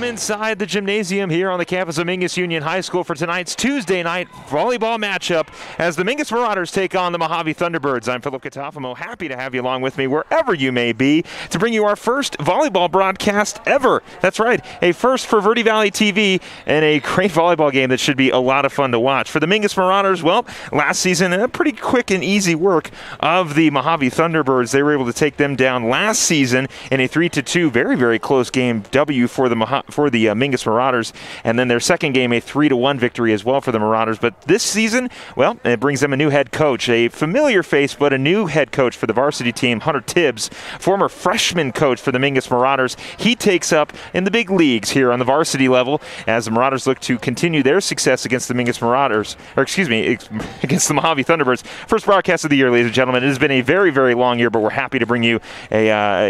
Inside the gymnasium here on the campus of Mingus Union High School for tonight's Tuesday night volleyball matchup as the Mingus Marauders take on the Mohave Thunderbirds. I'm Philip Katafamo, happy to have you along with me wherever you may be to bring you our first volleyball broadcast ever. That's right, a first for Verde Valley TV and a great volleyball game that should be a lot of fun to watch. For the Mingus Marauders, well, last season a pretty quick and easy work of the Mohave Thunderbirds. They were able to take them down last season in a 3-2 very, very close game W for the Mingus Marauders, and then their second game a 3-1 victory as well for the Marauders. But this season, well, it brings them a new head coach, a familiar face, but a new head coach for the varsity team, Hunter Tibbs, former freshman coach for the Mingus Marauders. He takes up in the big leagues here on the varsity level as the Marauders look to continue their success against the Mingus Marauders, or excuse me, against the Mohave Thunderbirds. First broadcast of the year, ladies and gentlemen. It has been a very, very long year, but we're happy to bring you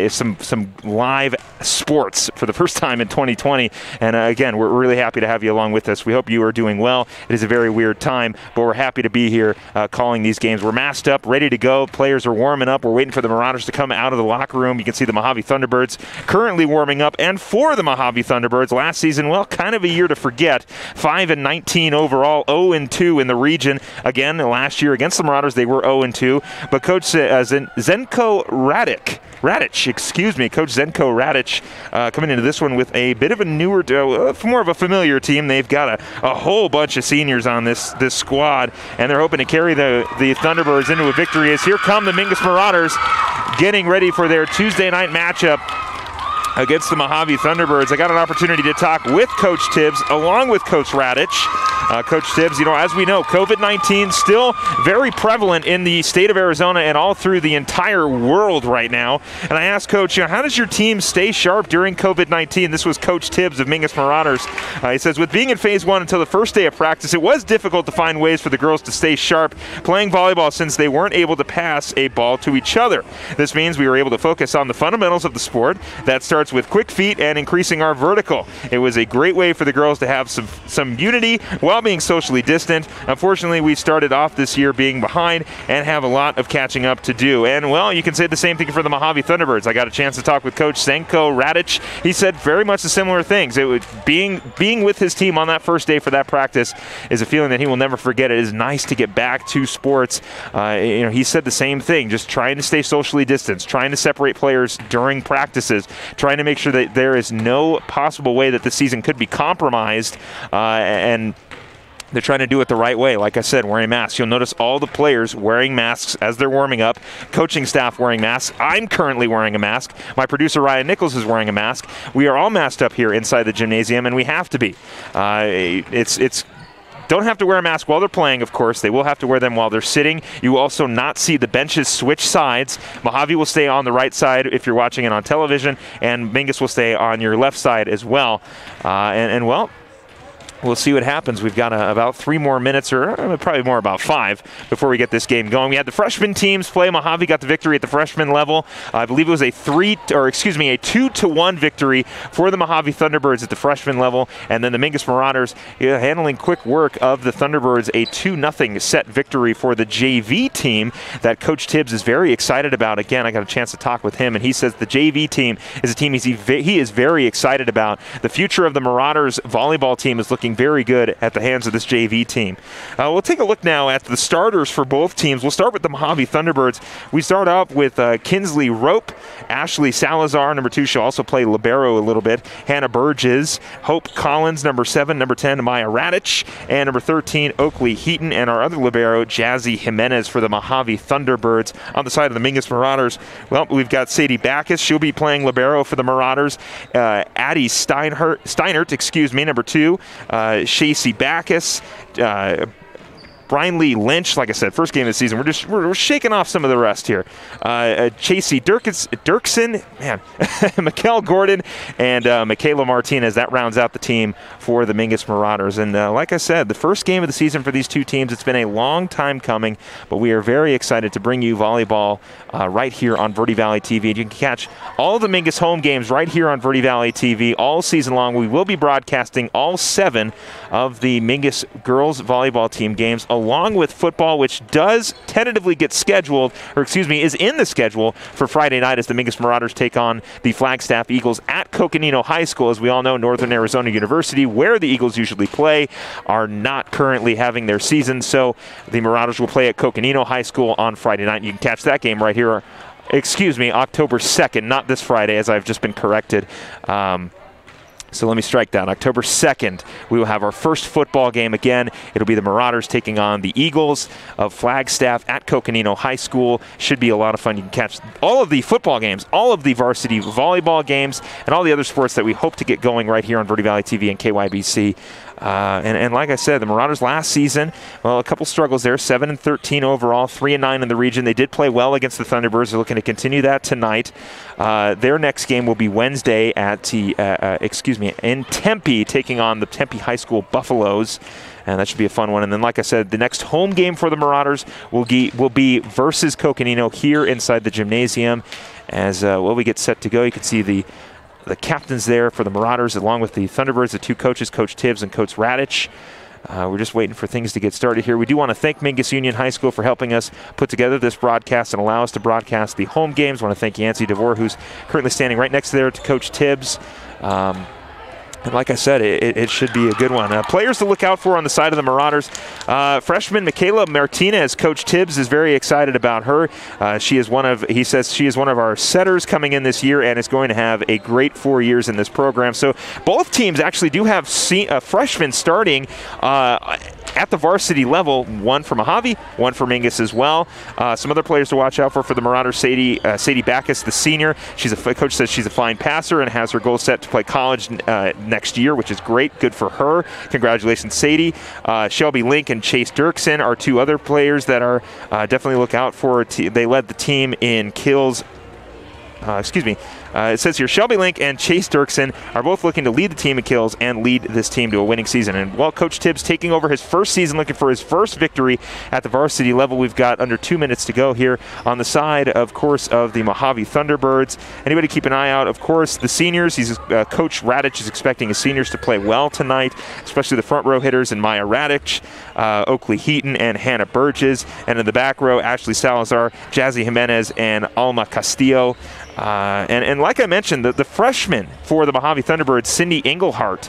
some live sports for the first time in 2020. And again, we're really happy to have you along with us. We hope you are doing well. It is a very weird time, but we're happy to be here calling these games. We're masked up, ready to go. Players are warming up. We're waiting for the Marauders to come out of the locker room. You can see the Mohave Thunderbirds currently warming up. And for the Mohave Thunderbirds, last season, well, kind of a year to forget. 5-19 overall, 0-2 in the region. Again, last year against the Marauders, they were 0-2. But Coach Zenko Radic, Coach Zenko Radic coming into this one with a bit of a newer, more of a familiar team. They've got a whole bunch of seniors on this squad, and they're hoping to carry the Thunderbirds into a victory as here come the Mingus Marauders getting ready for their Tuesday night matchup against the Mohave Thunderbirds. I got an opportunity to talk with Coach Tibbs along with Coach Radic. Coach Tibbs, as we know, COVID-19 still very prevalent in the state of Arizona and all through the entire world right now. And I asked Coach, how does your team stay sharp during COVID-19? This was Coach Tibbs of Mingus Marauders. He says, with being in phase one until the first day of practice, it was difficult to find ways for the girls to stay sharp playing volleyball since they weren't able to pass a ball to each other. This means we were able to focus on the fundamentals of the sport. That starts with quick feet and increasing our vertical. It was a great way for the girls to have some unity while being socially distant. Unfortunately, we started off this year being behind and have a lot of catching up to do. And, well, you can say the same thing for the Mohave Thunderbirds. I got a chance to talk with Coach Zenko Radic. He said very much the similar things. It was being with his team on that first day for that practice is a feeling that he will never forget. It is nice to get back to sports. He said the same thing, just trying to stay socially distanced, trying to separate players during practices, trying to make sure that there is no possible way that the season could be compromised, and they're trying to do it the right way. Like I said, wearing masks. You'll notice all the players wearing masks as they're warming up. Coaching staff wearing masks. I'm currently wearing a mask. My producer, Ryan Nichols, is wearing a mask. We are all masked up here inside the gymnasium, and we have to be. Don't have to wear a mask while they're playing, of course. They will have to wear them while they're sitting. You will also not see the benches switch sides. Mohave will stay on the right side if you're watching it on television, and Mingus will stay on your left side as well. Well, we'll see what happens. We've got about 3 more minutes, or probably more, about 5, before we get this game going. We had the freshman teams play. Mohave got the victory at the freshman level. I believe it was a 2-1 victory for the Mohave Thunderbirds at the freshman level. And then the Mingus Marauders handling quick work of the Thunderbirds, a 2-0 set victory for the JV team that Coach Tibbs is very excited about. Again, I got a chance to talk with him, and he says the JV team is a team he is very excited about. The future of the Marauders volleyball team is looking very good at the hands of this JV team. We'll take a look now at the starters for both teams. We'll start with the Mohave Thunderbirds. We start off with Kinsley Rope, Ashley Salazar, number 2. She'll also play libero a little bit. Hannah Burgess, Hope Collins, number 7, number 10, Maya Radic, and number 13, Oakley Heaton, and our other libero, Jazzy Jimenez for the Mohave Thunderbirds. On the side of the Mingus Marauders, well, we've got Sadie Backus. She'll be playing libero for the Marauders. Addie Steinert, number 2. Shacey Backus, Brian Lee Lynch, like I said, first game of the season. We're shaking off some of the rest here. Chasey Dirksen, man, Mikkel Gordon, and Michaela Martinez. That rounds out the team for the Mingus Marauders. And like I said, the first game of the season for these two teams. It's been a long time coming, but we are very excited to bring you volleyball right here on Verde Valley TV. And you can catch all the Mingus home games right here on Verde Valley TV all season long. We will be broadcasting all 7 of the Mingus girls volleyball team games, along with football, which does tentatively get scheduled, or excuse me, is in the schedule for Friday night as the Mingus Marauders take on the Flagstaff Eagles at Coconino High School. As we all know, Northern Arizona University, where the Eagles usually play, are not currently having their season, so the Marauders will play at Coconino High School on Friday night. You can catch that game right here, excuse me, October 2nd, not this Friday, as I've just been corrected. So let me strike that. October 2nd, we will have our first football game again. It'll be the Marauders taking on the Eagles of Flagstaff at Coconino High School. Should be a lot of fun. You can catch all of the football games, all of the varsity volleyball games, and all the other sports that we hope to get going right here on Verde Valley TV and KYBC. And like I said, the Marauders last season, well, a couple struggles there, 7-13 overall, 3-9 in the region. They did play well against the Thunderbirds. They're looking to continue that tonight. Their next game will be Wednesday at in Tempe, taking on the Tempe High School Buffaloes. And that should be a fun one. And then, like I said, the next home game for the Marauders will be versus Coconino here inside the gymnasium. As we get set to go, you can see the captains there for the Marauders, along with the Thunderbirds, the 2 coaches, Coach Tibbs and Coach Radich. We're just waiting for things to get started here. We do want to thank Mingus Union High School for helping us put together this broadcast and allow us to broadcast the home games. I want to thank Yancy DeVore, who's currently standing right next to there to Coach Tibbs. And like I said, it should be a good one. Players to look out for on the side of the Marauders. Freshman Michaela Martinez, Coach Tibbs is very excited about her. He says she is one of our setters coming in this year and is going to have a great 4 years in this program. So both teams actually do have freshmen starting at the varsity level, one for Mohave, one for Mingus as well. Some other players to watch out for the Marauders, Sadie Backus, the senior. Coach says she's a fine passer and has her goal set to play college next year, which is great. Good for her. Congratulations, Sadie. Shelby Link and Chase Dirksen are 2 other players that are definitely look out for. They led the team in kills. It says here, Shelby Link and Chase Dirksen are both looking to lead the team in kills and lead this team to a winning season. And while Coach Tibbs taking over his first season, looking for his first victory at the varsity level, we've got under 2 minutes to go here on the side, of course, of the Mohave Thunderbirds. Anybody keep an eye out, of course, the seniors. Coach Radich is expecting his seniors to play well tonight, especially the front row hitters in Maya Radich, Oakley Heaton, and Hannah Burgess. And in the back row, Ashley Salazar, Jazzy Jimenez, and Alma Castillo. And like I mentioned, the freshman for the Mohave Thunderbirds, Cindy Engelhart,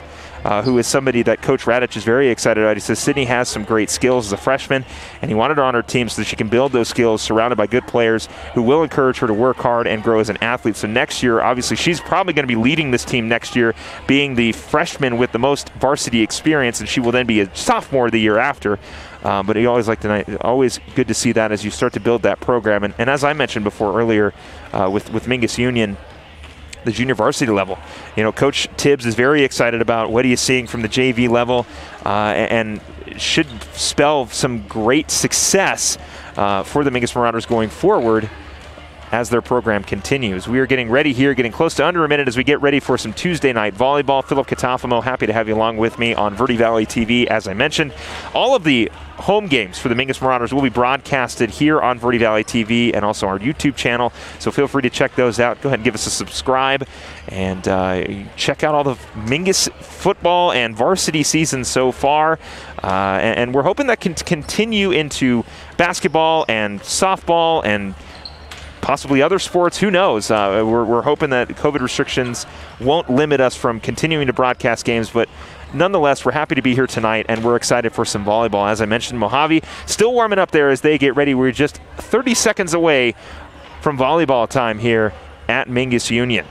who is somebody that Coach Radich is very excited about. He says Sydney has some great skills as a freshman, and he wanted her on her team so that she can build those skills surrounded by good players who will encourage her to work hard and grow as an athlete. So next year, obviously, she's probably going to be leading this team next year, being the freshman with the most varsity experience, and she will then be a sophomore the year after. But you always good to see that as you start to build that program. And as I mentioned before earlier with Mingus Union, the junior varsity level, Coach Tibbs is very excited about what he is seeing from the JV level and should spell some great success for the Mingus Marauders going forward as their program continues. We are getting ready here, getting close to under a minute as we get ready for some Tuesday night volleyball. Philip Catafamo, happy to have you along with me on Verde Valley TV. As I mentioned, all of the home games for the Mingus Marauders will be broadcasted here on Verde Valley TV and also our YouTube channel, so feel free to check those out. Go ahead and give us a subscribe and check out all the Mingus football and varsity season so far. And we're hoping that can continue into basketball and softball and possibly other sports. Who knows? We're hoping that COVID restrictions won't limit us from continuing to broadcast games, but nonetheless, we're happy to be here tonight, and we're excited for some volleyball. As I mentioned, Mohave still warming up there as they get ready. We're just 30 seconds away from volleyball time here at Mingus Union.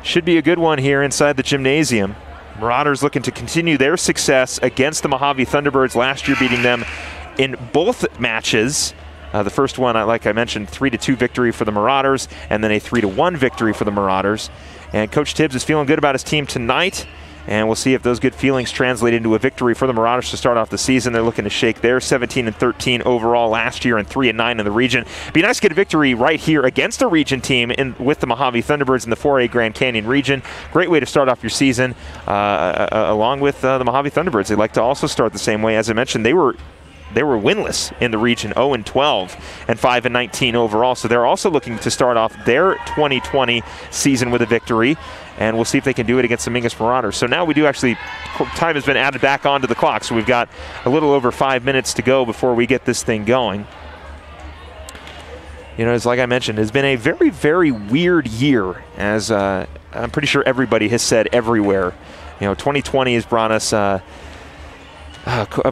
Should be a good one here inside the gymnasium. Marauders looking to continue their success against the Mohave Thunderbirds, last year beating them in both matches. The first one, like I mentioned, 3-2 victory for the Marauders, and then a 3-1 victory for the Marauders. And Coach Tibbs is feeling good about his team tonight And we'll see if those good feelings translate into a victory for the Marauders to start off the season. They're looking to shake their 17-13 overall last year and 3-9 in the region. Be nice to get a victory right here against a region team with the Mohave Thunderbirds in the 4A Grand Canyon region. Great way to start off your season, along with the Mohave Thunderbirds. They like to also start the same way. As I mentioned, they were winless in the region, 0-12 and 5-19 overall. So they're also looking to start off their 2020 season with a victory. And we'll see if they can do it against the Mingus Marauders. So now we do actually, time has been added back onto the clock. So we've got a little over 5 minutes to go before we get this thing going. You know, it's like I mentioned, it's been a very, very weird year, as I'm pretty sure everybody has said everywhere. You know, 2020 has brought us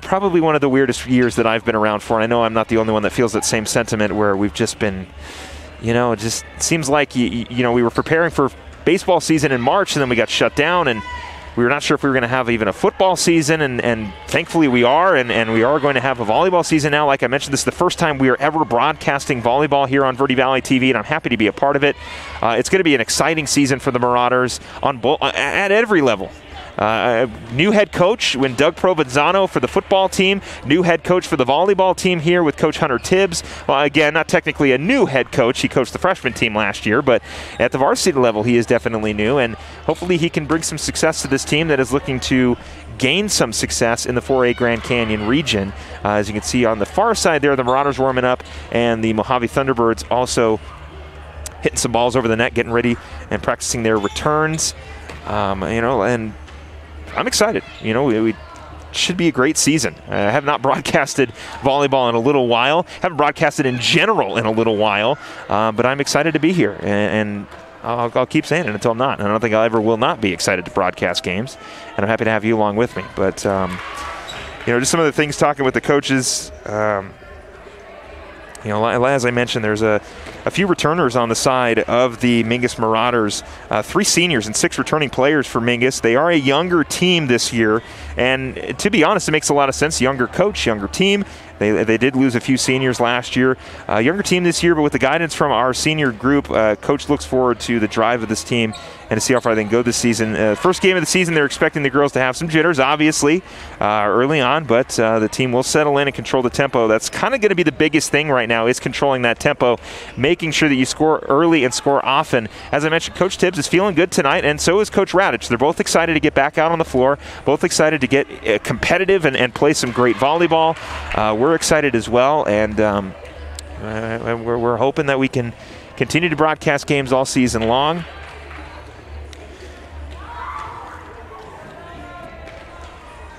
probably one of the weirdest years that I've been around for. And I know I'm not the only one that feels that same sentiment, where we've just been, you know, it just seems like, you know, we were preparing for baseball season in March, and then we got shut down, and we were not sure if we were going to have even a football season, and thankfully we are, and we are going to have a volleyball season now. Like I mentioned, this is the first time we are ever broadcasting volleyball here on Verde Valley TV, and I'm happy to be a part of it. It's going to be an exciting season for the Marauders on at every level. New head coach when Doug Provenzano for the football team, new head coach for the volleyball team here with Coach Hunter Tibbs. Well, again, not technically a new head coach. He coached the freshman team last year, but at the varsity level, he is definitely new, and hopefully he can bring some success to this team that is looking to gain some success in the 4A Grand Canyon region. As you can see on the far side there, the Marauders warming up, and the Mohave Thunderbirds also hitting some balls over the net, getting ready and practicing their returns. You know, and I'm excited. You know, we should be a great season. I have not broadcasted volleyball in a little while. Haven't broadcasted in general in a little while. But I'm excited to be here, and I'll keep saying it until I'm not. And I don't think I ever will not be excited to broadcast games. And I'm happy to have you along with me. But, you know, just some of the things talking with the coaches. You know, as I mentioned, there's a few returners on the side of the Mingus Marauders. 3 seniors and 6 returning players for Mingus. They are a younger team this year, and to be honest, it makes a lot of sense. Younger coach, younger team. They did lose a few seniors last year. Younger team this year, but with the guidance from our senior group, coach looks forward to the drive of this team and to see how far they can go this season. First game of the season, they're expecting the girls to have some jitters, obviously, early on, but the team will settle in and control the tempo. That's kind of going to be the biggest thing right now, is controlling that tempo, making sure that you score early and score often. As I mentioned, Coach Tibbs is feeling good tonight, and so is Coach Radich. They're both excited to get back out on the floor, both excited to get competitive and play some great volleyball. We're excited as well, and we're hoping that we can continue to broadcast games all season long.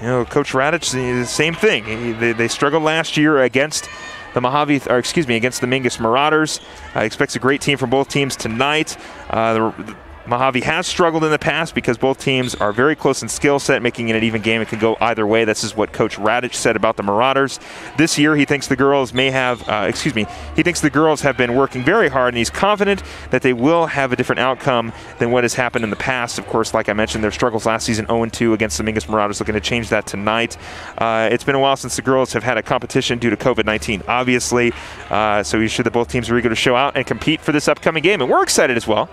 You know, Coach Radich, the same thing. They struggled last year against the Mohave, or excuse me, against the Mingus Marauders. Expects a great team from both teams tonight. Mohave has struggled in the past because both teams are very close in skill set, making it an even game. It can go either way. This is what Coach Radich said about the Marauders. This year, he thinks the girls may have, he thinks the girls have been working very hard, and he's confident that they will have a different outcome than what has happened in the past. Of course, like I mentioned, their struggles last season, 0-2 against the Mingus Marauders, looking to change that tonight. It's been a while since the girls have had a competition due to COVID-19, obviously. So he's sure that both teams are eager to show out and compete for this upcoming game, and we're excited as well.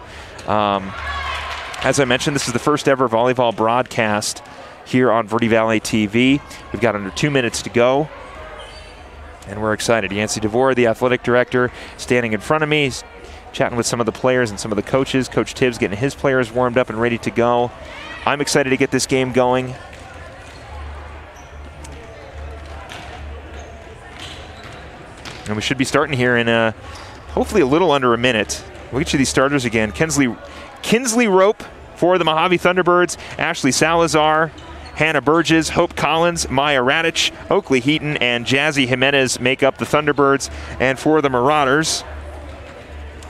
As I mentioned, this is the first ever volleyball broadcast here on Verde Valley TV. We've got under 2 minutes to go, and we're excited. Yancy DeVore, the athletic director, standing in front of me. He's chatting with some of the players and some of the coaches. Coach Tibbs getting his players warmed up and ready to go. I'm excited to get this game going. And we should be starting here in hopefully a little under a minute. We'll get you these starters again. Kinsley Rope for the Mohave Thunderbirds, Ashley Salazar, Hannah Burgess, Hope Collins, Maya Radich, Oakley Heaton, and Jazzy Jimenez make up the Thunderbirds. And for the Marauders,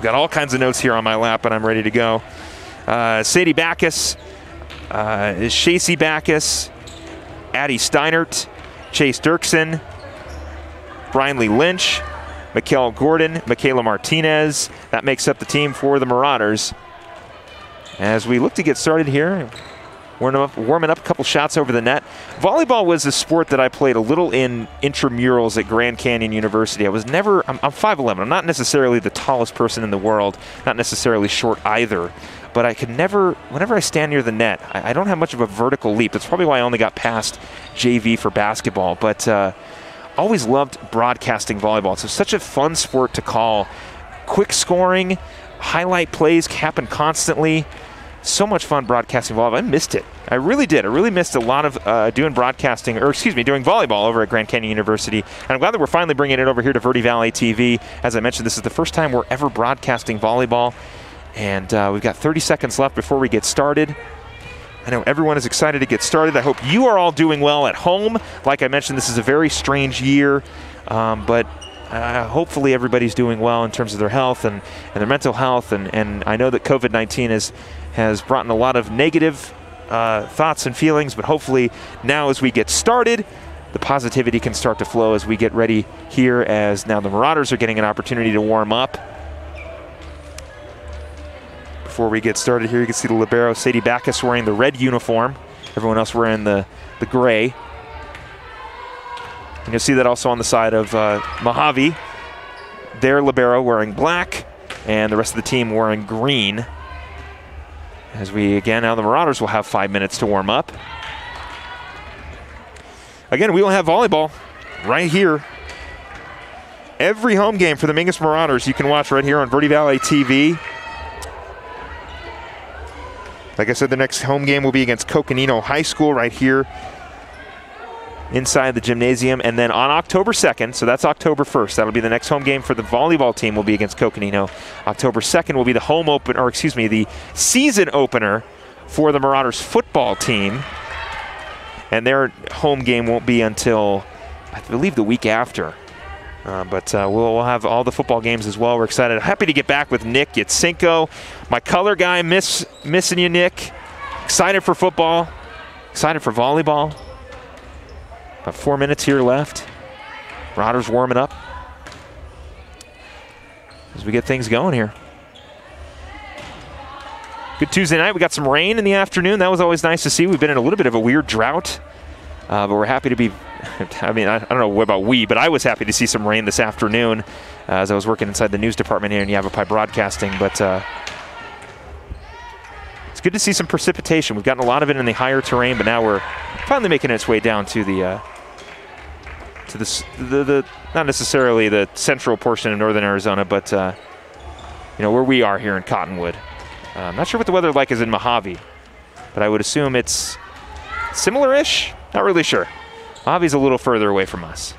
got all kinds of notes here on my lap, and I'm ready to go. Sadie Backus, Shacey Backus, Addie Steinert, Chase Dirksen, Brian Lee Lynch, Mikkel Gordon, Michaela Martinez. That makes up the team for the Marauders. As we look to get started here, warming up a couple shots over the net. Volleyball was a sport that I played a little in intramurals at Grand Canyon University. I was never, I'm 5'11". I'm not necessarily the tallest person in the world, not necessarily short either. But I could never, whenever I stand near the net, I don't have much of a vertical leap. That's probably why I only got past JV for basketball. But always loved broadcasting volleyball. It's such a fun sport to call. Quick scoring, highlight plays happen constantly. So much fun broadcasting volleyball. I missed it. I really did. I really missed a lot of doing broadcasting, or excuse me, doing volleyball over at Grand Canyon University. And I'm glad that we're finally bringing it over here to Verde Valley TV. As I mentioned, this is the first time we're ever broadcasting volleyball. And we've got 30 seconds left before we get started. I know everyone is excited to get started. I hope you are all doing well at home. Like I mentioned, this is a very strange year, but hopefully everybody's doing well in terms of their health and their mental health. And I know that COVID-19 has brought in a lot of negative thoughts and feelings, but hopefully now as we get started, the positivity can start to flow as we get ready here, as now the Marauders are getting an opportunity to warm up. Before we get started here, you can see the libero, Sadie Backus, wearing the red uniform. Everyone else wearing the gray. And you'll see that also on the side of Mohave. Their libero wearing black, and the rest of the team wearing green. As we, again, now the Marauders will have 5 minutes to warm up. Again, we will have volleyball right here. Every home game for the Mingus Marauders you can watch right here on Verde Valley TV. Like I said, the next home game will be against Coconino High School right here inside the gymnasium. And then on October 2nd, so that's October 1st, that'll be the next home game for the volleyball team, will be against Coconino. October 2nd will be the home open, or excuse me, the season opener for the Marauders football team. And their home game won't be until, I believe, the week after. But we'll have all the football games as well. We're excited. Happy to get back with Nick Yatsenko, my color guy. Missing you, Nick. Excited for football. Excited for volleyball. About 4 minutes here left. Marauders warming up as we get things going here. Good Tuesday night. We got some rain in the afternoon. That was always nice to see. We've been in a little bit of a weird drought, but we're happy to be. I mean, I don't know about we, but I was happy to see some rain this afternoon as I was working inside the news department here in Yavapai Broadcasting. But it's good to see some precipitation. We've gotten a lot of it in the higher terrain, but now we're finally making its way down to the not necessarily the central portion of northern Arizona, but you know, where we are here in Cottonwood. I'm not sure what the weather like is in Mohave, but I would assume it's similar-ish. Not really sure. Mojave's a little further away from us.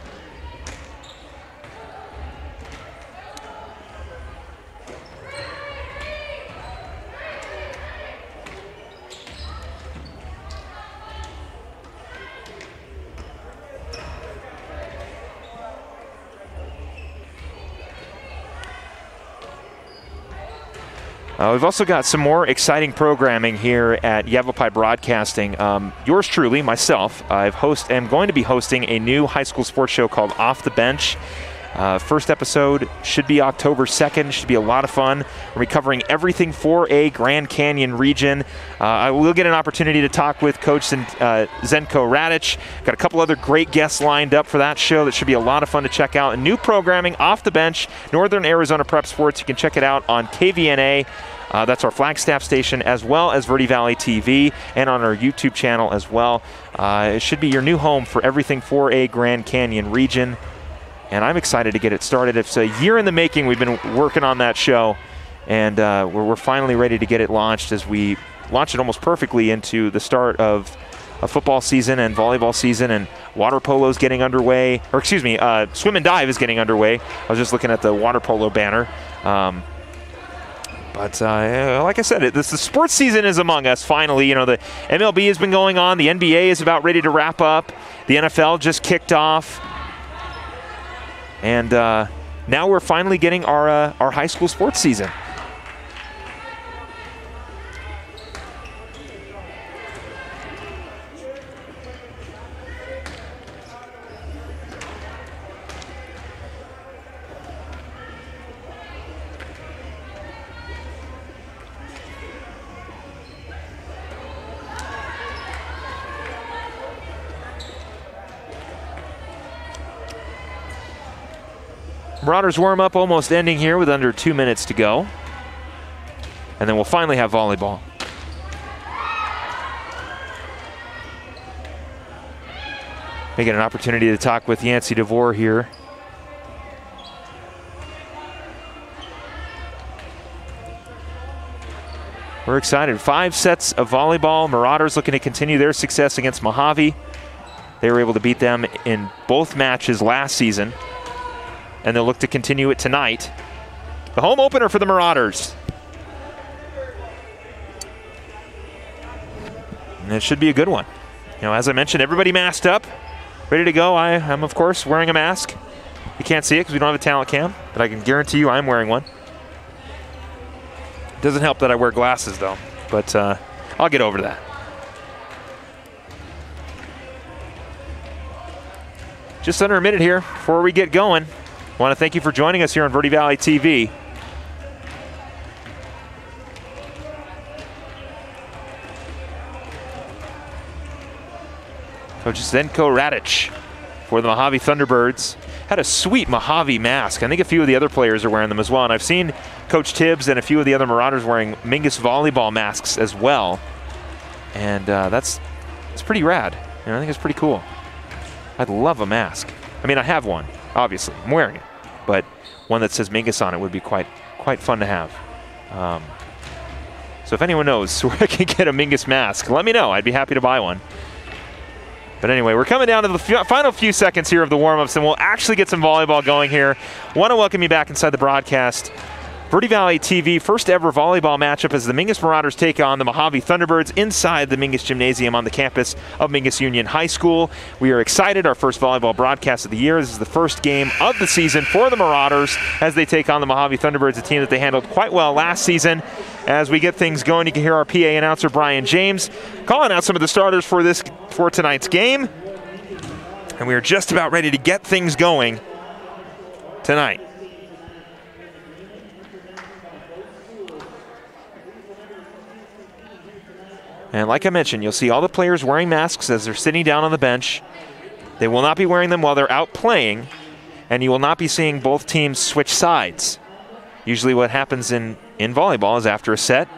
We've also got some more exciting programming here at Yavapai Broadcasting. Yours truly, myself, am going to be hosting a new high school sports show called Off the Bench. First episode should be October 2nd. Should be a lot of fun. We're covering everything for a Grand Canyon region. I will get an opportunity to talk with Coach Zenko Radic. Got a couple other great guests lined up for that show. That should be a lot of fun to check out. And new programming, Off the Bench, Northern Arizona Prep Sports. You can check it out on KVNA. That's our Flagstaff station, as well as Verde Valley TV, and on our YouTube channel as well. It should be your new home for everything for a Grand Canyon region. And I'm excited to get it started. It's a year in the making. We've been working on that show, and we're finally ready to get it launched as we launch it almost perfectly into the start of a football season and volleyball season, and water polo is getting underway. Or excuse me, swim and dive is getting underway. I was just looking at the water polo banner. But like I said, the sports season is among us finally. You know, the MLB has been going on. The NBA is about ready to wrap up. The NFL just kicked off. And now we're finally getting our high school sports season. Marauders warm-up almost ending here with under 2 minutes to go. And then we'll finally have volleyball. We get an opportunity to talk with Yancey DeVore here. We're excited. 5 sets of volleyball. Marauders looking to continue their success against Mohave. They were able to beat them in both matches last season, and they'll look to continue it tonight. The home opener for the Marauders. And it should be a good one. You know, as I mentioned, everybody masked up, ready to go. I'm, of course, wearing a mask. You can't see it because we don't have a talent cam, but I can guarantee you I'm wearing one. Doesn't help that I wear glasses, though, but I'll get over that. Just under a minute here before we get going. I want to thank you for joining us here on Verde Valley TV. Coach Zdenko Radic for the Mohave Thunderbirds. Had a sweet Mohave mask. I think a few of the other players are wearing them as well. And I've seen Coach Tibbs and a few of the other Marauders wearing Mingus volleyball masks as well. And it's pretty rad. You know, I think it's pretty cool. I'd love a mask. I mean, I have one, obviously. I'm wearing it. But one that says Mingus on it would be quite fun to have. So if anyone knows where I can get a Mingus mask, let me know. I'd be happy to buy one. But anyway, we're coming down to the final few seconds here of the warm-ups, and we'll actually get some volleyball going here. Want to welcome you back inside the broadcast. Verde Valley TV, first ever volleyball matchup as the Mingus Marauders take on the Mohave Thunderbirds inside the Mingus Gymnasium on the campus of Mingus Union High School. We are excited, our first volleyball broadcast of the year. This is the first game of the season for the Marauders as they take on the Mohave Thunderbirds, a team that they handled quite well last season. As we get things going, you can hear our PA announcer, Brian James, calling out some of the starters for tonight's game. And we are just about ready to get things going tonight. And like I mentioned, you'll see all the players wearing masks as they're sitting down on the bench. They will not be wearing them while they're out playing, and you will not be seeing both teams switch sides. Usually what happens in volleyball is after a set,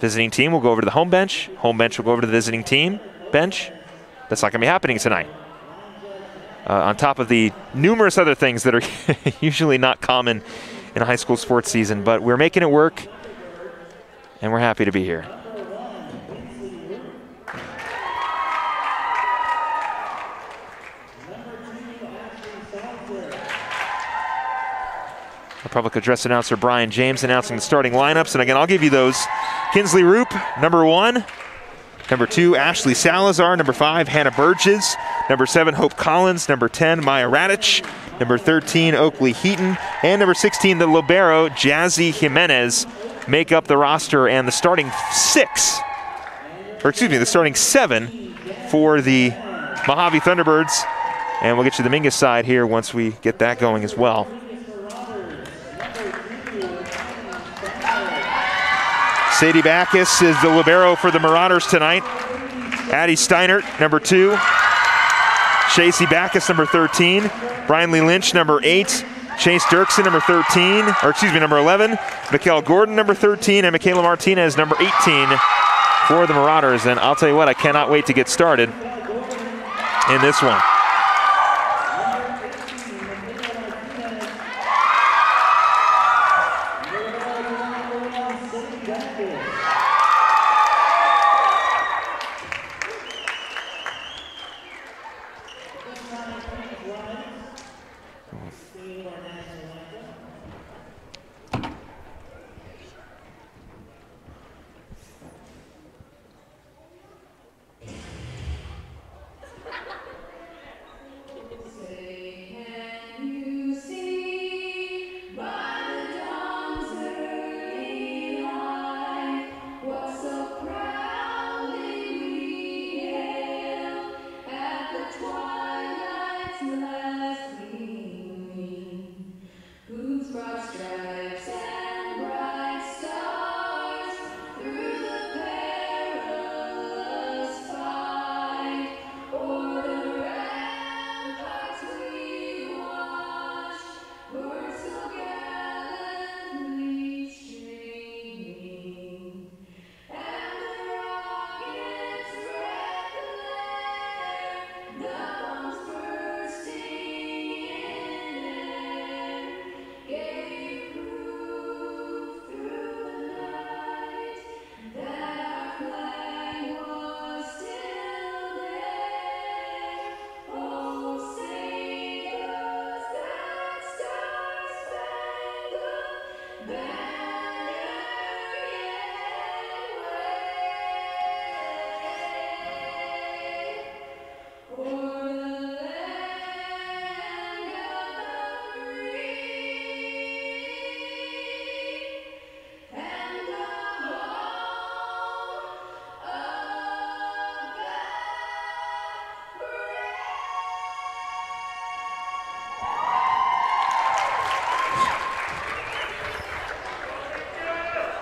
visiting team will go over to the home bench will go over to the visiting team bench. That's not going to be happening tonight. On top of the numerous other things that are usually not common in a high school sports season, but we're making it work, and we're happy to be here. Our public address announcer Brian James announcing the starting lineups, and again I'll give you those. Kinsley Roop, number 1. Number 2, Ashley Salazar. Number 5, Hannah Burgess. Number 7, Hope Collins. Number 10, Maya Radic. Number 13, Oakley Heaton. And number 16, the libero, Jazzy Jimenez, make up the roster, and the starting 7 for the Mohave Thunderbirds. And we'll get you the Mingus side here once we get that going as well. Sadie Backus is the libero for the Marauders tonight. Addie Steinert, number 2. Shacey Backus, number 13. Brian Lee Lynch, number 8. Chase Dirksen, number 11. Mikkel Gordon, number 13. And Michaela Martinez, number 18 for the Marauders. And I'll tell you what, I cannot wait to get started in this one.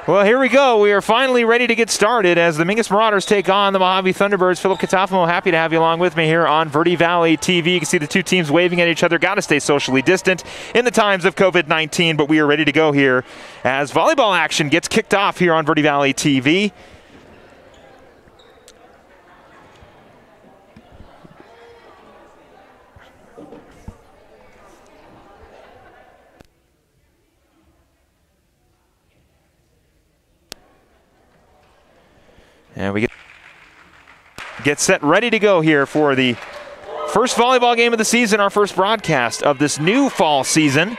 Well, here we go. We are finally ready to get started as the Mingus Marauders take on the Mohave Thunderbirds. Philip Katafamo, happy to have you along with me here on Verde Valley TV. You can see the two teams waving at each other. Got to stay socially distant in the times of COVID-19, but we are ready to go here as volleyball action gets kicked off here on Verde Valley TV. And we get set, ready to go here for the first volleyball game of the season, our first broadcast of this new fall season.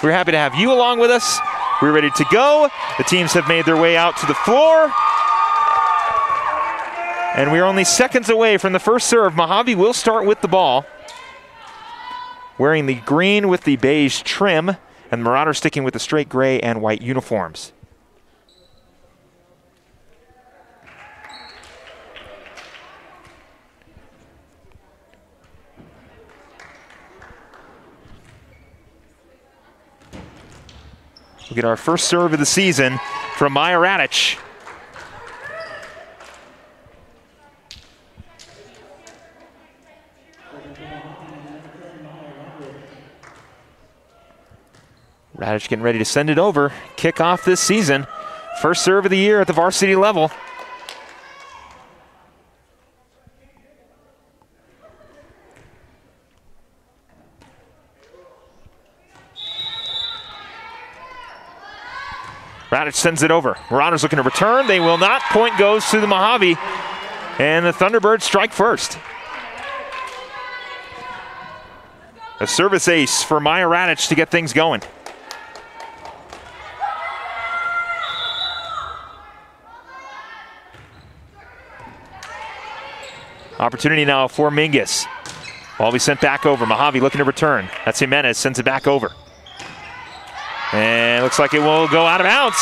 We're happy to have you along with us. We're ready to go. The teams have made their way out to the floor. And we're only seconds away from the first serve. Mohave will start with the ball, wearing the green with the beige trim, and the Marauders sticking with the straight gray and white uniforms. We'll get our first serve of the season from Maya Radic. Radic getting ready to send it over. Kick off this season. First serve of the year at the varsity level. Radic sends it over. Marauders looking to return. They will not. Point goes to the Mohave. And the Thunderbirds strike first. A service ace for Maya Radic to get things going. Opportunity now for Mingus. Ball be sent back over. Mohave looking to return. That's Jimenez, sends it back over. And looks like it will go out of bounds.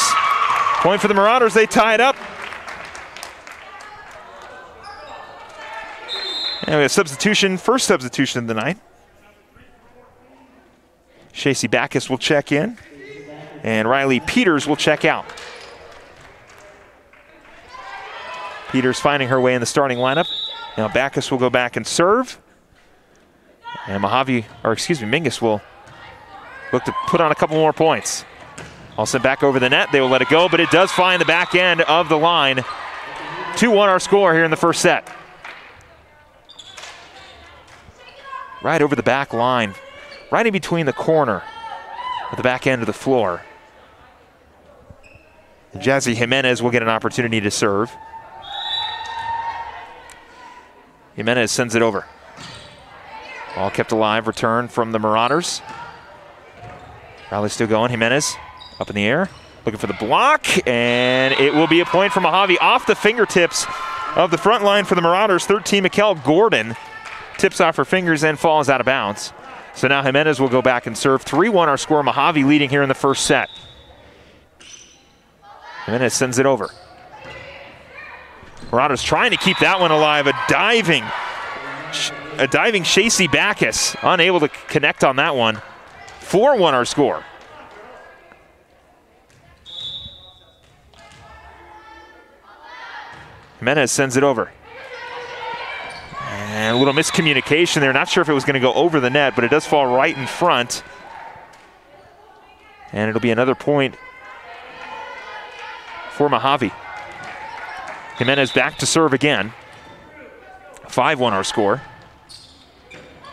Point for the Marauders, they tie it up. And we have substitution, first substitution of the night. Shacey Backus will check in, and Riley Peters will check out. Peters finding her way in the starting lineup. Now Backus will go back and serve. And Mingus will look to put on a couple more points. All sent back over the net. They will let it go, but it does find the back end of the line. 2-1 our score here in the first set. Right over the back line, right in between the corner of the back end of the floor. Jazzy Jimenez will get an opportunity to serve. Jimenez sends it over. Ball kept alive, return from the Marauders. Rally still going, Jimenez up in the air, looking for the block, and it will be a point for Mohave off the fingertips of the front line for the Marauders. 13, Mikkel Gordon tips off her fingers and falls out of bounds. So now Jimenez will go back and serve. 3-1 our score, Mohave leading here in the first set. Jimenez sends it over. Marauders trying to keep that one alive. A diving Shacey Backus, unable to connect on that one. 4-1 our score. Jimenez sends it over. And a little miscommunication there. Not sure if it was going to go over the net, but it does fall right in front. And it'll be another point for Mohave. Jimenez back to serve again. 5-1 our score.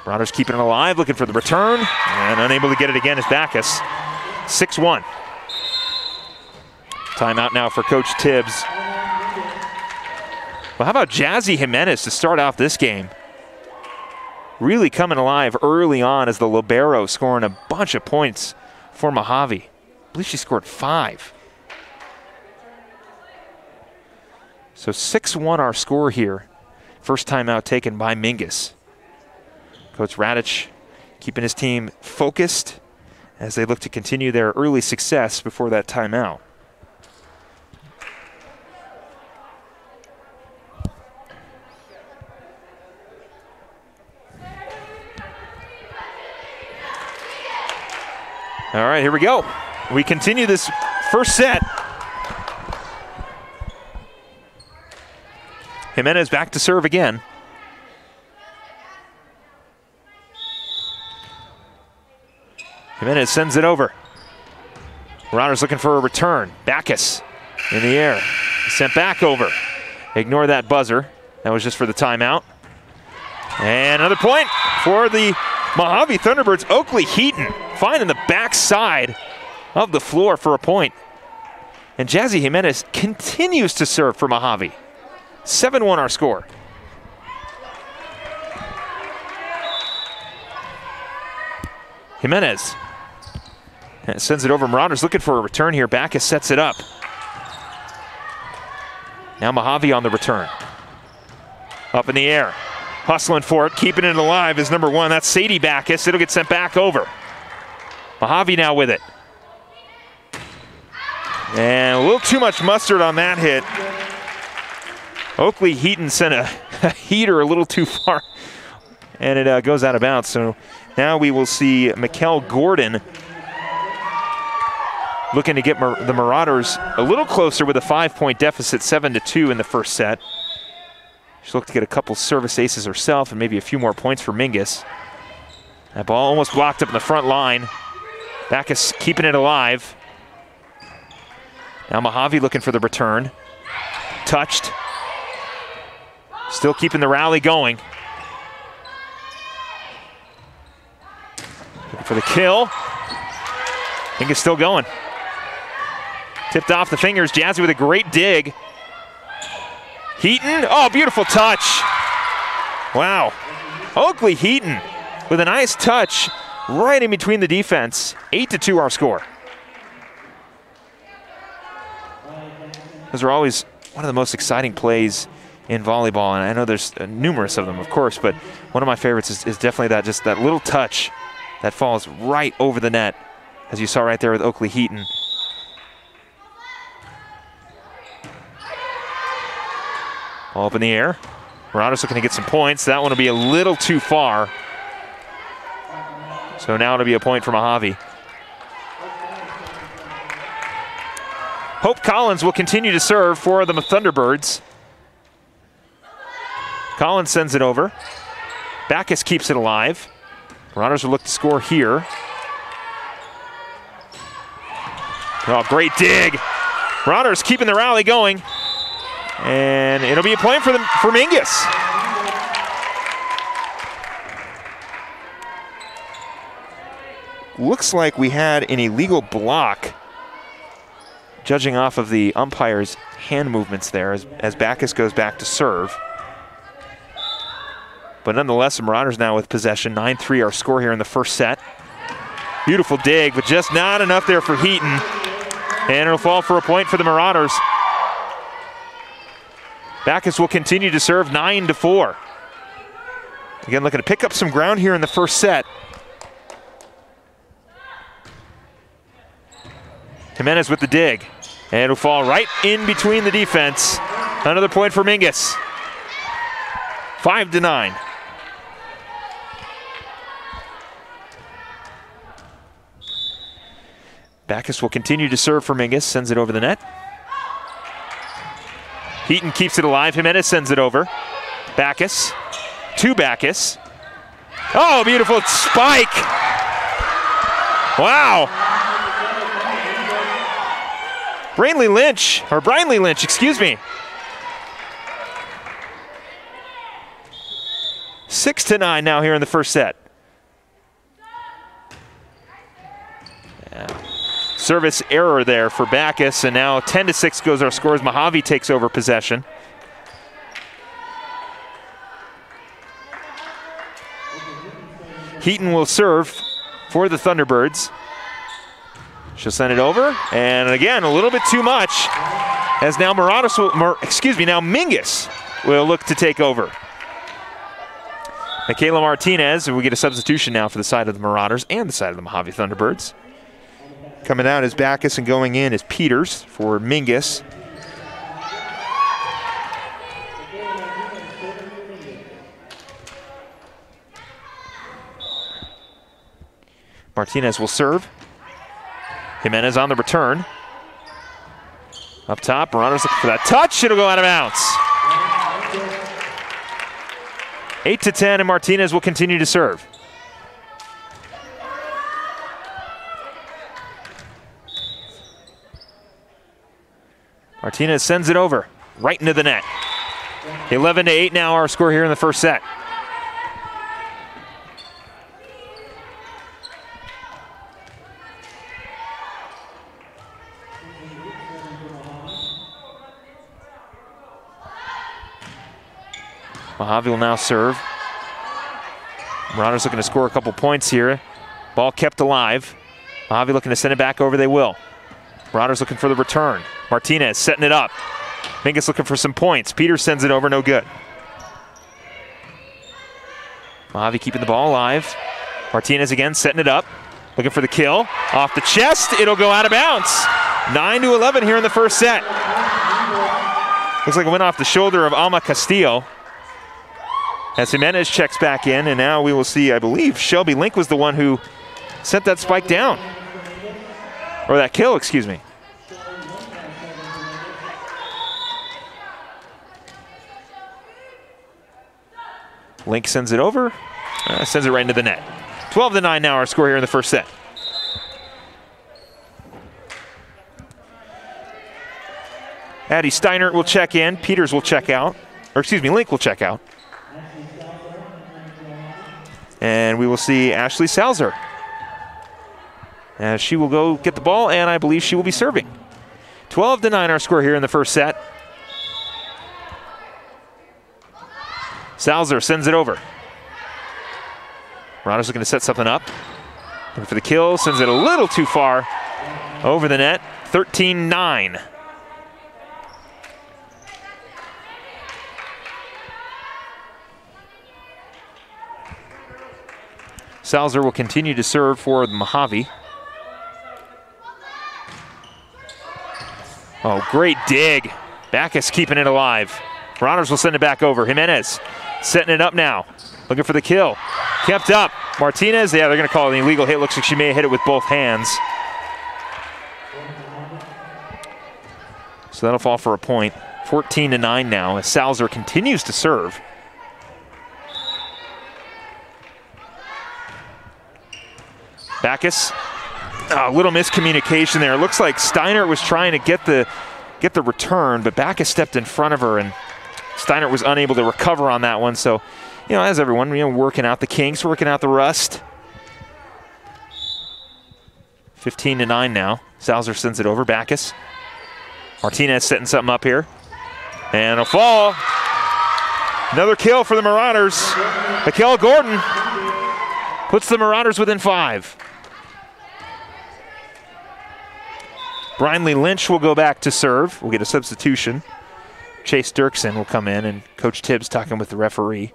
Marauders keeping it alive, looking for the return, and unable to get it again is Backus. 6-1. Timeout now for Coach Tibbs. Well, how about Jazzy Jimenez to start off this game? Really coming alive early on as the libero, scoring a bunch of points for Mohave. I believe she scored 5. So 6-1 our score here. First timeout taken by Mingus. Coach Radic keeping his team focused as they look to continue their early success before that timeout. All right, here we go. We continue this first set Jimenez back to serve again. Jimenez sends it over. Marauders looking for a return. Backus in the air. Sent back over. Ignore that buzzer. That was just for the timeout. And another point for the Mohave Thunderbirds. Oakley Heaton finding the backside of the floor for a point. And Jazzy Jimenez continues to serve for Mohave. 7-1 our score. Jimenez sends it over. Marauders looking for a return here. Backus sets it up. Now Mohave on the return. Up in the air. Hustling for it. Keeping it alive is number 1. That's Sadie Backus. It'll get sent back over. Mohave now with it. And a little too much mustard on that hit. Oakley Heaton sent a heater a little too far. And it goes out of bounds. So now we will see Mikkel Gordon looking to get the Marauders a little closer with a 5-point deficit, 7-2 in the first set. She's looked to get a couple service aces herself and maybe a few more points for Mingus. That ball almost blocked up in the front line. Backus keeping it alive. Now Mohave looking for the return. Touched. Still keeping the rally going. Looking for the kill. Mingus still going. Tipped off the fingers. Jazzy with a great dig. Heaton, oh, beautiful touch. Wow. Oakley Heaton with a nice touch right in between the defense. 8-2 our score. Those are always one of the most exciting plays in volleyball, and I know there's numerous of them, of course, but one of my favorites is definitely that little touch that falls right over the net, as you saw right there with Oakley Heaton. Ball up in the air. Marauders looking to get some points. That one will be a little too far. So now it'll be a point for Mohave. Hope Collins will continue to serve for the Thunderbirds. Collins sends it over. Backus keeps it alive. Marauders will look to score here. Oh, great dig. Marauders keeping the rally going. And it'll be a point for Mingus. Looks like we had an illegal block, judging off of the umpire's hand movements there as Backus goes back to serve. But nonetheless, the Marauders now with possession. 9-3 our score here in the first set. Beautiful dig, but just not enough there for Heaton. And it'll fall for a point for the Marauders. Backus will continue to serve. 9-4. Again, looking to pick up some ground here in the first set. Jimenez with the dig. And it'll fall right in between the defense. Another point for Mingus. 5-9. Backus will continue to serve for Mingus. Sends it over the net. Heaton keeps it alive. Jimenez sends it over. Backus. To Backus. Oh, beautiful spike. Wow. Brinley Lynch, excuse me. 6-9 now here in the first set. Yeah. Service error there for Backus, and now 10-6 goes our scores. Mohave takes over possession. Heaton will serve for the Thunderbirds. She'll send it over, and again, a little bit too much, as now Mingus will look to take over. Michaela Martinez, and we get a substitution now for the side of the Marauders and the side of the Mohave Thunderbirds. Coming out is Backus, and going in is Peters for Mingus. Martinez will serve. Jimenez on the return. Up top, Marauders looking for that touch. It'll go out of bounds. 8-10, and Martinez will continue to serve. Martinez sends it over, right into the net. 11-8 now, our score here in the first set. Mohave will now serve. Marauders looking to score a couple points here. Ball kept alive. Mohave looking to send it back over, they will. Marauders looking for the return. Martinez setting it up. Mingus looking for some points. Peters sends it over, no good. Mohave keeping the ball alive. Martinez again setting it up. Looking for the kill. Off the chest, it'll go out of bounds. 9-11 here in the first set. Looks like it went off the shoulder of Alma Castillo. As Jimenez checks back in, and now we will see, I believe, Shelby Link was the one who sent that spike down. Or that kill, excuse me. Link sends it over, sends it right into the net. 12-9 now, our score here in the first set. Addie Steinert will check in, Peters will check out, or excuse me, Link will check out. And we will see Ashley Salzer. As she will go get the ball, and I believe she will be serving. 12-9 our score here in the first set. Salzer sends it over. Marauders looking to set something up. Looking for the kill, sends it a little too far over the net. 13-9. Salzer will continue to serve for the Mohave. Oh, great dig. Backus keeping it alive. Marauders will send it back over. Jimenez setting it up now. Looking for the kill. Kept up. Martinez, yeah, they're going to call it an illegal hit. Looks like she may have hit it with both hands. So that'll fall for a point. 14-9 now as Salzer continues to serve. Backus, a little miscommunication there. It looks like Steinert was trying to get the return, but Backus stepped in front of her, and Steinert was unable to recover on that one. So, you know, as everyone, you know, working out the kinks, working out the rust. 15-9 now. Salzer sends it over. Backus. Martinez setting something up here, and a fall. Another kill for the Marauders. Mikel Gordon puts the Marauders within 5. Brinley Lynch will go back to serve. We'll get a substitution. Chase Dirksen will come in, and Coach Tibbs talking with the referee.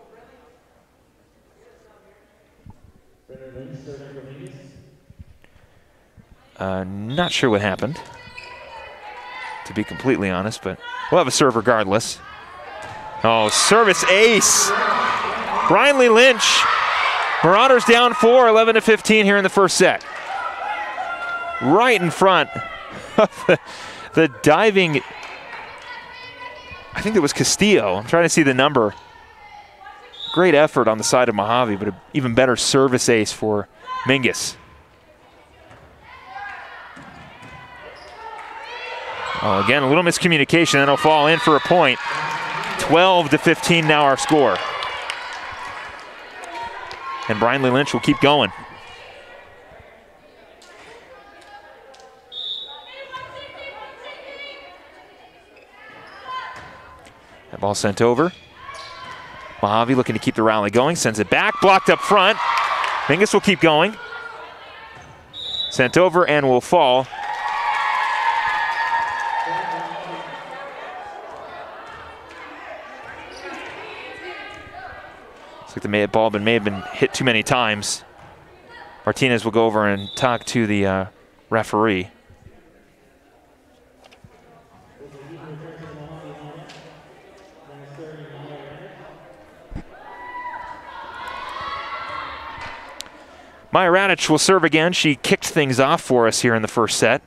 Not sure what happened, to be completely honest, but we'll have a serve regardless. Oh, service ace. Brinley Lynch. Marauders down 4, 11-15 here in the first set. Right in front of the diving, I think it was Castillo. I'm trying to see the number. Great effort on the side of Mohave, but an even better service ace for Mingus. Oh, again, a little miscommunication, then it'll fall in for a point. 12-15 now our score. And Brinley Lynch will keep going. That ball sent over. Mohave looking to keep the rally going, sends it back, blocked up front. Mingus will keep going. Sent over and will fall. Looks like the ball may have been hit too many times. Martinez will go over and talk to the referee. Maya Radich will serve again. She kicked things off for us here in the first set.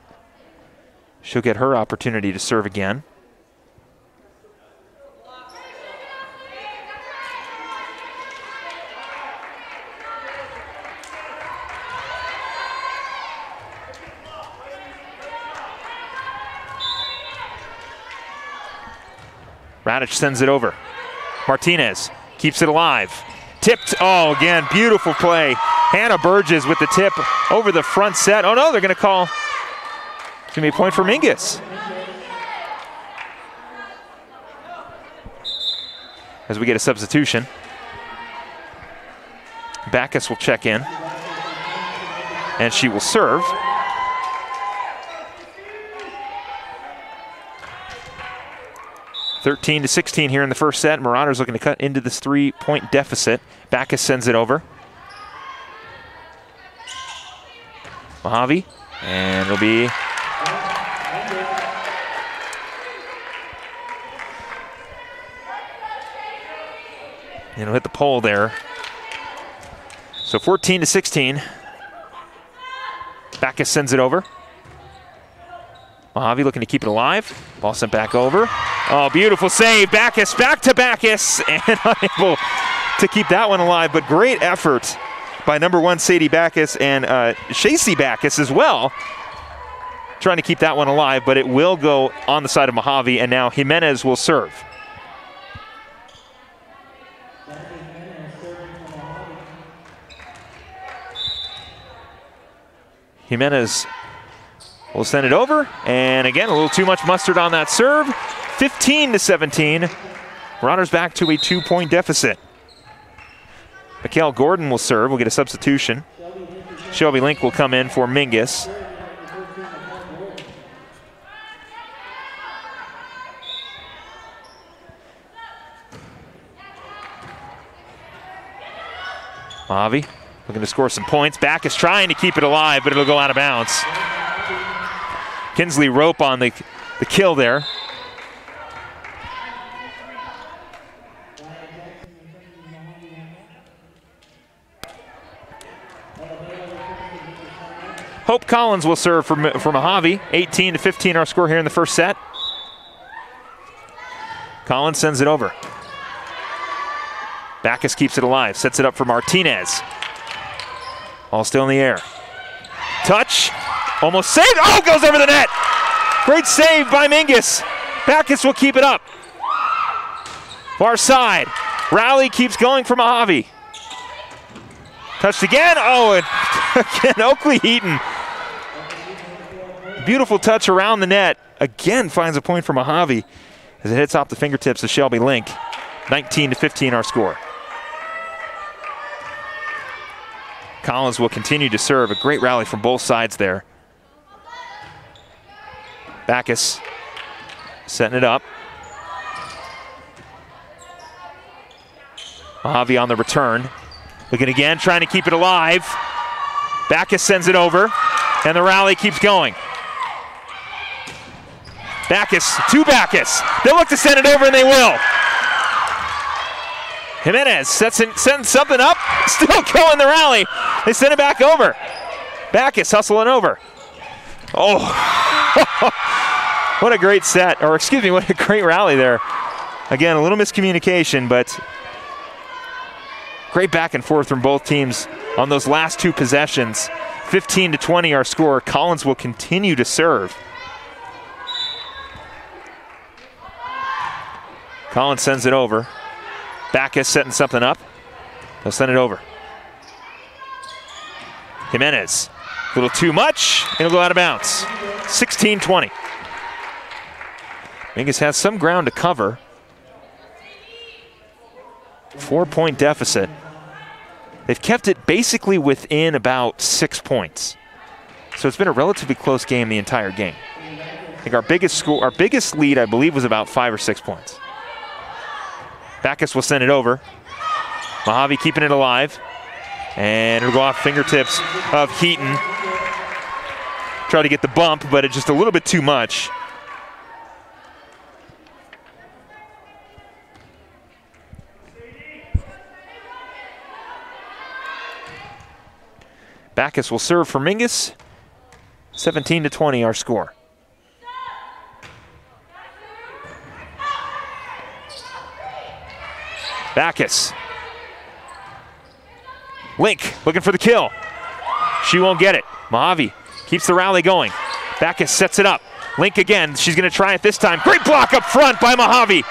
She'll get her opportunity to serve again. Radic sends it over. Martinez keeps it alive. Tipped, oh, again, beautiful play. Hannah Burgess with the tip over the front set. Oh no, they're gonna call, it's gonna be a point for Mingus. As we get a substitution. Backus will check in. And she will serve. (13-16) here in the first set. Marauders looking to cut into this 3-point deficit. Backus sends it over. Mohave, and it'll be it'll hit the pole there. So 14-16. Backus sends it over. Mohave looking to keep it alive. Ball sent back over. Oh, beautiful save. Backus back to Backus, and unable to keep that one alive, but great effort by number 1 Sadie Backus and Shacey Backus as well. Trying to keep that one alive, but it will go on the side of Mohave, and now Jimenez will serve. Jimenez will send it over, and again, a little too much mustard on that serve. 15-17. Marauders back to a 2-point deficit. Mikhail Gordon will serve. We'll get a substitution. Shelby Link will come in for Mingus. Mohave looking to score some points. Backus trying to keep it alive, but it'll go out of bounds. Kinsley Rope on the kill there. Hope Collins will serve for Mohave. 18-15 our score here in the first set. Collins sends it over. Backus keeps it alive, sets it up for Martinez. All still in the air. Touch, almost saved. Oh, goes over the net. Great save by Mingus. Backus will keep it up. Far side. Rally keeps going for Mohave. Touched again. Oh, and again, Oakley Heaton. Beautiful touch around the net. Again, finds a point for Mohave as it hits off the fingertips of Shelby Link. 19-15 our score. Collins will continue to serve. A great rally from both sides there. Backus setting it up. Mohave on the return. Looking again, trying to keep it alive. Backus sends it over, and the rally keeps going. Backus to Backus. They'll look to send it over, and they will. Jimenez sends something up, still going the rally. They send it back over. Backus hustling over. Oh, what a great set, or excuse me, what a great rally there. Again, a little miscommunication, but great back and forth from both teams on those last two possessions. 15-20 our score. Collins will continue to serve. Collins sends it over. Backus setting something up. They'll send it over. Jimenez, a little too much. It'll go out of bounds. 16-20. Mingus has some ground to cover. 4-point deficit. They've kept it basically within about 6 points. So it's been a relatively close game the entire game. I think our biggest lead, I believe, was about 5 or 6 points. Backus will send it over. Mohave keeping it alive. And it'll go off fingertips of Heaton. Try to get the bump, but it's just a little bit too much. Backus will serve for Mingus. 17-20 our score. Backus. Link looking for the kill. She won't get it. Mohave keeps the rally going. Backus sets it up. Link again. She's going to try it this time. Great block up front by Mohave.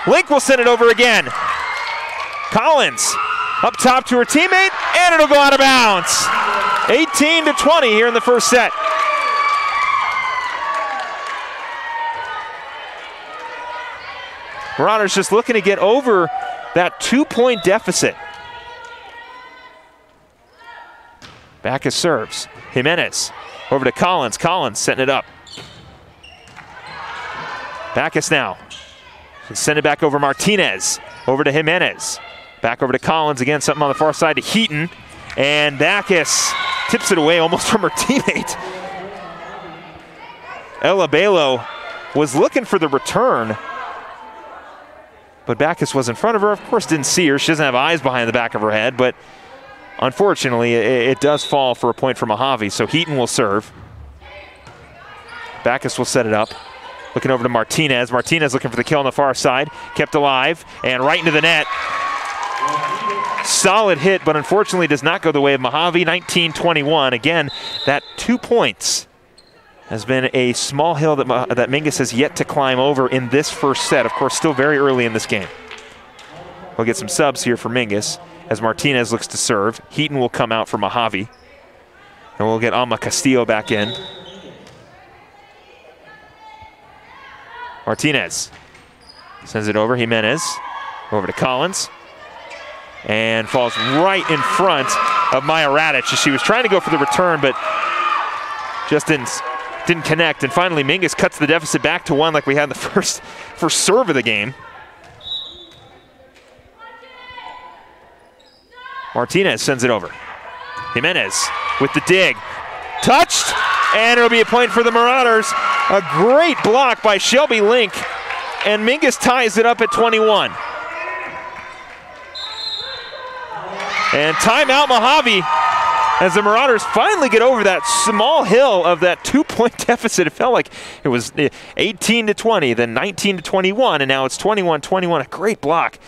Link will send it over again. Collins up top to her teammate, and it'll go out of bounds. 18-20 here in the first set. Marauders just looking to get over that 2-point deficit. Backus serves. Jimenez over to Collins. Collins setting it up. Backus now. Send it back over Martinez. Over to Jimenez. Back over to Collins. Again, something on the far side to Heaton. And Backus tips it away almost from her teammate. Ella Belo was looking for the return, but Backus was in front of her. Of course, didn't see her. She doesn't have eyes behind the back of her head, but unfortunately, it does fall for a point for Mohave. So Heaton will serve. Backus will set it up. Looking over to Martinez. Martinez looking for the kill on the far side. Kept alive and right into the net. Solid hit, but unfortunately does not go the way of Mohave. 19-21. Again, that 2 points has been a small hill that Mingus has yet to climb over in this first set. Of course, still very early in this game. We'll get some subs here for Mingus as Martinez looks to serve. Heaton will come out for Mohave. And we'll get Alma Castillo back in. Martinez sends it over. Jimenez over to Collins. And falls right in front of Maya Radic. She was trying to go for the return, but just didn't connect. And finally, Mingus cuts the deficit back to 1 like we had in the first serve of the game. Martinez sends it over. Jimenez with the dig. Touched, and it'll be a point for the Marauders. A great block by Shelby Link, and Mingus ties it up at 21. And timeout Mohave as the Marauders finally get over that small hill of that 2-point deficit. It felt like it was 18-20, then 19-21, and now it's 21-21. A great block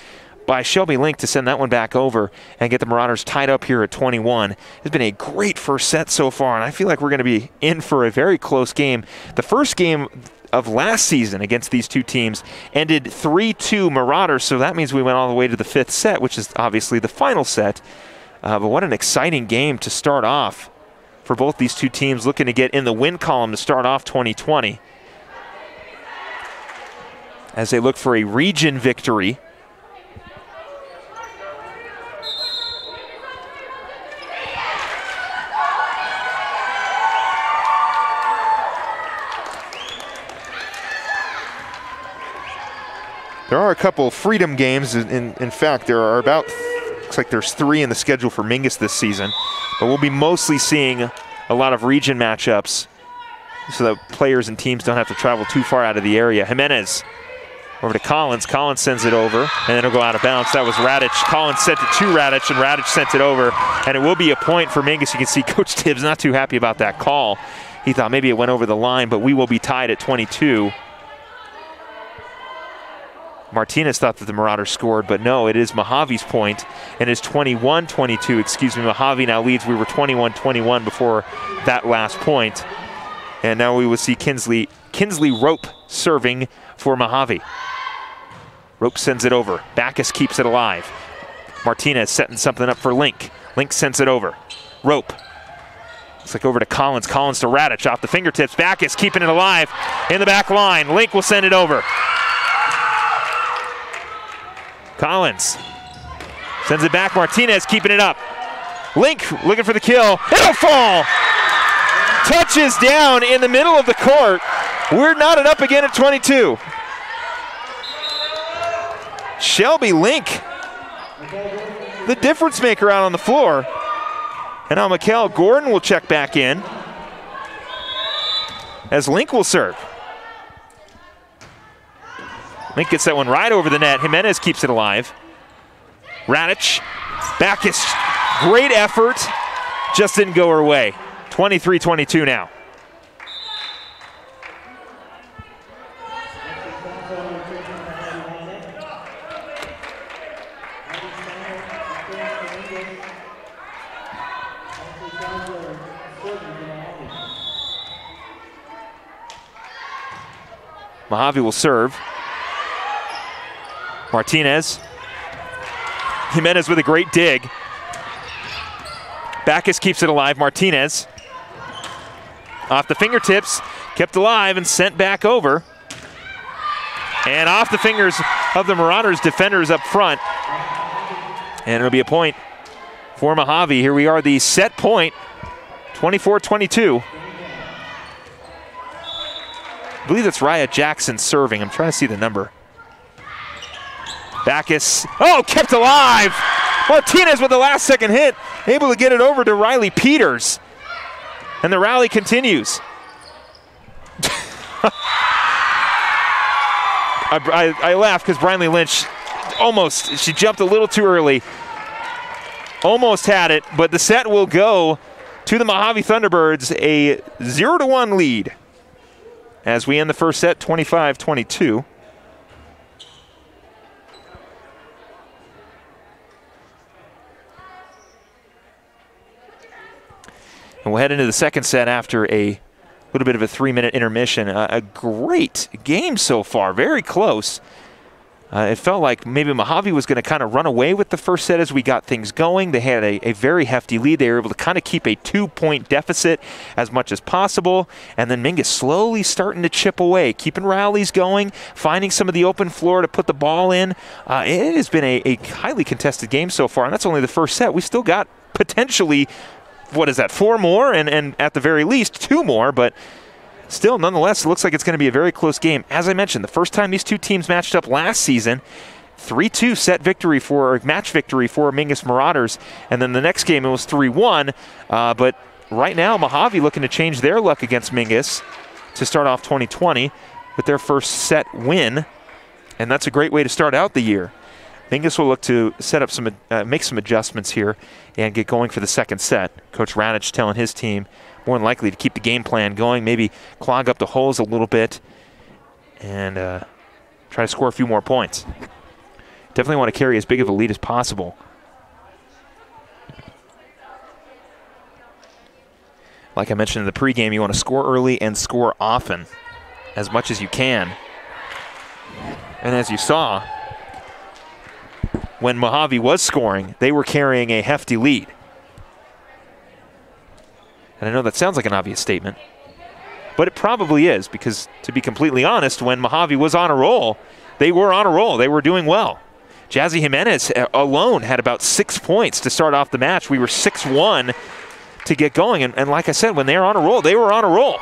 by Shelby Link to send that one back over and get the Marauders tied up here at 21. It's been a great first set so far, and I feel like we're going to be in for a very close game. The first game of last season against these two teams ended 3-2 Marauders, so that means we went all the way to the 5th set, which is obviously the final set. But what an exciting game to start off for both these two teams, looking to get in the win column to start off 2020 as they look for a region victory. There are a couple of freedom games. In fact, there are about, looks like there's 3 in the schedule for Mingus this season. But we'll be mostly seeing a lot of region matchups so that players and teams don't have to travel too far out of the area. Jimenez over to Collins. Collins sends it over, and then it'll go out of bounds. That was Radic. Collins sent it to Radic, and Radic sent it over. And it will be a point for Mingus. You can see Coach Tibbs not too happy about that call. He thought maybe it went over the line, but we will be tied at 22. Martinez thought that the Marauders scored, but no, it is Mojave's point, and it's 21-22, excuse me. Mohave now leads. We were 21-21 before that last point. And now we will see Kinsley Rope serving for Mohave. Rope sends it over. Backus keeps it alive. Martinez setting something up for Link. Link sends it over. Rope. Looks like over to Collins. Collins to Radic off the fingertips. Backus keeping it alive in the back line. Link will send it over. Collins sends it back. Martinez keeping it up. Link looking for the kill. It'll fall. Touches down in the middle of the court. We're knotted up again at 22. Shelby Link, the difference maker out on the floor. And now Mikhail Gordon will check back in as Link will serve. Link gets that one right over the net. Jimenez keeps it alive. Radic, Backus, great effort, just didn't go her way. 23-22 now. Mohave will serve. Martinez. Jimenez with a great dig. Backus keeps it alive. Martinez. Off the fingertips, kept alive and sent back over. And off the fingers of the Marauders defenders up front. And it'll be a point for Mohave. Here we are, the set point, 24-22. I believe that's Raya Jackson serving. I'm trying to see the number. Backus, oh, kept alive. Martinez with the last second hit, able to get it over to Riley Peters. And the rally continues. I laugh because Brinley Lynch she jumped a little too early. Almost had it, but the set will go to the Mohave Thunderbirds, a 0-1 lead. As we end the first set, 25-22. And we'll head into the second set after a little bit of a 3-minute intermission. A great game so far, very close. It felt like maybe Mohave was going to kind of run away with the first set as we got things going. They had a very hefty lead. They were able to kind of keep a 2-point deficit as much as possible. And then Mingus slowly starting to chip away, keeping rallies going, finding some of the open floor to put the ball in. It has been a highly contested game so far, and that's only the first set. We still got potentially, what is that, 4 more, and at the very least 2 more, but still, nonetheless, it looks like it's going to be a very close game. As I mentioned, the first time these two teams matched up last season, 3-2 set victory or match victory for Mingus Marauders, and then the next game it was 3-1, but right now Mohave looking to change their luck against Mingus to start off 2020 with their first set win, and that's a great way to start out the year. Mingus will look to set up make some adjustments here and get going for the second set. Coach Radich telling his team more than likely to keep the game plan going, maybe clog up the holes a little bit and try to score a few more points. Definitely want to carry as big of a lead as possible. Like I mentioned in the pregame, you want to score early and score often, as much as you can. And as you saw, when Mohave was scoring, they were carrying a hefty lead. And I know that sounds like an obvious statement, but it probably is, because to be completely honest, when Mohave was on a roll, they were on a roll. They were doing well. Jazzy Jimenez alone had about 6 points to start off the match. We were 6-1 to get going. And like I said, when they were on a roll, they were on a roll.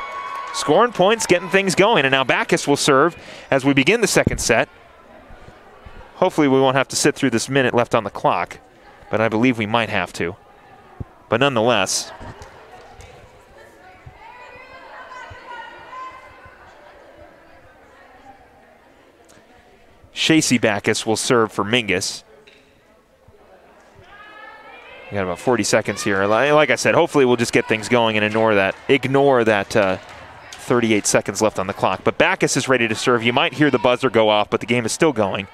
Scoring points, getting things going. And now Backus will serve as we begin the second set. Hopefully we won't have to sit through this minute left on the clock, but I believe we might have to. But nonetheless, Shacey Backus will serve for Mingus. We got about 40 seconds here. Like I said, hopefully we'll just get things going and ignore that 38 seconds left on the clock. But Backus is ready to serve. You might hear the buzzer go off, but the game is still going.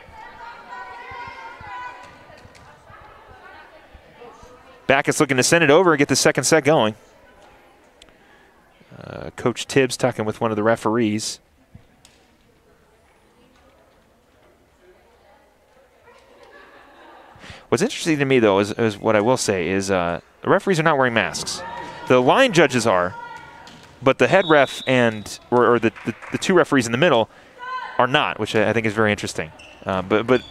Backus looking to send it over and get the second set going. Coach Tibbs talking with one of the referees. What's interesting to me, though, is what I will say is the referees are not wearing masks. The line judges are, but the head ref or the 2 referees in the middle are not, which I think is very interesting. But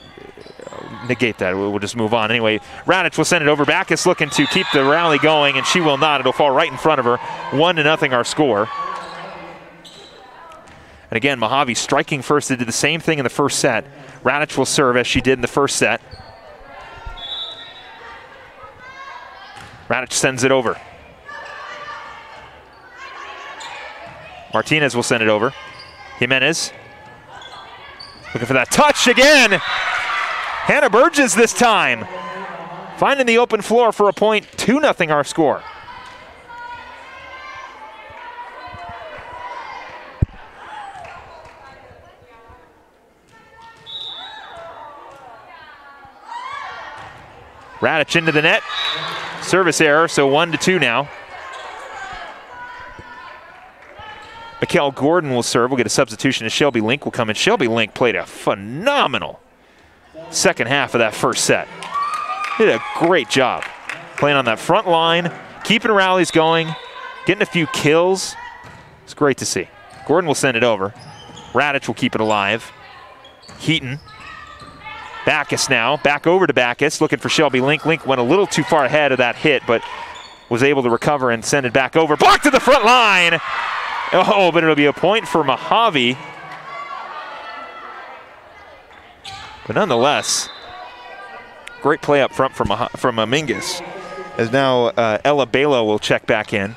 negate that. We'll just move on. Anyway, Radich will send it over. Backus looking to keep the rally going, and she will not. It'll fall right in front of her. 1-0 our score. And again, Mohave striking first. They did the same thing in the first set. Radich will serve as she did in the first set. Radich sends it over. Martinez will send it over. Jimenez looking for that touch again. Hannah Burgess this time, finding the open floor for a point. 2-0 our score. Radich into the net. Service error, so 1-2 now. Mikkel Gordon will serve. We'll get a substitution as Shelby Link will come in. Shelby Link played a phenomenal second half of that first set. Did a great job playing on that front line, keeping rallies going, getting a few kills. It's great to see. Gordon will send it over. Radich will keep it alive. Heaton. Backus now, back over to Backus, looking for Shelby Link. Link went a little too far ahead of that hit, but was able to recover and send it back over. Blocked to the front line. Oh, but it'll be a point for Mohave. But nonetheless, great play up front from Mingus. As now Ella Balo will check back in.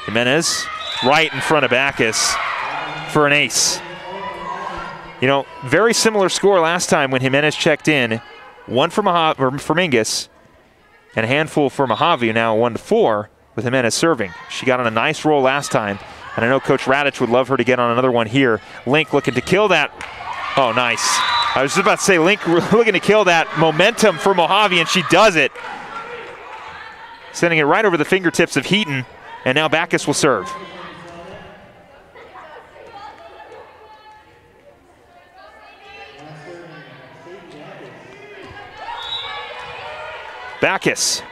Jimenez right in front of Backus for an ace. You know, very similar score last time when Jimenez checked in. One for Mingus and a handful for Mohave, now 1-4 with Jimenez serving. She got on a nice roll last time, and I know Coach Radich would love her to get on another one here. Link looking to kill that. Oh, nice. I was just about to say Link looking to kill that momentum for Mohave, and she does it. Sending it right over the fingertips of Heaton. And now Backus will serve. Backus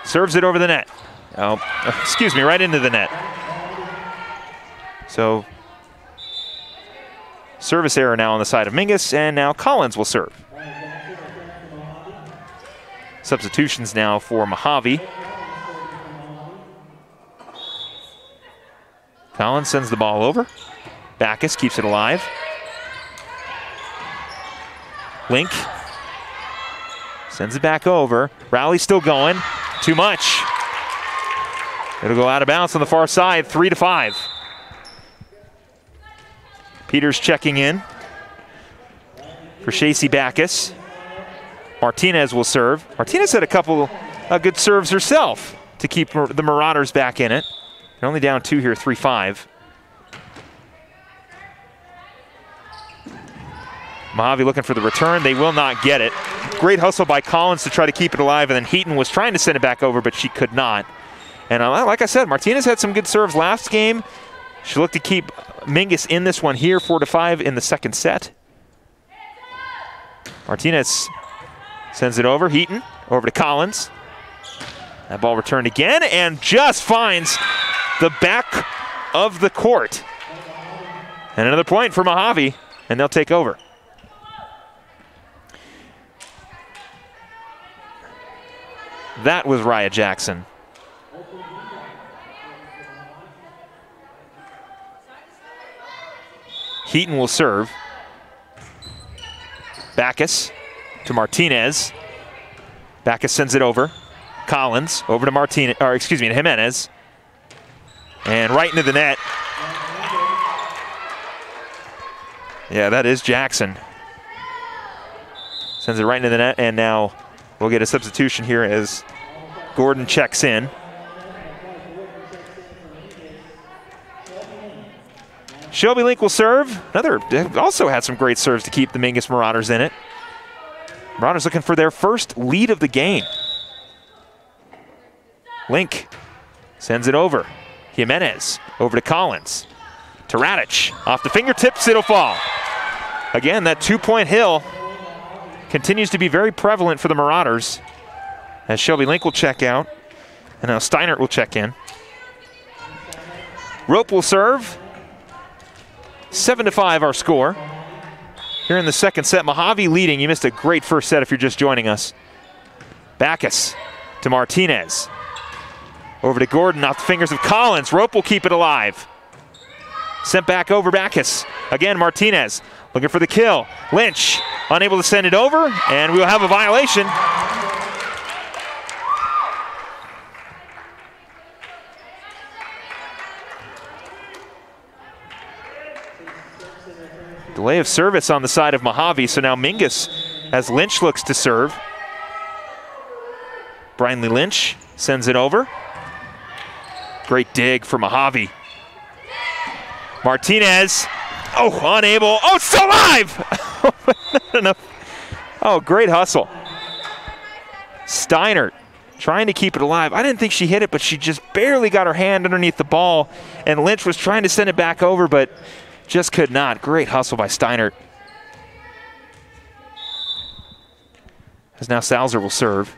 serves it over the net. Oh, excuse me, right into the net. So, service error now on the side of Mingus, and now Collins will serve. Substitutions now for Mohave. Collins sends the ball over. Backus keeps it alive. Link sends it back over. Rally still going. Too much. It'll go out of bounds on the far side, 3-5. Peters checking in for Shacey Backus. Martinez will serve. Martinez had a couple good serves herself to keep the Marauders back in it. They're only down 2 here, 3-5. Mohave looking for the return. They will not get it. Great hustle by Collins to try to keep it alive, and then Heaton was trying to send it back over, but she could not. And like I said, Martinez had some good serves last game. She looked to keep Mingus in this one here, 4-5 in the second set. Martinez sends it over. Heaton over to Collins. That ball returned again and just finds the back of the court. And another point for Mohave, and they'll take over. That was Raya Jackson. Heaton will serve. Backus to Martinez. Backus sends it over. Collins over to Martinez, or excuse me, to Jimenez. And right into the net. Yeah, that is Jackson. Sends it right into the net, and now we'll get a substitution here as Gordon checks in. Shelby Link will serve. Also had some great serves to keep the Mingus Marauders in it. Marauders looking for their first lead of the game. Link sends it over. Jimenez over to Collins. To Radich. Off the fingertips, it'll fall. Again, that 2-point hill continues to be very prevalent for the Marauders, as Shelby Link will check out, and now Steinert will check in. Rope will serve. 7-5 our score. Here in the second set, Mohave leading. You missed a great first set if you're just joining us. Backus to Martinez. Over to Gordon, off the fingers of Collins. Rope will keep it alive. Sent back over Backus. Again, Martinez looking for the kill. Lynch unable to send it over, and we'll have a violation. Delay of service on the side of Mohave, so now Mingus, as Lynch looks to serve. Brinley Lynch sends it over. Great dig for Mohave. Martinez, oh, unable, oh, it's still alive! Oh, great hustle. Steinert trying to keep it alive. I didn't think she hit it, but she just barely got her hand underneath the ball, and Lynch was trying to send it back over, but just could not. Great hustle by Steinert. As now Salzer will serve.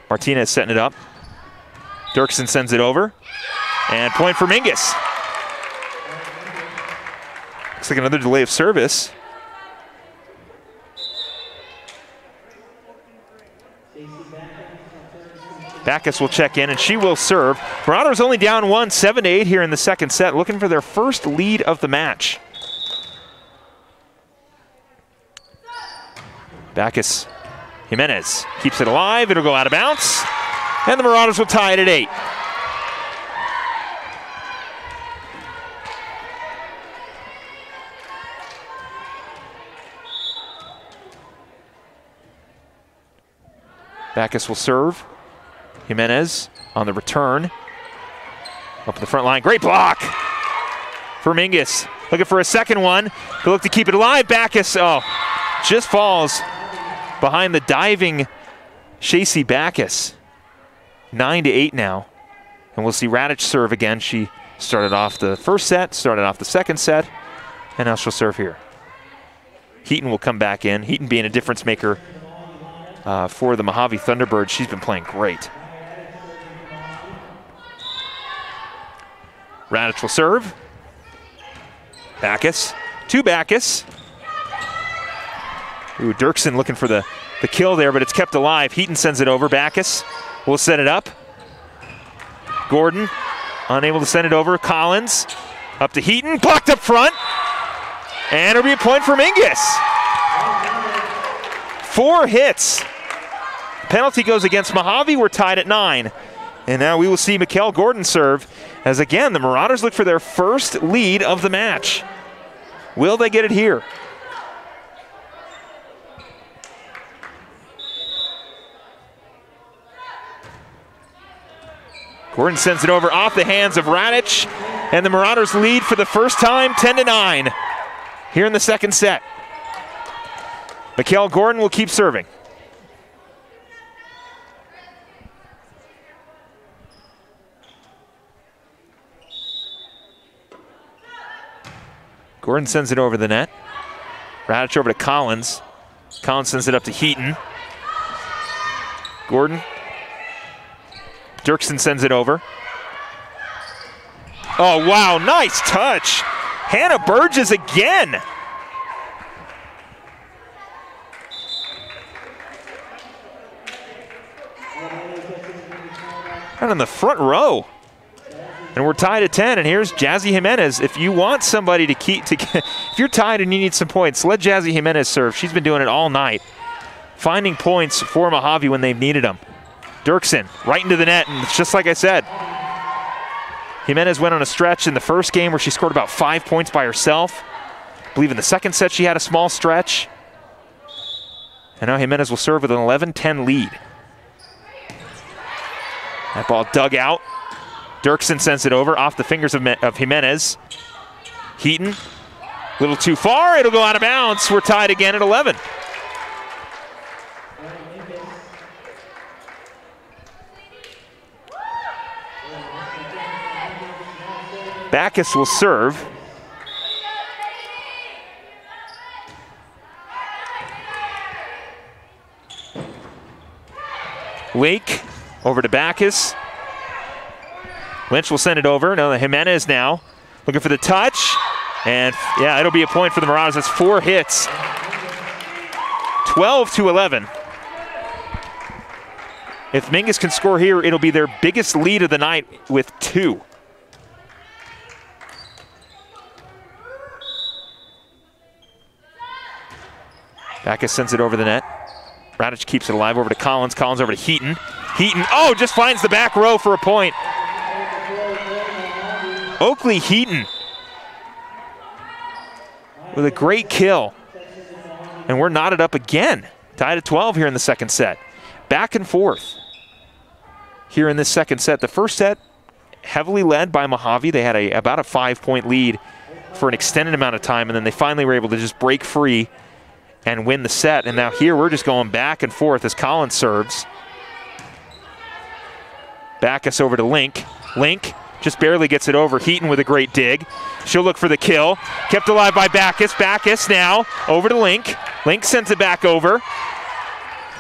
Martinez setting it up. Dirksen sends it over. And point for Mingus. Looks like another delay of service. Backus will check in, and she will serve. Marauders only down 1, 7-8 here in the second set, looking for their first lead of the match. Backus, Jimenez keeps it alive. It'll go out of bounds, and the Marauders will tie it at 8. Backus will serve. Jimenez on the return. Up the front line. Great block for Mingus. Looking for a second one. He'll look to keep it alive. Backus, just falls behind the diving Shacey Backus. 9-8 now. And we'll see Radic serve again. She started off the first set, started off the second set, and now she'll serve here. Heaton will come back in. Heaton being a difference maker for the Mohave Thunderbirds. She's been playing great. Radic will serve. Backus, to Backus. Ooh, Dirksen looking for the kill there, but it's kept alive. Heaton sends it over. Backus will set it up. Gordon unable to send it over. Collins up to Heaton, blocked up front. And it'll be a point for Mingus. 4 hits. Penalty goes against Mohave. We're tied at 9. And now we will see Mikkel Gordon serve, as again, the Marauders look for their first lead of the match. Will they get it here? Gordon sends it over off the hands of Radic, and the Marauders lead for the first time, 10-9, here in the second set. Mikkel Gordon will keep serving. Gordon sends it over the net. Radic over to Collins. Collins sends it up to Heaton. Gordon. Dirksen sends it over. Oh, wow, nice touch. Hannah Burgess again. Right on the front row. And we're tied at 10, and here's Jazzy Jimenez. If you want somebody to keep, if you're tied and you need some points, let Jazzy Jimenez serve. She's been doing it all night, finding points for Mohave when they've needed them. Dirksen right into the net, and it's just like I said. Jimenez went on a stretch in the first game where she scored about 5 points by herself. I believe in the second set she had a small stretch. And now Jimenez will serve with an 11-10 lead. That ball dug out. Dirksen sends it over off the fingers of Jimenez. Heaton, a little too far. It'll go out of bounds. We're tied again at 11. Backus will serve. Wake over to Backus. Lynch will send it over. Now Jimenez now looking for the touch. And yeah, it'll be a point for the Marauders. That's 4 hits. 12-11. If Mingus can score here, it'll be their biggest lead of the night with 2. Backus sends it over the net. Radic keeps it alive over to Collins. Collins over to Heaton. Heaton, just finds the back row for a point. Oakley Heaton with a great kill. And we're knotted up again. Tied at 12 here in the second set. Back and forth here in this second set. The first set, heavily led by Mohave. They had about a 5-point lead for an extended amount of time, and then they finally were able to just break free and win the set. And now here we're just going back and forth as Collins serves. Backus over to Link. Link just barely gets it over. Heaton with a great dig. She'll look for the kill. Kept alive by Backus. Backus now over to Link. Link sends it back over.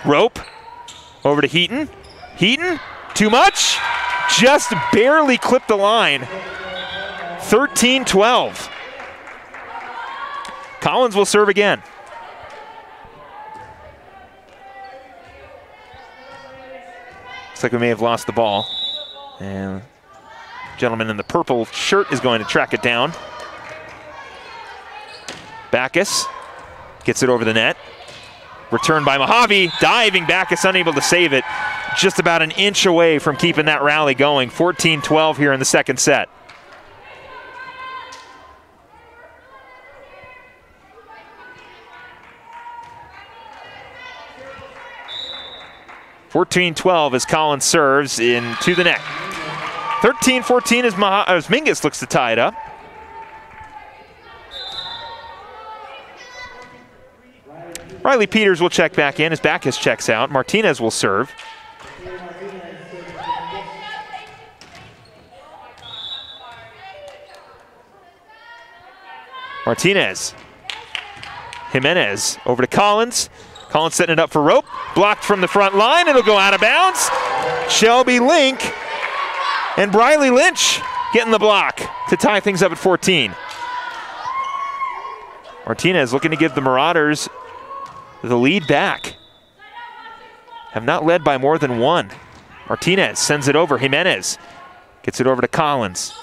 Rope over to Heaton. Heaton, too much. Just barely clipped the line. 13-12. Collins will serve again. Looks like we may have lost the ball. And the gentleman in the purple shirt is going to track it down. Backus gets it over the net. Returned by Mohave. Diving Backus, unable to save it. Just about an inch away from keeping that rally going. 14-12 here in the second set. as Collins serves into the net. 13-14 as Mingus looks to tie it up. Riley Peters will check back in as Backus checks out. Martinez will serve. Martinez. Jimenez over to Collins. Collins setting it up for Rope. Blocked from the front line. It'll go out of bounds. Shelby Link and Briley Lynch getting the block to tie things up at 14. Martinez looking to give the Marauders the lead back. Have not led by more than one. Martinez sends it over. Jimenez gets it over to Collins.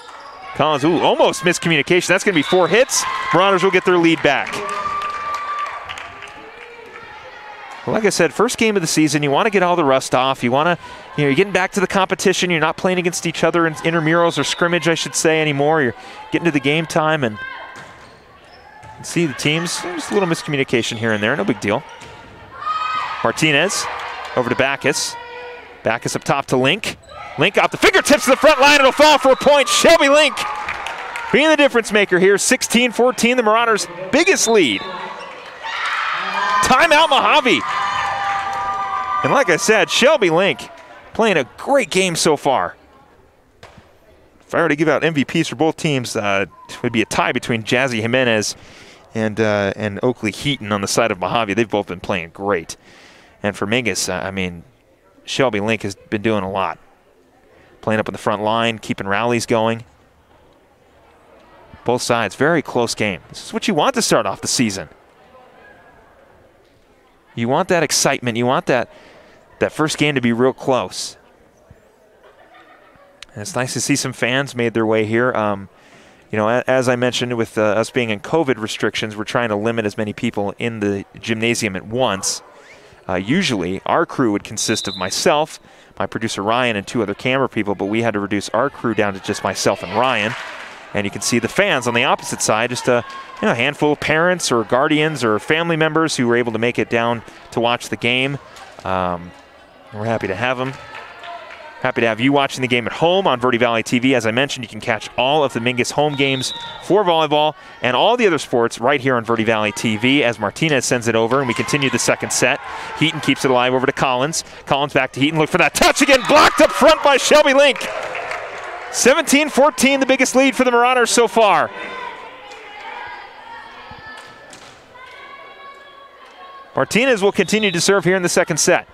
Collins, ooh, almost miscommunication. That's going to be 4 hits. Marauders will get their lead back. Well, like I said, first game of the season, you want to get all the rust off. You want to, you're getting back to the competition. You're not playing against each other in intramurals or scrimmage, I should say, anymore. You're getting to the game time and see the teams. There's a little miscommunication here and there. No big deal. Martinez over to Backus. Backus up top to Link. Link off the fingertips to the front line. It'll fall for a point. Shelby Link being the difference maker here. 16-14, the Marauders' biggest lead. Timeout Mohave. And like I said, Shelby Link playing a great game so far. If I were to give out MVPs for both teams, it would be a tie between Jazzy Jimenez and Oakley Heaton on the side of Mohave. They've both been playing great. And for Mingus, I mean, Shelby Link has been doing a lot. Playing up in the front line, keeping rallies going. Both sides, very close game. This is what you want to start off the season. You want that excitement. You want that first game to be real close. And it's nice to see some fans made their way here. You know, as I mentioned, with us being in COVID restrictions, we're trying to limit as many people in the gymnasium at once. Usually, our crew would consist of myself, my producer Ryan, and 2 other camera people, but we had to reduce our crew down to just myself and Ryan. And you can see the fans on the opposite side, just a handful of parents or guardians or family members who were able to make it down to watch the game. We're happy to have them. Happy to have you watching the game at home on Verde Valley TV. As I mentioned, you can catch all of the Mingus home games for volleyball and all the other sports right here on Verde Valley TV as Martinez sends it over and we continue the second set. Heaton keeps it alive over to Collins. Collins back to Heaton. Look for that touch again. Blocked up front by Shelby Link. 17-14, the biggest lead for the Marauders so far. Martinez will continue to serve here in the second set.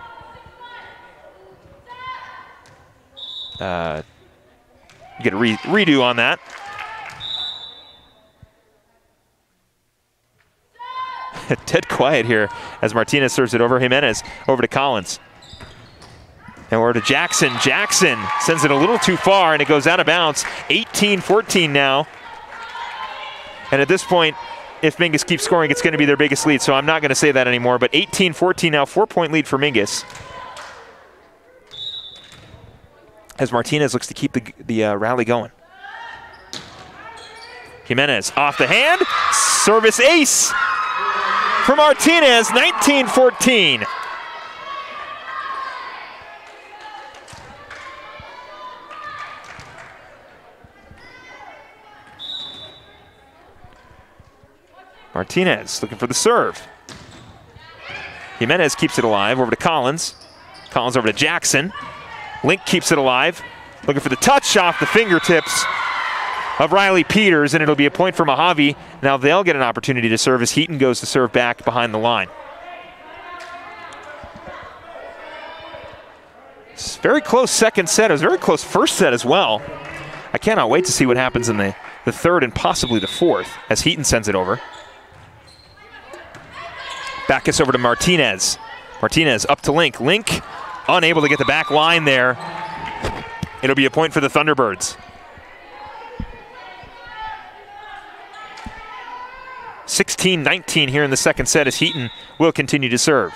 You get a redo on that. Dead quiet here as Martinez serves it over. Jimenez over to Collins. And we're to Jackson. Jackson sends it a little too far and it goes out of bounds. 18-14 now. And at this point, if Mingus keeps scoring, it's going to be their biggest lead. So I'm not going to say that anymore. But 18-14 now, 4-point lead for Mingus. As Martinez looks to keep the rally going. Jimenez off the hand. Service ace for Martinez, 19-14. Martinez looking for the serve. Jimenez keeps it alive, over to Collins. Collins over to Jackson. Link keeps it alive. Looking for the touch off the fingertips of Riley Peters, and it'll be a point for Mohave. Now they'll get an opportunity to serve as Heaton goes to serve back behind the line. It's very close second set. It was a very close first set as well. I cannot wait to see what happens in the third and possibly the fourth as Heaton sends it over. Backus over to Martinez. Martinez up to Link. Link unable to get the back line there. It'll be a point for the Thunderbirds. 16-19 here in the second set as Heaton will continue to serve.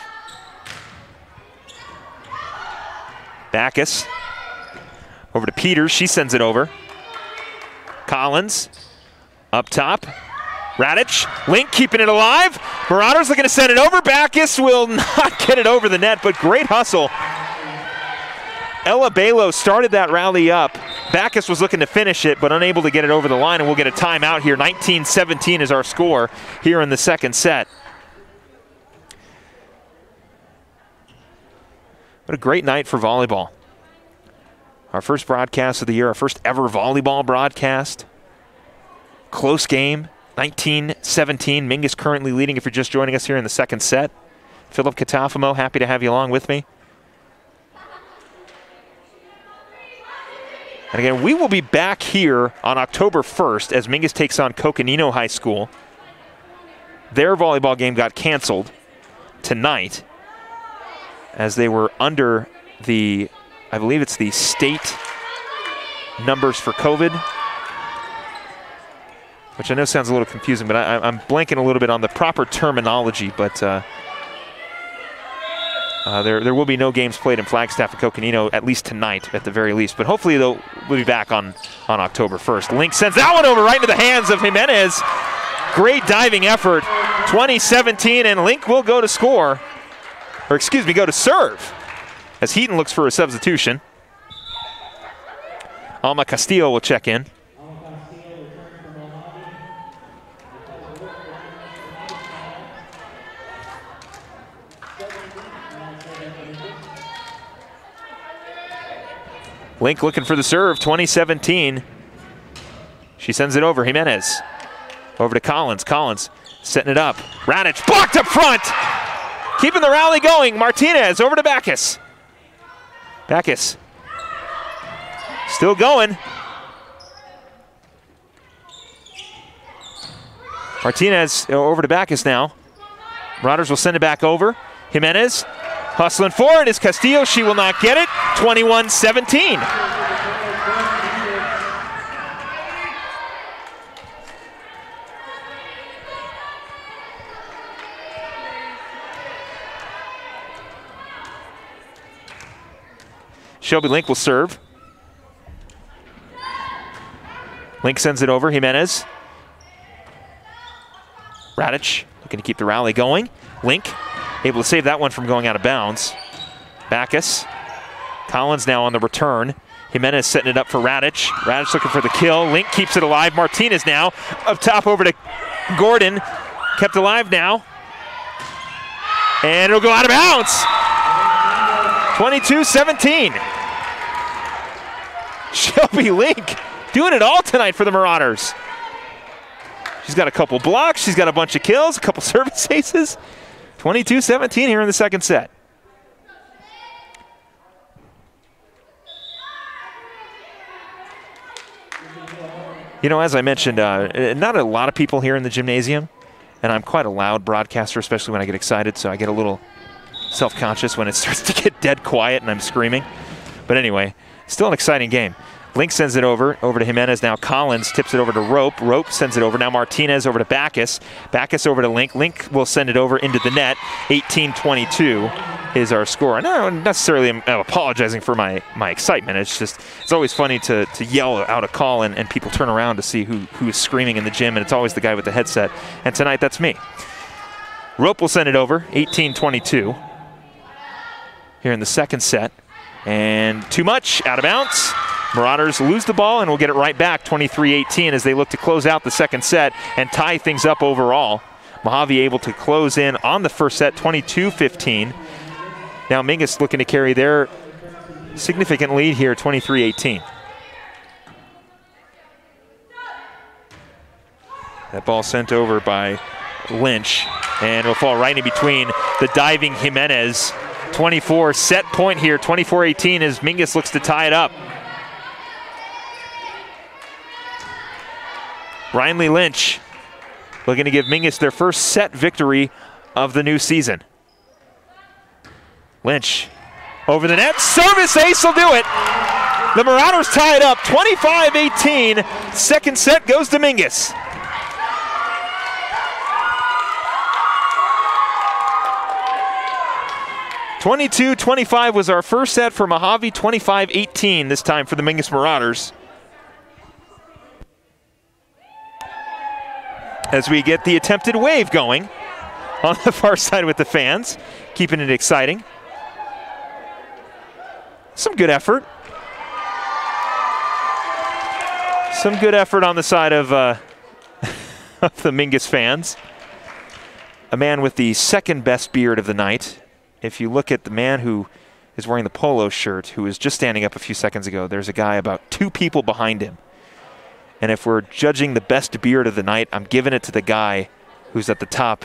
Backus over to Peters. She sends it over. Collins up top. Radic. Link keeping it alive. Marauders looking to send it over. Backus will not get it over the net, but great hustle. Ella Balo started that rally up. Backus was looking to finish it, but unable to get it over the line, and we'll get a timeout here. 19-17 is our score here in the second set. What a great night for volleyball. Our first broadcast of the year, our first ever volleyball broadcast. Close game, 19-17. Mingus currently leading if you're just joining us here in the second set. Philip Catafamo, happy to have you along with me. And again, we will be back here on October 1st as Mingus takes on Coconino High School. Their volleyball game got canceled tonight as they were under the, I believe it's the state numbers for COVID, which I know sounds a little confusing, but I'm blanking a little bit on the proper terminology, but there will be no games played in Flagstaff and Coconino, at least tonight, at the very least. But hopefully we'll be back on October 1st. Link sends that one over right into the hands of Jimenez. Great diving effort. 20-17, and Link will go to score. Or excuse me, go to serve. As Heaton looks for a substitution. Alma Castillo will check in. Link looking for the serve, 20-17. She sends it over, Jimenez. Over to Collins, Collins setting it up. Radic blocked up front. Keeping the rally going, Martinez over to Backus. Backus still going. Martinez over to Backus now. Marauders will send it back over. Jimenez hustling forward is Castillo. She will not get it. 21-17. Shelby Link will serve. Link sends it over. Jimenez. Radic looking to keep the rally going. Link able to save that one from going out of bounds. Backus. Collins now on the return. Jimenez setting it up for Radic. Radic looking for the kill. Link keeps it alive. Martinez now up top over to Gordon. Kept alive now. And it'll go out of bounds. 22-17. Shelby Link doing it all tonight for the Marauders. She's got a couple blocks. She's got a bunch of kills, a couple service aces. 22-17 here in the second set. You know, as I mentioned, not a lot of people here in the gymnasium, and I'm quite a loud broadcaster, especially when I get excited, so I get a little self-conscious when it starts to get dead quiet and I'm screaming. But anyway, still an exciting game. Link sends it over to Jimenez now. Collins tips it over to Rope. Rope sends it over. Now Martinez over to Backus. Backus over to Link. Link will send it over into the net. 18-22 is our score. And I don't necessarily am apologizing for my excitement. It's just, it's always funny to yell out a call and people turn around to see who is screaming in the gym, and it's always the guy with the headset. And tonight, that's me. Rope will send it over. 18-22 here in the second set. And too much, out of bounds. Marauders lose the ball and will get it right back, 23-18, as they look to close out the second set and tie things up overall. Mohave able to close in on the first set, 22-15. Now Mingus looking to carry their significant lead here, 23-18. That ball sent over by Lynch, and will fall right in between the diving Jimenez. 24 set point here, 24-18 as Mingus looks to tie it up. Riley Lynch looking to give Mingus their first set victory of the new season. Lynch over the net, service ace will do it. The Marauders tie it up, 25-18. Second set goes to Mingus. (22-25) was our first set for Mohave, 25-18 this time for the Mingus Marauders. As we get the attempted wave going on the far side with the fans, keeping it exciting. Some good effort. Some good effort on the side of of the Mingus fans. A man with the second best beard of the night. If you look at the man who is wearing the polo shirt, who was just standing up a few seconds ago, there's a guy about 2 people behind him. And if we're judging the best beard of the night, I'm giving it to the guy who's at the top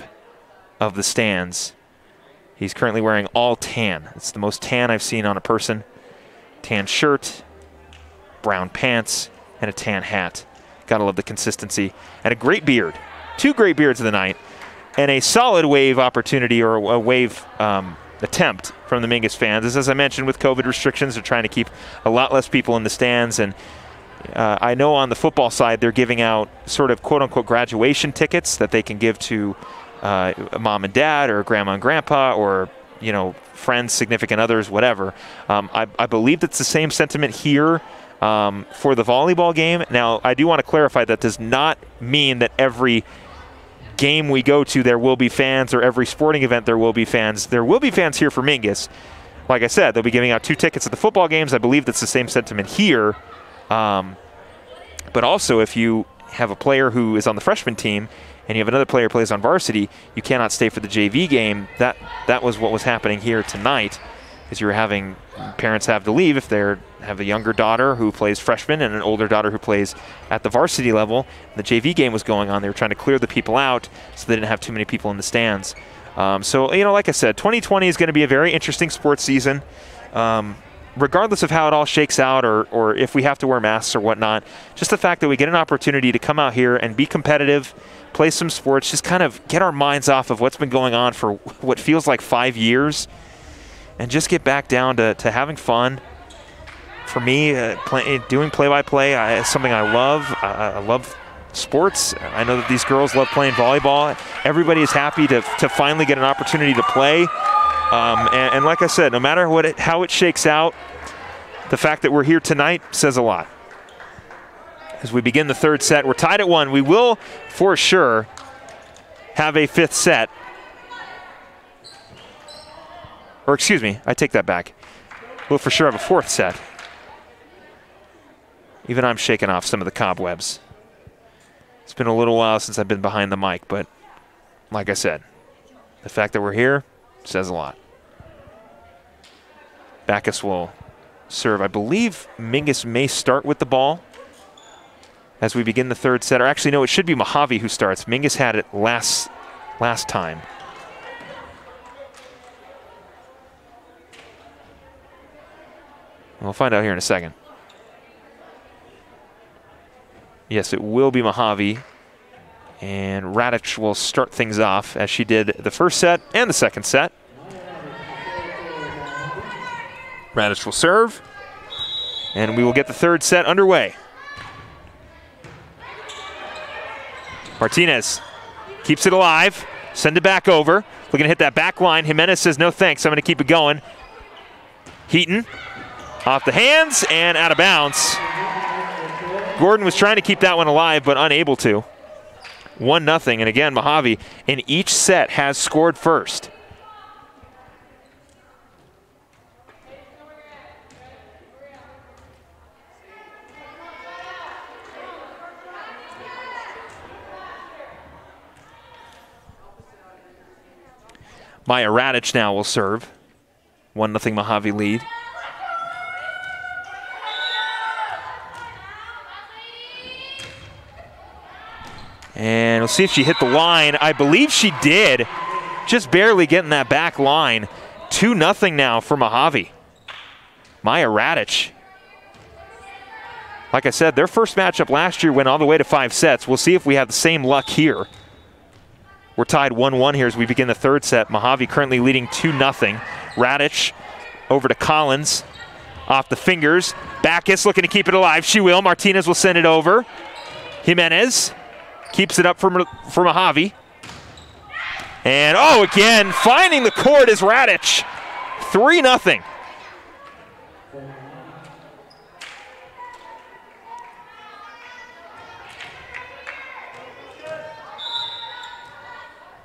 of the stands. He's currently wearing all tan. It's the most tan I've seen on a person. Tan shirt, brown pants, and a tan hat. Gotta love the consistency. And a great beard. 2 great beards of the night. And a solid wave opportunity, or a wave attempt from the Mingus fans. As I mentioned, with COVID restrictions, they're trying to keep a lot less people in the stands. And I know on the football side, they're giving out sort of quote-unquote graduation tickets that they can give to mom and dad, or grandma and grandpa, or friends, significant others, whatever. I believe that's the same sentiment here for the volleyball game. Now, I do want to clarify that does not mean that every game we go to there will be fans, or every sporting event there will be fans. There will be fans here for Mingus. Like I said, they'll be giving out 2 tickets at the football games. I believe that's the same sentiment here. But also, if you have a player who is on the freshman team and you have another player who plays on varsity, you cannot stay for the JV game. That was what was happening here tonight, is you were having parents have to leave if they have a younger daughter who plays freshman and an older daughter who plays at the varsity level. The JV game was going on. They were trying to clear the people out so they didn't have too many people in the stands. So, like I said, 2020 is going to be a very interesting sports season. Regardless of how it all shakes out, or if we have to wear masks or whatnot, just the fact that we get an opportunity to come out here and be competitive, play some sports, just kind of get our minds off of what's been going on for what feels like 5 years, and just get back down to having fun. For me, doing play-by-play is something I love. I love sports. I know that these girls love playing volleyball. Everybody is happy to finally get an opportunity to play. And like I said, no matter how it shakes out, the fact that we're here tonight says a lot. As we begin the third set, we're tied at 1. We will, for sure, have a 5th set. Or excuse me, I take that back. We'll for sure have a 4th set. Even I'm shaking off some of the cobwebs. It's been a little while since I've been behind the mic, but like I said, the fact that we're here says a lot. Backus will serve. I believe Mingus may start with the ball as we begin the third set. Or actually, no, it should be Mohave who starts. Mingus had it last time. We'll find out here in a second. Yes, it will be Mohave. And Radich will start things off as she did the first set and the second set. Radich will serve. And we will get the third set underway. Martinez keeps it alive. Send it back over. Looking to hit that back line. Jimenez says, no thanks, I'm going to keep it going. Heaton off the hands and out of bounds. Gordon was trying to keep that one alive, but unable to. 1-0, and again, Mohave in each set has scored first. Maya Radic now will serve. 1-0 Mohave lead. And we'll see if she hit the line. I believe she did. Just barely getting that back line. 2-0 now for Mohave. Maya Radic. Like I said, their first matchup last year went all the way to 5 sets. We'll see if we have the same luck here. We're tied 1-1 here as we begin the third set. Mohave currently leading 2-0. Radic over to Collins. Off the fingers. Backus looking to keep it alive. She will. Martinez will send it over. Jimenez keeps it up for Mohave. And oh, again, finding the court is Radic. 3-0.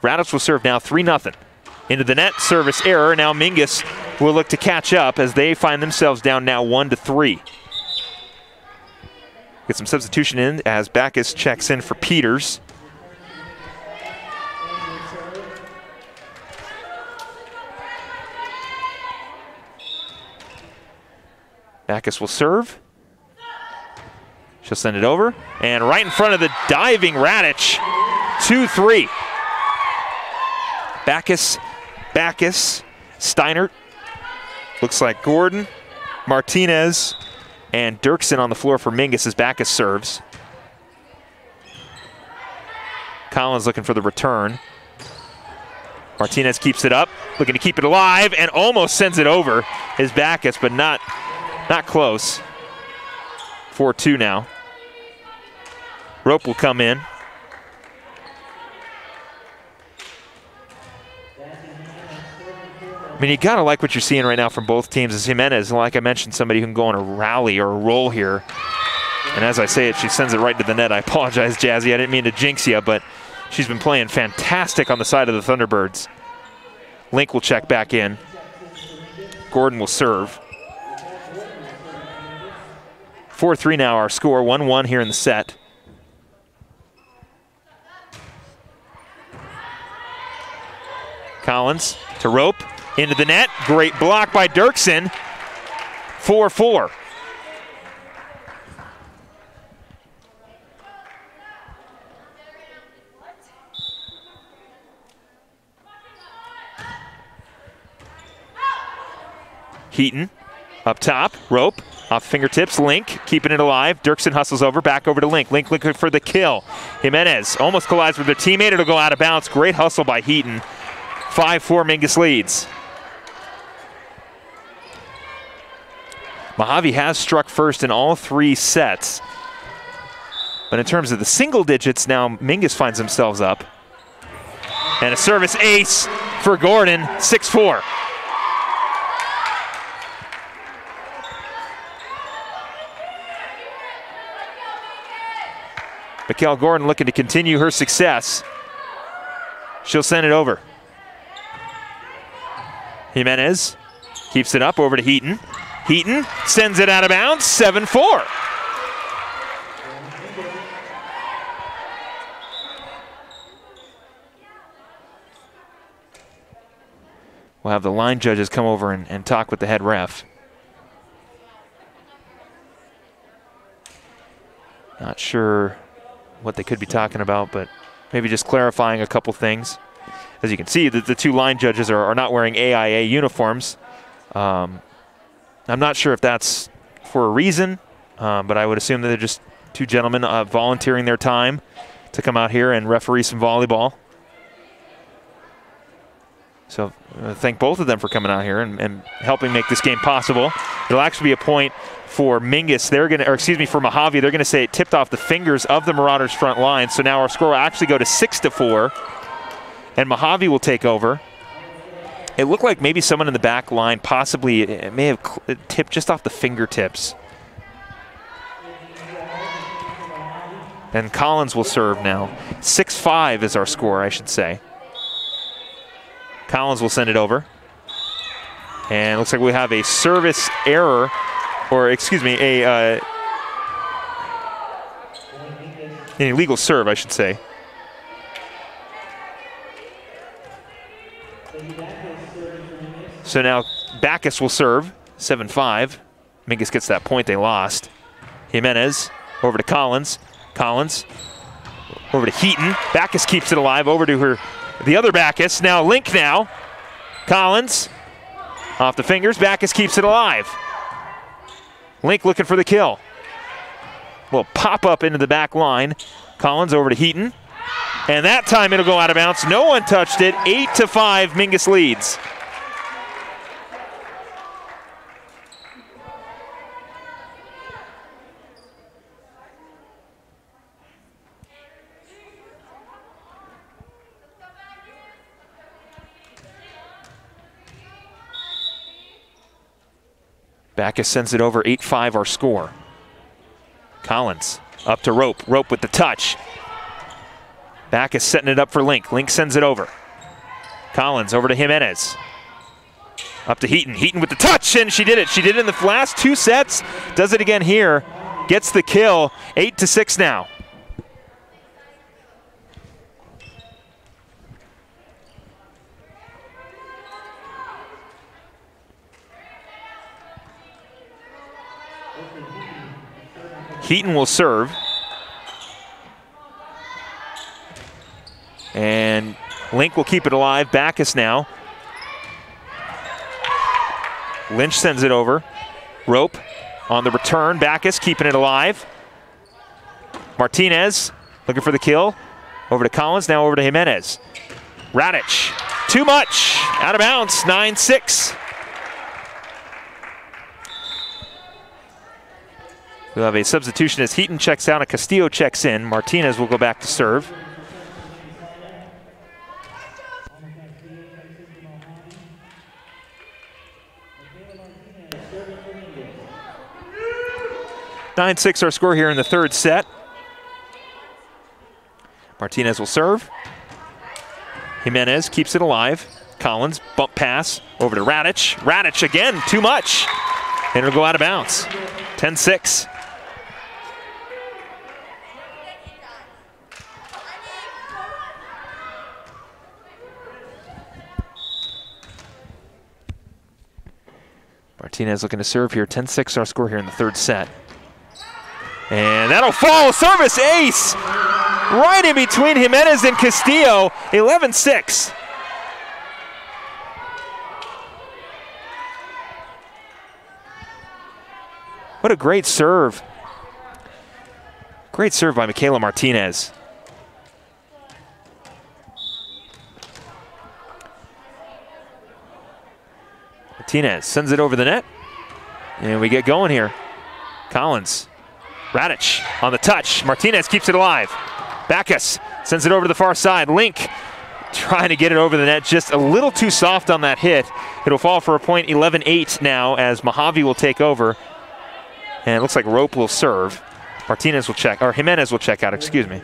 Radic will serve now 3-0. Into the net, service error. Now Mingus will look to catch up as they find themselves down now 1-3. Get some substitution in as Backus checks in for Peters. Backus will serve. She'll send it over. And right in front of the diving Radic, 2-3. Backus, Steinert. Looks like Gordon, Martinez, and Dirksen on the floor for Mingus as Backus serves. Collins looking for the return. Martinez keeps it up, looking to keep it alive, and almost sends it over is Backus, but not close. 4-2 now. Rope will come in. I mean, you gotta like what you're seeing right now from both teams. As Jimenez, like I mentioned, somebody who can go on a rally or a roll here. And as I say it, she sends it right to the net. I apologize, Jazzy. I didn't mean to jinx you, but she's been playing fantastic on the side of the Thunderbirds. Link will check back in. Gordon will serve. 4-3 now our score, 1-1 here in the set. Collins to Rope. Into the net, great block by Dirksen. 4-4. Heaton up top, Rope off fingertips, Link keeping it alive. Dirksen hustles over, back over to Link. Link looking for the kill. Jimenez almost collides with their teammate. It'll go out of bounds. Great hustle by Heaton. 5-4 Mingus leads. Mohave has struck first in all 3 sets. But in terms of the single digits, now Mingus finds themselves up. And a service ace for Gordon, 6-4. Mikkel Gordon looking to continue her success. She'll send it over. Jimenez keeps it up over to Heaton. Heaton sends it out of bounds, 7-4. We'll have the line judges come over and talk with the head ref. Not sure what they could be talking about, but maybe just clarifying a couple things. As you can see, the 2 line judges are not wearing AIA uniforms. I'm not sure if that's for a reason, but I would assume that they're just 2 gentlemen volunteering their time to come out here and referee some volleyball. So thank both of them for coming out here and helping make this game possible. It'll actually be a point for Mingus. They're going to, or excuse me, for Mohave. They're going to say it tipped off the fingers of the Marauders front line. So now our score will actually go to 6-4, and Mohave will take over. It looked like maybe someone in the back line possibly it may have tipped just off the fingertips. And Collins will serve now. 6-5 is our score, I should say. Collins will send it over. And it looks like we have a service error, or excuse me, an illegal serve, I should say. So now Backus will serve, 7-5. Mingus gets that point they lost. Jimenez over to Collins. Collins over to Heaton. Backus keeps it alive, over to the other Backus. Now Link now. Collins off the fingers. Backus keeps it alive. Link looking for the kill. Will pop up into the back line. Collins over to Heaton. And that time it'll go out of bounds. No one touched it. 8-5, Mingus leads. Backus sends it over, 8-5 our score. Collins up to Rope. Rope with the touch. Backus setting it up for Link. Link sends it over. Collins over to Jimenez. Up to Heaton. Heaton with the touch, and she did it. She did it in the last 2 sets. Does it again here. Gets the kill. 8-6 now. Heaton will serve. And Link will keep it alive. Backus now. Lynch sends it over. Rope on the return. Backus keeping it alive. Martinez looking for the kill. Over to Collins, now over to Jimenez. Radic, too much. Out of bounds, 9-6. We'll have a substitution as Heaton checks out and Castillo checks in. Martinez will go back to serve. Nine-6 our score here in the third set. Martinez will serve. Jimenez keeps it alive. Collins, bump pass over to Radic. Radic again, too much. And it'll go out of bounds. 10-6. Martinez looking to serve here. 10-6 our score here in the third set. And that'll fall. Service ace! Right in between Jimenez and Castillo. 11-6. What a great serve. Great serve by Michaela Martinez. Martinez sends it over the net. And we get going here. Collins. Radic on the touch. Martinez keeps it alive. Backus sends it over to the far side. Link trying to get it over the net. Just a little too soft on that hit. It'll fall for a point. 11-8 now as Mohave will take over. And it looks like Rope will serve. Martinez will check, or Jimenez will check out, excuse me.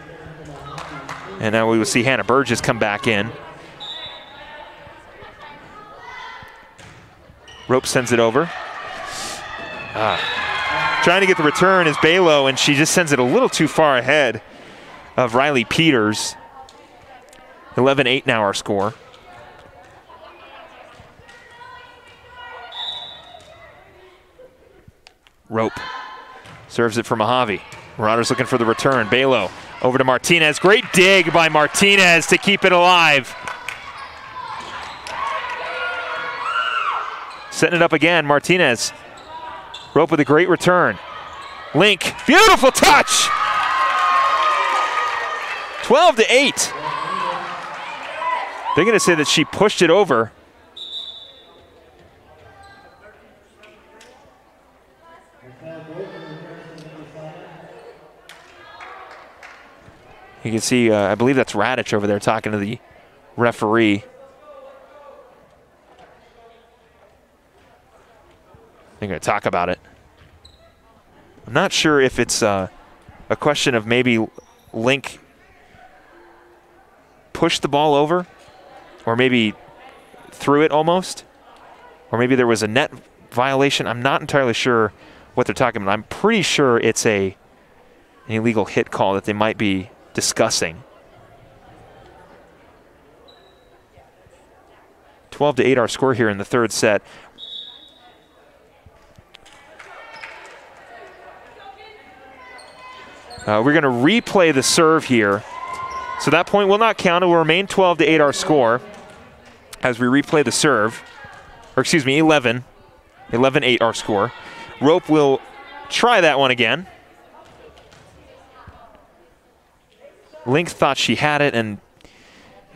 And now we will see Hannah Burgess come back in. Rope sends it over. Trying to get the return is Balo, and she just sends it a little too far ahead of Riley Peters. 11-8 now our score. Rope serves it for Mohave. Marauders looking for the return. Balo over to Martinez. Great dig by Martinez to keep it alive. Setting it up again, Martinez. Rope with a great return. Link, beautiful touch! 12-8. They're gonna say that she pushed it over. You can see, I believe that's Radic over there talking to the referee. They're going to talk about it. I'm not sure if it's a question of maybe Link pushed the ball over, or maybe threw it almost, or maybe there was a net violation. I'm not entirely sure what they're talking about. I'm pretty sure it's an illegal hit call that they might be discussing. 12-8 our score here in the third set. We're going to replay the serve here. So that point will not count. It will remain 12-8 our score as we replay the serve. Or excuse me, 11-8 our score. Rope will try that one again. Link thought she had it, and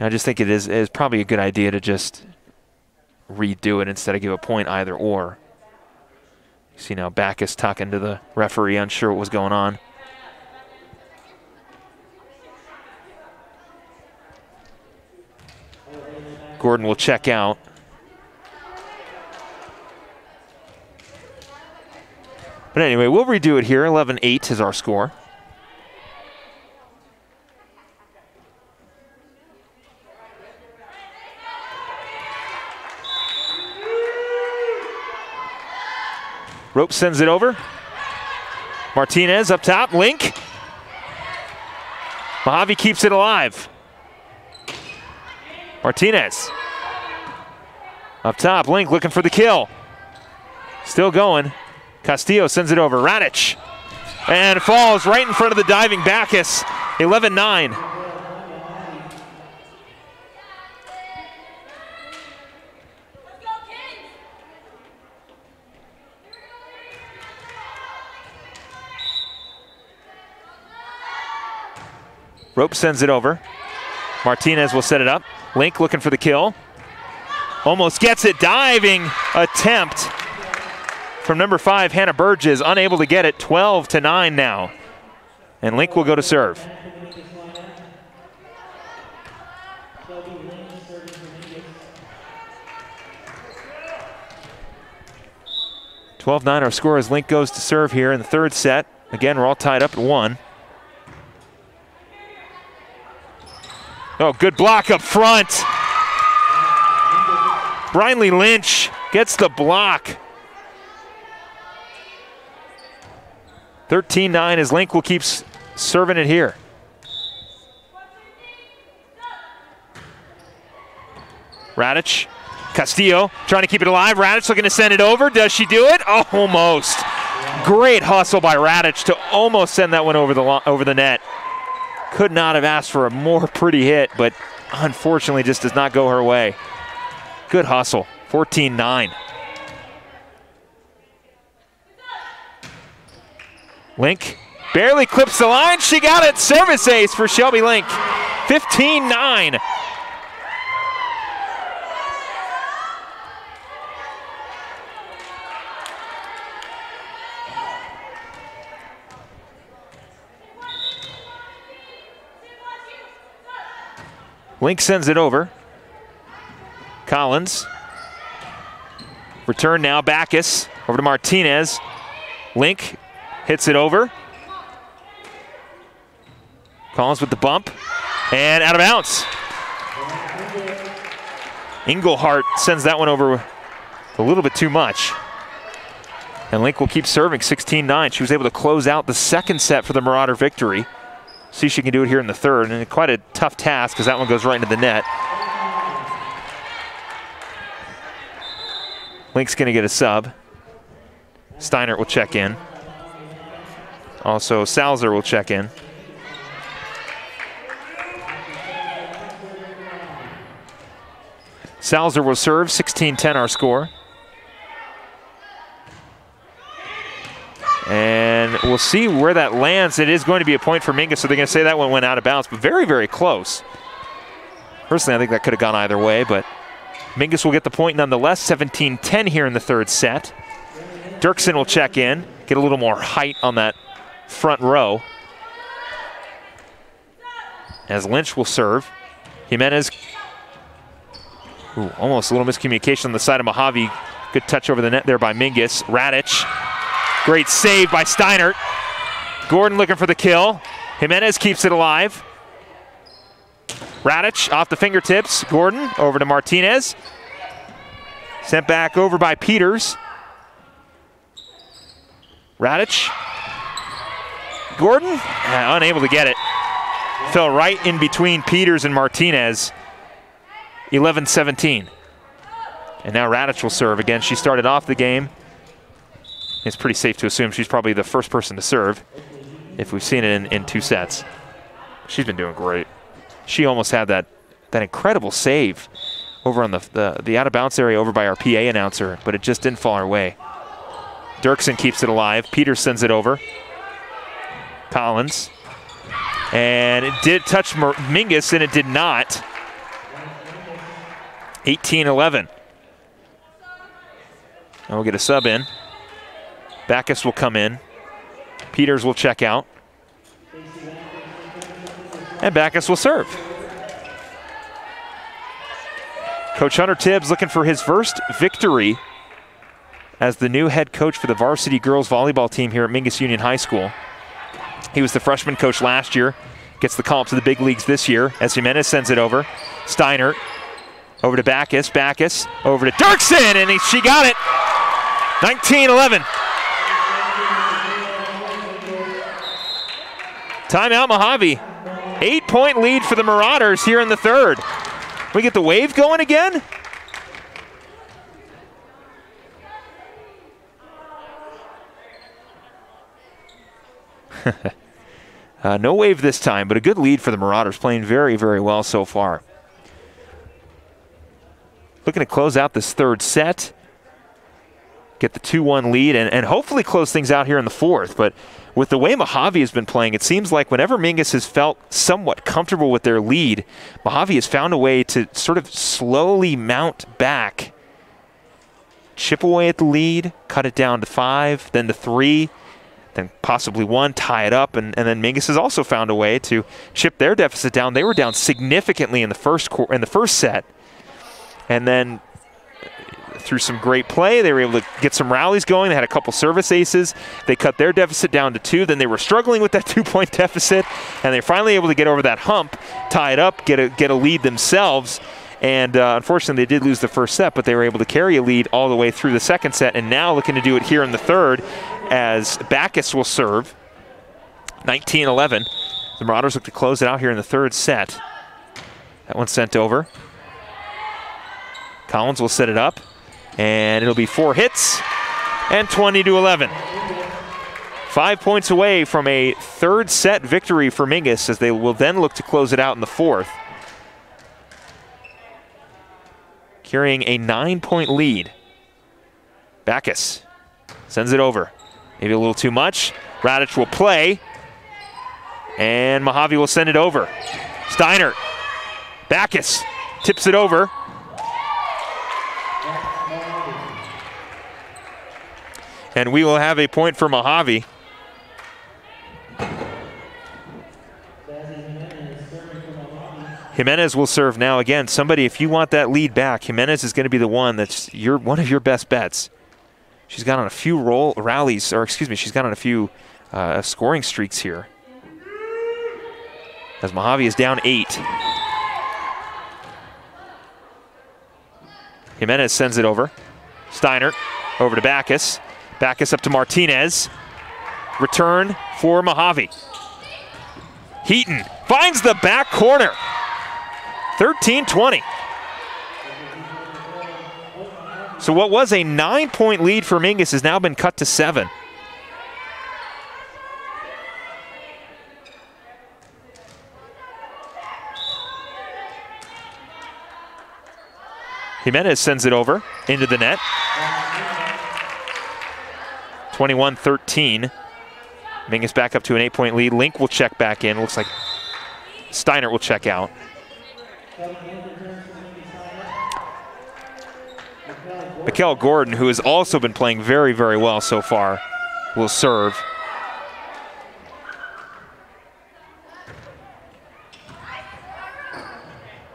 I just think it is probably a good idea to just redo it instead of give a point either or. You see now Backus talking to the referee, unsure what was going on. Gordon will check out. But anyway, we'll redo it here. 11-8 is our score. Rope sends it over. Martinez up top, Link. Mohave keeps it alive. Martinez. Up top, Link looking for the kill. Still going. Castillo sends it over. Radic. And falls right in front of the diving Backus. 11-9. Rope sends it over. Martinez will set it up. Link looking for the kill. Almost gets it. Diving attempt from number 5, Hannah Burgess. Unable to get it. 12-9 now. And Link will go to serve. (12-9) our score as Link goes to serve here in the third set. Again, we're all tied up at 1. Oh, good block up front. Brinley Lynch gets the block. 13-9 as Link will keep serving it here. Radic, Castillo trying to keep it alive. Radic looking to send it over. Does she do it? Oh, almost. Great hustle by Radic to almost send that one over the net. Could not have asked for a more pretty hit, but unfortunately just does not go her way. Good hustle. 14-9. Link barely clips the line. She got it. Service ace for Shelby Link. 15-9. Link sends it over. Collins. Return now, Backus. Over to Martinez. Link hits it over. Collins with the bump. And out of bounds. Engelhardt sends that one over a little bit too much. And Link will keep serving, 16-9. She was able to close out the second set for the Marauder victory. See if she can do it here in the third, and quite a tough task because that one goes right into the net. Link's going to get a sub. Steinert will check in. Also, Salzer will check in. Salzer will serve, 16-10 our score. And we'll see where that lands. It is going to be a point for Mingus, so they're going to say that one went out of bounds, but very, very close. Personally, I think that could have gone either way, but Mingus will get the point nonetheless. 17-10 here in the third set. Dirksen will check in, get a little more height on that front row. As Lynch will serve. Jimenez. Ooh, almost a little miscommunication on the side of Mohave. Good touch over the net there by Mingus. Radic. Great save by Steinert. Gordon looking for the kill. Jimenez keeps it alive. Radic off the fingertips. Gordon over to Martinez. Sent back over by Peters. Radic. Gordon, unable to get it. Fell right in between Peters and Martinez. 11-17. And now Radich will serve. Again, she started off the game. It's pretty safe to assume she's probably the first person to serve if we've seen it in 2 sets. She's been doing great. She almost had that incredible save over on the out-of-bounds area over by our PA announcer, but it just didn't fall our way. Dirksen keeps it alive. Peters sends it over. Collins. And it did touch Mingus, and it did not. 18-11. And we'll get a sub in. Backus will come in. Peters will check out. And Backus will serve. Coach Hunter Tibbs looking for his first victory as the new head coach for the varsity girls volleyball team here at Mingus Union High School. He was the freshman coach last year, gets the call up to the big leagues this year as Jimenez sends it over. Steiner over to Backus, Backus over to Dirksen, and she got it. 19-11. Timeout Mohave. 8-point lead for the Marauders here in the third. We get the wave going again? No wave this time, but a good lead for the Marauders, playing very, very well so far. Looking to close out this third set, get the 2-1 lead, and hopefully close things out here in the fourth. But with the way Mohave has been playing, it seems like whenever Mingus has felt somewhat comfortable with their lead, Mohave has found a way to sort of slowly mount back, chip away at the lead, cut it down to 5, then to 3, then possibly 1, tie it up, and then Mingus has also found a way to chip their deficit down. They were down significantly in the first set, and then through some great play, they were able to get some rallies going. They had a couple service aces. They cut their deficit down to 2. Then they were struggling with that 2-point deficit, and they're finally able to get over that hump, tie it up, get a lead themselves. And unfortunately, they did lose the first set, but they were able to carry a lead all the way through the second set, and now looking to do it here in the third as Backus will serve. 19-11. The Marauders look to close it out here in the third set. That one's sent over. Collins will set it up, and it'll be 4 hits and 20-11. 5 points away from a third set victory for Mingus as they will then look to close it out in the fourth. Carrying a 9-point lead. Backus sends it over. Maybe a little too much. Radich will play, and Mohave will send it over. Steiner, Backus tips it over. And we will have a point for Mohave. Jimenez will serve now. Again, somebody, if you want that lead back, Jimenez is going to be the one that's one of your best bets. She's got on a few rallies, or excuse me, she's got on a few scoring streaks here. As Mohave is down 8. Jimenez sends it over. Steiner over to Backus. Backus up to Martinez. Return for Mohave. Heaton finds the back corner. 13-20. So what was a 9-point lead for Mingus has now been cut to 7. Jimenez sends it over into the net. 21-13. Mingus back up to an 8-point lead. Link will check back in. Looks like Steiner will check out. Mikkel Gordon, who has also been playing very, very well so far, will serve.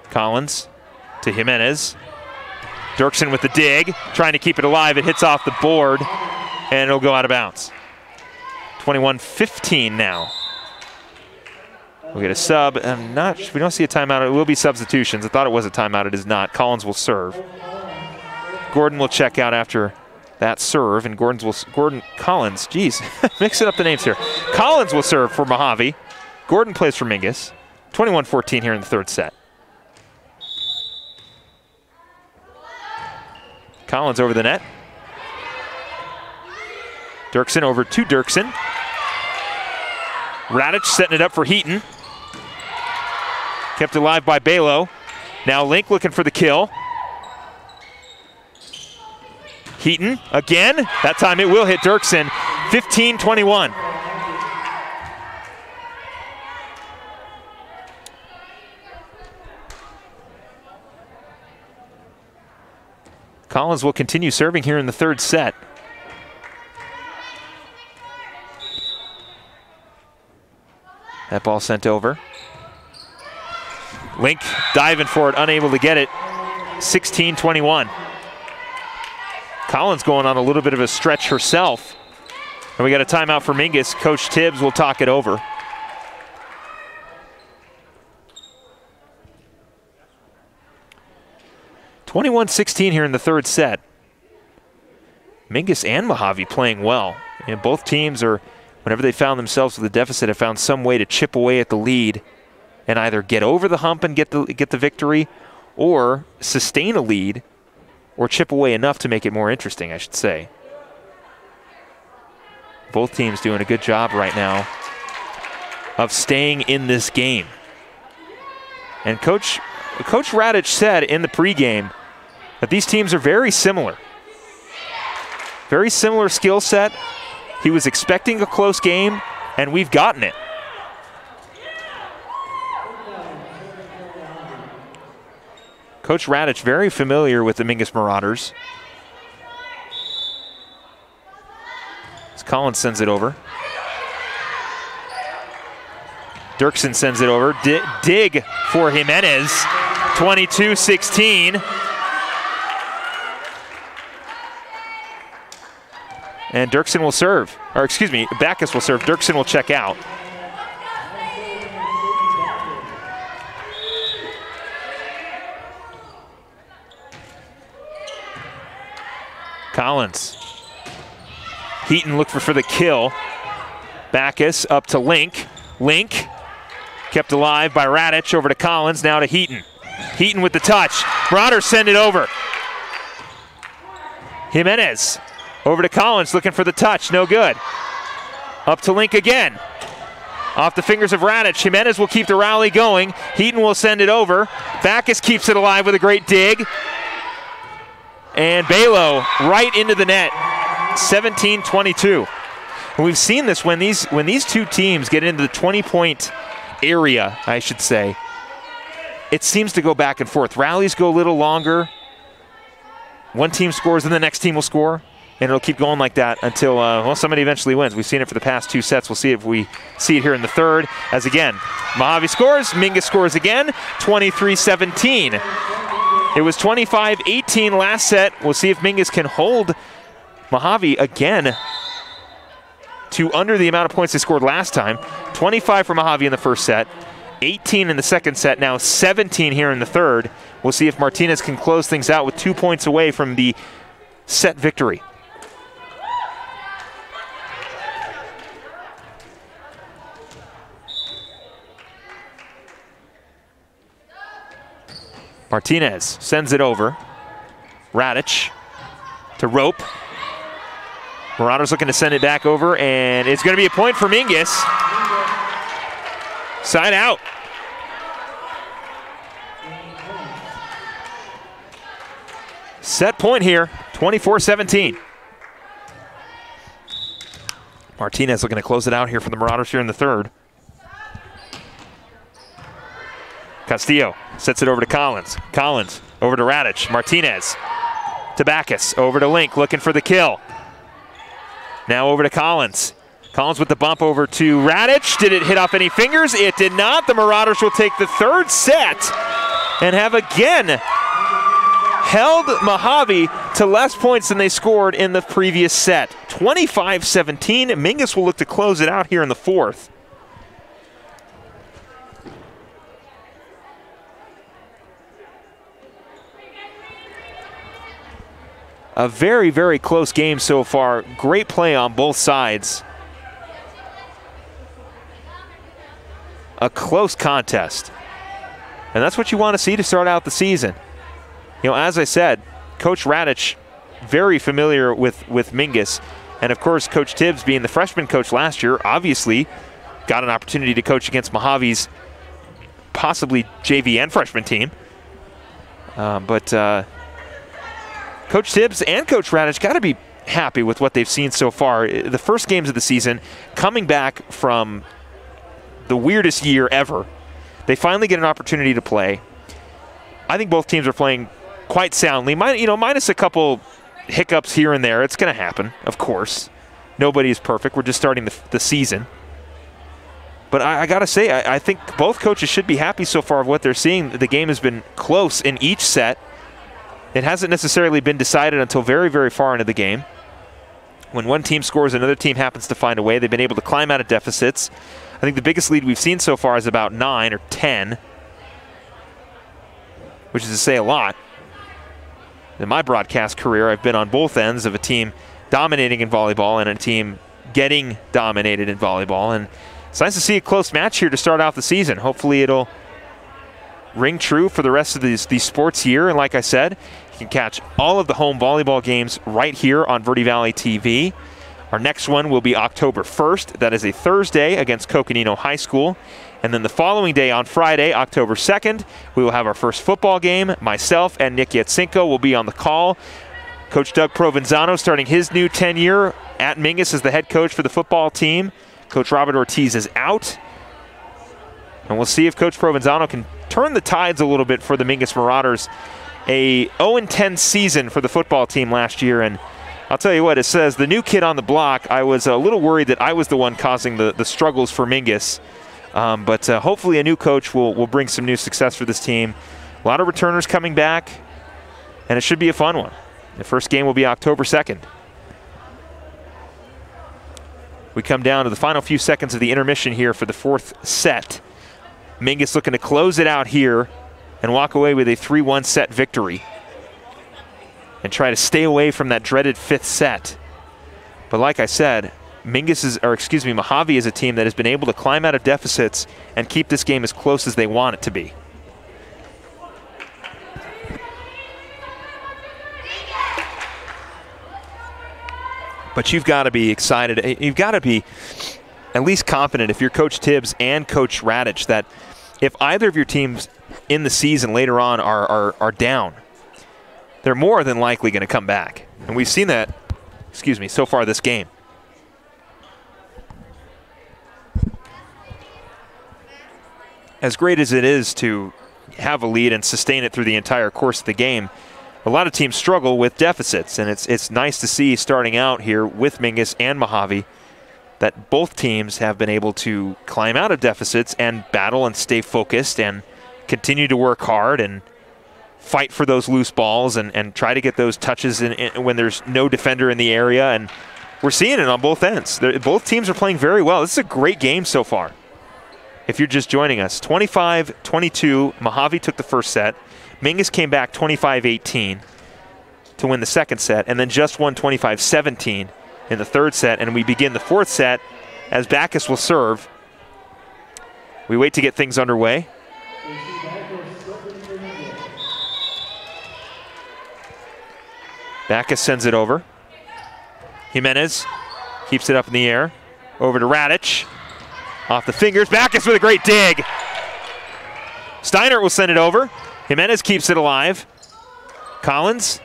Collins to Jimenez. Dirksen with the dig, trying to keep it alive. It hits off the board, and it'll go out of bounds. 21-15 now. We'll get a sub. We don't see a timeout. It will be substitutions. I thought it was a timeout. It is not. Collins will serve. Gordon will check out after that serve, and Collins, geez, mixing up the names here. Collins will serve for Mohave. Gordon plays for Mingus. 21-14 here in the third set. Collins over the net. Dirksen over to Dirksen. Radic setting it up for Heaton. Kept alive by Balo. Now Link looking for the kill. Heaton again. That time it will hit Dirksen. 15-21. Collins will continue serving here in the third set. That ball sent over. Link diving for it, unable to get it. 16-21. Collins going on a little bit of a stretch herself. And we got a timeout for Mingus. Coach Tibbs will talk it over. (21-16) here in the third set. Mingus and Mohave playing well. And both teams are, whenever they found themselves with a deficit, have found some way to chip away at the lead and either get over the hump and get the victory, or sustain a lead, or chip away enough to make it more interesting, I should say. Both teams doing a good job right now of staying in this game. And Coach Radic said in the pregame that these teams are very similar. Very similar skill set. He was expecting a close game, and we've gotten it. Coach Radic very familiar with the Mingus Marauders. As Collins sends it over. Dirksen sends it over. Dig for Jimenez. 22-16. And Dirksen will serve. Or excuse me, Backus will serve. Dirksen will check out. Collins. Heaton looked for the kill. Backus up to Link. Link kept alive by Radic, over to Collins, now to Heaton. Heaton with the touch. Marauders send it over. Jimenez over to Collins, looking for the touch, no good. Up to Link again. Off the fingers of Radic. Jimenez will keep the rally going. Heaton will send it over. Backus keeps it alive with a great dig. And Balo right into the net. 17-22. And we've seen this when these two teams get into the 20-point area, I should say. It seems to go back and forth. Rallies go a little longer. One team scores and the next team will score. And it'll keep going like that until, well, somebody eventually wins. We've seen it for the past two sets. We'll see if we see it here in the third. As again, Mohave scores, Mingus scores again, 23-17. It was 25-18 last set. We'll see if Mingus can hold Mohave again to under the amount of points they scored last time. 25 for Mohave in the first set, 18 in the second set, now 17 here in the third. We'll see if Martinez can close things out with 2 points away from the set victory. Martinez sends it over. Radic to Rope. Marauders looking to send it back over, and it's going to be a point for Mingus. Side out. Set point here, 24-17. Martinez looking to close it out here for the Marauders here in the third. Castillo sets it over to Collins. Collins over to Radic. Martinez to Backus. Over to Link, looking for the kill. Now over to Collins. Collins with the bump over to Radic. Did it hit off any fingers? It did not. The Marauders will take the third set and have again held Mohave to less points than they scored in the previous set. 25-17. Mingus will look to close it out here in the fourth. A very, very close game so far. Great play on both sides. A close contest. And that's what you want to see to start out the season. You know, as I said, Coach Radic very familiar with Mingus. And of course, Coach Tibbs, being the freshman coach last year, obviously got an opportunity to coach against Mojave's possibly JV and freshman team. But Coach Tibbs and Coach Radich got to be happy with what they've seen so far. The first games of the season, coming back from the weirdest year ever, they finally get an opportunity to play. I think both teams are playing quite soundly, minus a couple hiccups here and there. It's going to happen, of course. Nobody is perfect. We're just starting the season. But I got to say, I think both coaches should be happy so far of what they're seeing. The game has been close in each set. It hasn't necessarily been decided until very, very far into the game. When one team scores, another team happens to find a way. They've been able to climb out of deficits. I think the biggest lead we've seen so far is about 9 or 10, which is to say a lot. In my broadcast career, I've been on both ends of a team dominating in volleyball and a team getting dominated in volleyball. And it's nice to see a close match here to start off the season. Hopefully it'll ring true for the rest of these sports year. And like I said, you can catch all of the home volleyball games right here on Verde Valley TV. Our next one will be October 1st. That is a Thursday against Coconino High School. And then the following day on Friday, October 2nd, we will have our first football game. Myself and Nick Yatsenko will be on the call. Coach Doug Provenzano starting his new tenure at Mingus as the head coach for the football team. Coach Robert Ortiz is out. And we'll see if Coach Provenzano can turn the tides a little bit for the Mingus Marauders. A 0-10 season for the football team last year, and I'll tell you what, it says the new kid on the block. I was a little worried that I was the one causing the struggles for Mingus, but hopefully a new coach will bring some new success for this team. A lot of returners coming back, and it should be a fun one. The first game will be October 2nd. We come down to the final few seconds of the intermission here for the fourth set. Mingus looking to close it out here and walk away with a 3-1 set victory and try to stay away from that dreaded fifth set. But like I said, Mohave is a team that has been able to climb out of deficits and keep this game as close as they want it to be. But you've got to be excited. You've got to be at least confident if you're Coach Tibbs and Coach Radich that if either of your teams in the season later on are down, they're more than likely going to come back. And we've seen that, so far this game. As great as it is to have a lead and sustain it through the entire course of the game, a lot of teams struggle with deficits, and it's nice to see starting out here with Mingus and Mohave that both teams have been able to climb out of deficits and battle and stay focused and continue to work hard and fight for those loose balls and try to get those touches when there's no defender in the area. And we're seeing it on both ends. Both teams are playing very well. This is a great game so far. If you're just joining us, 25-22, Mohave took the first set. Mingus came back 25-18 to win the second set, and then just won 25-17 in the third set. And we begin the fourth set as Backus will serve. We wait to get things underway. Backus sends it over. Jimenez keeps it up in the air. Over to Radich. Off the fingers. Backus with a great dig. Steinert will send it over. Jimenez keeps it alive. Collins.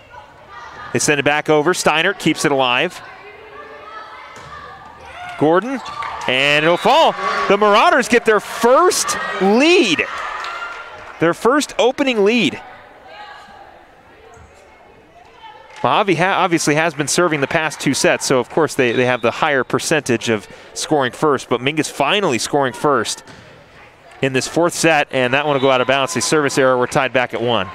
They send it back over. Steinert keeps it alive. Gordon. And it'll fall. The Marauders get their first lead. Their first opening lead. Mohave obviously has been serving the past two sets, so of course they have the higher percentage of scoring first, but Mingus finally scoring first in this fourth set, and that one will go out of bounds. A service error, we're tied back at 1.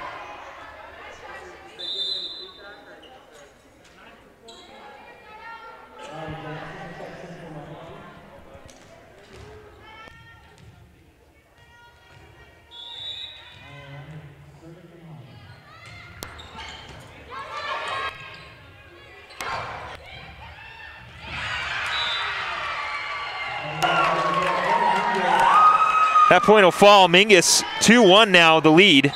That point will fall. Mingus 2-1 now, the lead.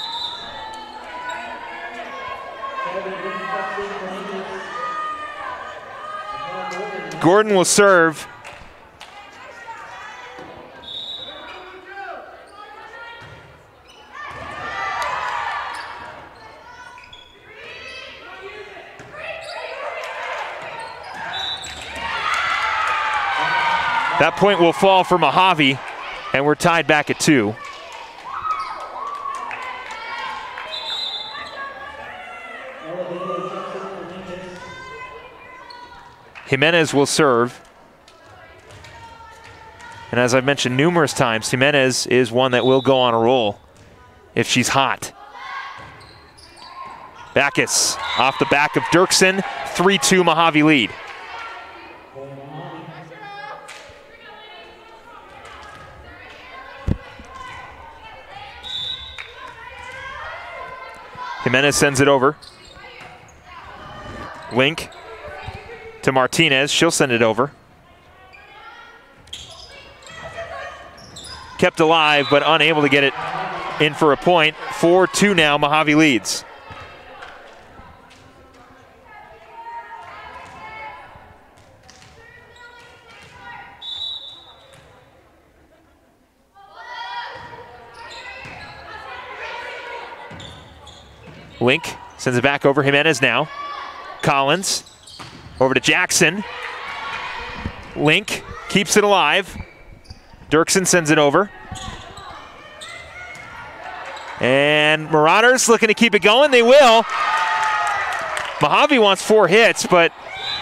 Gordon will serve. That point will fall for Mohave, and we're tied back at 2. Jimenez will serve. And as I've mentioned numerous times, Jimenez is one that will go on a roll if she's hot. Backus off the back of Dirksen, 3-2 Mohave lead. Jimenez sends it over. Link to Martinez. She'll send it over. Kept alive, but unable to get it in for a point. 4-2 now, Mohave leads. Link sends it back over. Jimenez now. Collins over to Jackson. Link keeps it alive. Dirksen sends it over. And Marauders looking to keep it going. They will. Mohave wants 4 hits, but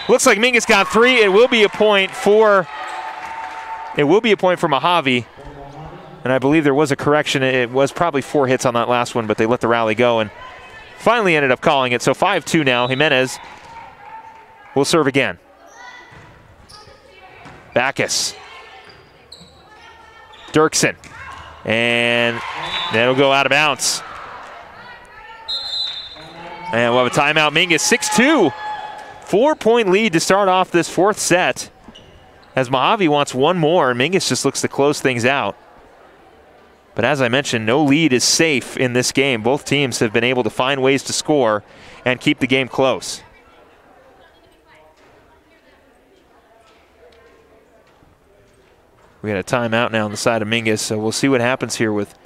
looks like Mingus got 3. It will be a point for Mohave. And I believe there was a correction. It was probably 4 hits on that last one, but they let the rally go and finally ended up calling it. So 5-2 now. Jimenez will serve again. Backus. Dirksen. And that'll go out of bounds. And we'll have a timeout. Mingus 6-2. 4-point lead to start off this 4th set. As Mohave wants 1 more, Mingus just looks to close things out. But as I mentioned, no lead is safe in this game. Both teams have been able to find ways to score and keep the game close. We got a timeout now on the side of Mingus, so we'll see what happens here with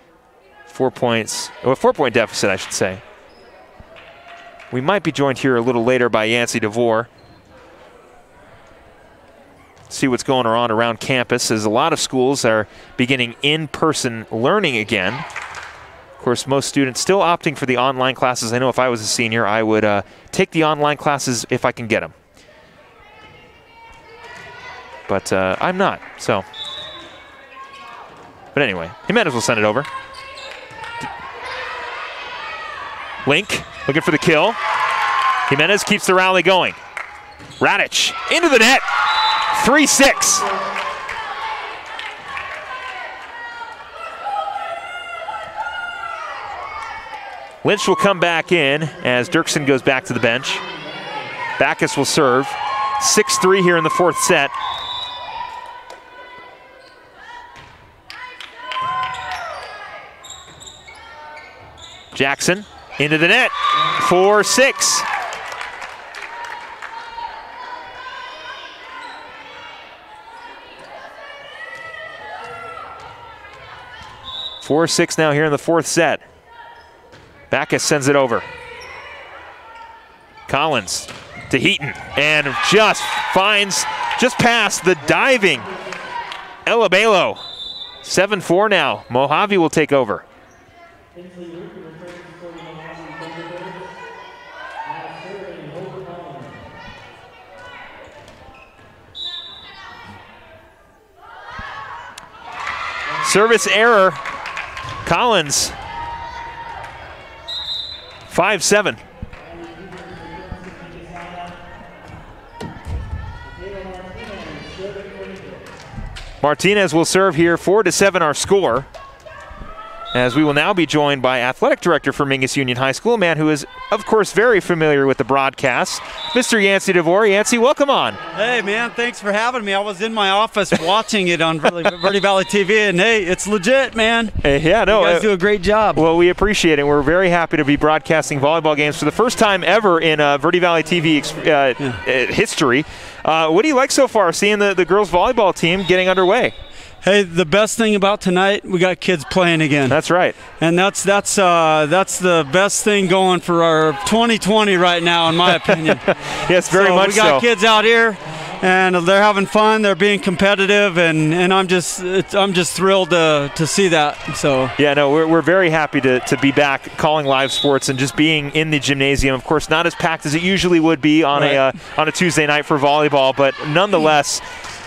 4 points, or a 4-point deficit, I should say. We might be joined here a little later by Yancey DeVore. See what's going on around campus, as a lot of schools are beginning in-person learning again. Of course, most students still opting for the online classes. I know if I was a senior, I would take the online classes if I can get them. But I'm not, so. But anyway, Jimenez will send it over. Link looking for the kill. Jimenez keeps the rally going. Radic into the net. 3-6. Lynch will come back in as Dirksen goes back to the bench. Backus will serve. 6-3 here in the 4th set. Jackson into the net. 4-6. Four-6 now here in the 4th set. Backus sends it over. Collins to Heaton, and just finds, just past the diving Elabelo. 7-4 now. Mohave will take over. Service error. Collins. 5-7. Martinez will serve here. 4-7 our score. as we will now be joined by Athletic Director for Mingus Union High School, a man who is, of course, very familiar with the broadcast, Mr. Yancey DeVore. Yancey, welcome on. Hey, man, thanks for having me. I was in my office watching it on Verde Valley TV, and hey, it's legit, man. Yeah, no. You guys do a great job. Well, we appreciate it. We're very happy to be broadcasting volleyball games for the first time ever in Verde Valley TV history. What do you like so far, seeing the girls volleyball team getting underway? Hey, the best thing about tonight, we got kids playing again. That's right. And that's the best thing going for our 2020 right now, in my opinion. Yes, very much so. We got kids out here, and they're having fun. They're being competitive, and I'm just thrilled to see that. So yeah, no, we're very happy to be back calling live sports and just being in the gymnasium. Of course, not as packed as it usually would be on a Tuesday night for volleyball, but nonetheless.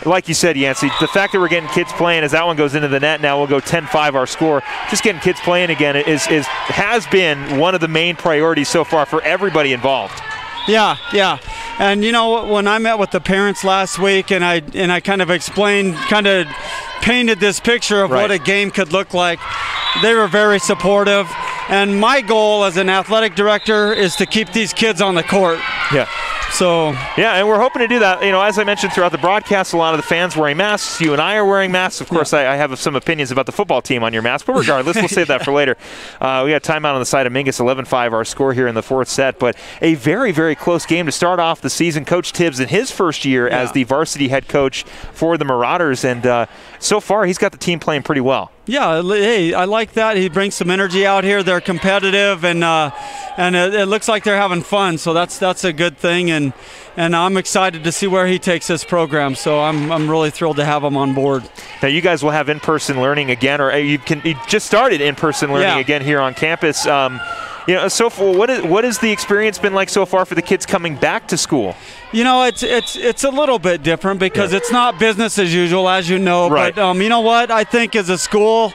Like you said, Yancey, the fact that we're getting kids playing as that one goes into the net now, we'll go 10-5 our score. Just getting kids playing again has been one of the main priorities so far for everybody involved. Yeah. And you know, when I met with the parents last week and I kind of painted this picture of what a game could look like, they were very supportive. And my goal as an athletic director is to keep these kids on the court. Yeah. So yeah, and we're hoping to do that. You know, as I mentioned throughout the broadcast, a lot of the fans wearing masks. You and I are wearing masks. Of course, I have some opinions about the football team on your mask, but regardless, we'll save that for later. We got timeout on the side of Mingus, 11-5 our score here in the fourth set, but a very, very close game to start off the season. Coach Tibbs in his first year as the varsity head coach for the Marauders, and so far he's got the team playing pretty well. Yeah, hey, I like that. He brings some energy out here. They're competitive, and it looks like they're having fun. So that's a good thing, and I'm excited to see where he takes this program. So I'm really thrilled to have him on board. Now you guys will have in-person learning again, or you just started in-person learning again here on campus. You know, so far, what has the experience been like so far for the kids coming back to school? You know, it's a little bit different because it's not business as usual, as you know. Right. But you know what? I think as a school,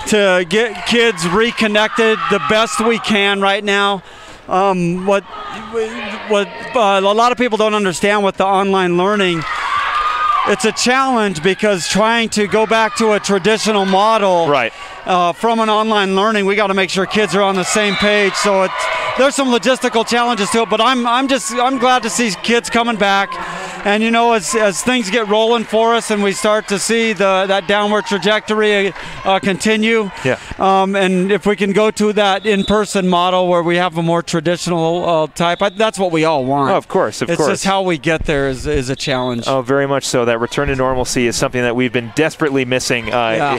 to get kids reconnected the best we can right now. What a lot of people don't understand with the online learning, it's a challenge because trying to go back to a traditional model from an online learning, we got to make sure kids are on the same page. So there's some logistical challenges to it, but I'm glad to see kids coming back. And you know, as things get rolling for us and we start to see that downward trajectory continue, and if we can go to that in-person model where we have a more traditional type, that's what we all want. Oh, of course. It's just how we get there is a challenge. Oh, very much so. That return to normalcy is something that we've been desperately missing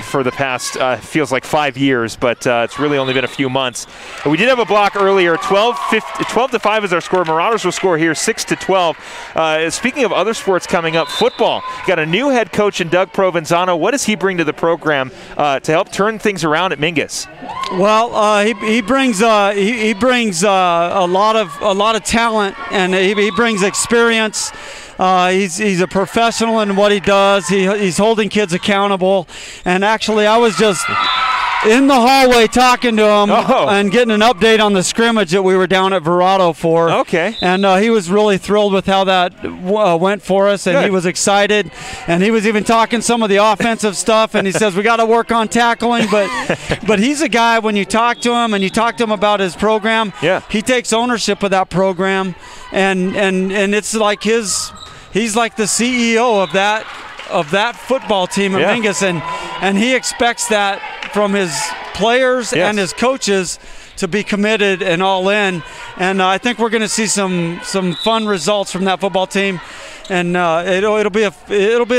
for the past, feels like 5 years, but it's really only been a few months. We did have a block earlier. 12-5 is our score. Marauders will score here 6-12. Speaking of other sports coming up, football. Got a new head coach in Doug Provenzano. What does he bring to the program to help turn things around at Mingus? Well, he brings a lot of talent, and he brings experience. He's a professional in what he does. He's holding kids accountable. And actually, I was just in the hallway talking to him and getting an update on the scrimmage that we were down at Verado for. Okay. And he was really thrilled with how that went for us, and he was excited. And he was even talking some of the offensive stuff, and he says, we got to work on tackling. But he's a guy, when you talk to him and you talk to him about his program, he takes ownership of that program. And it's like he's like the CEO of that football team at Mingus, and he expects that from his players and his coaches to be committed and all in. And I think we're going to see some fun results from that football team. And it'll be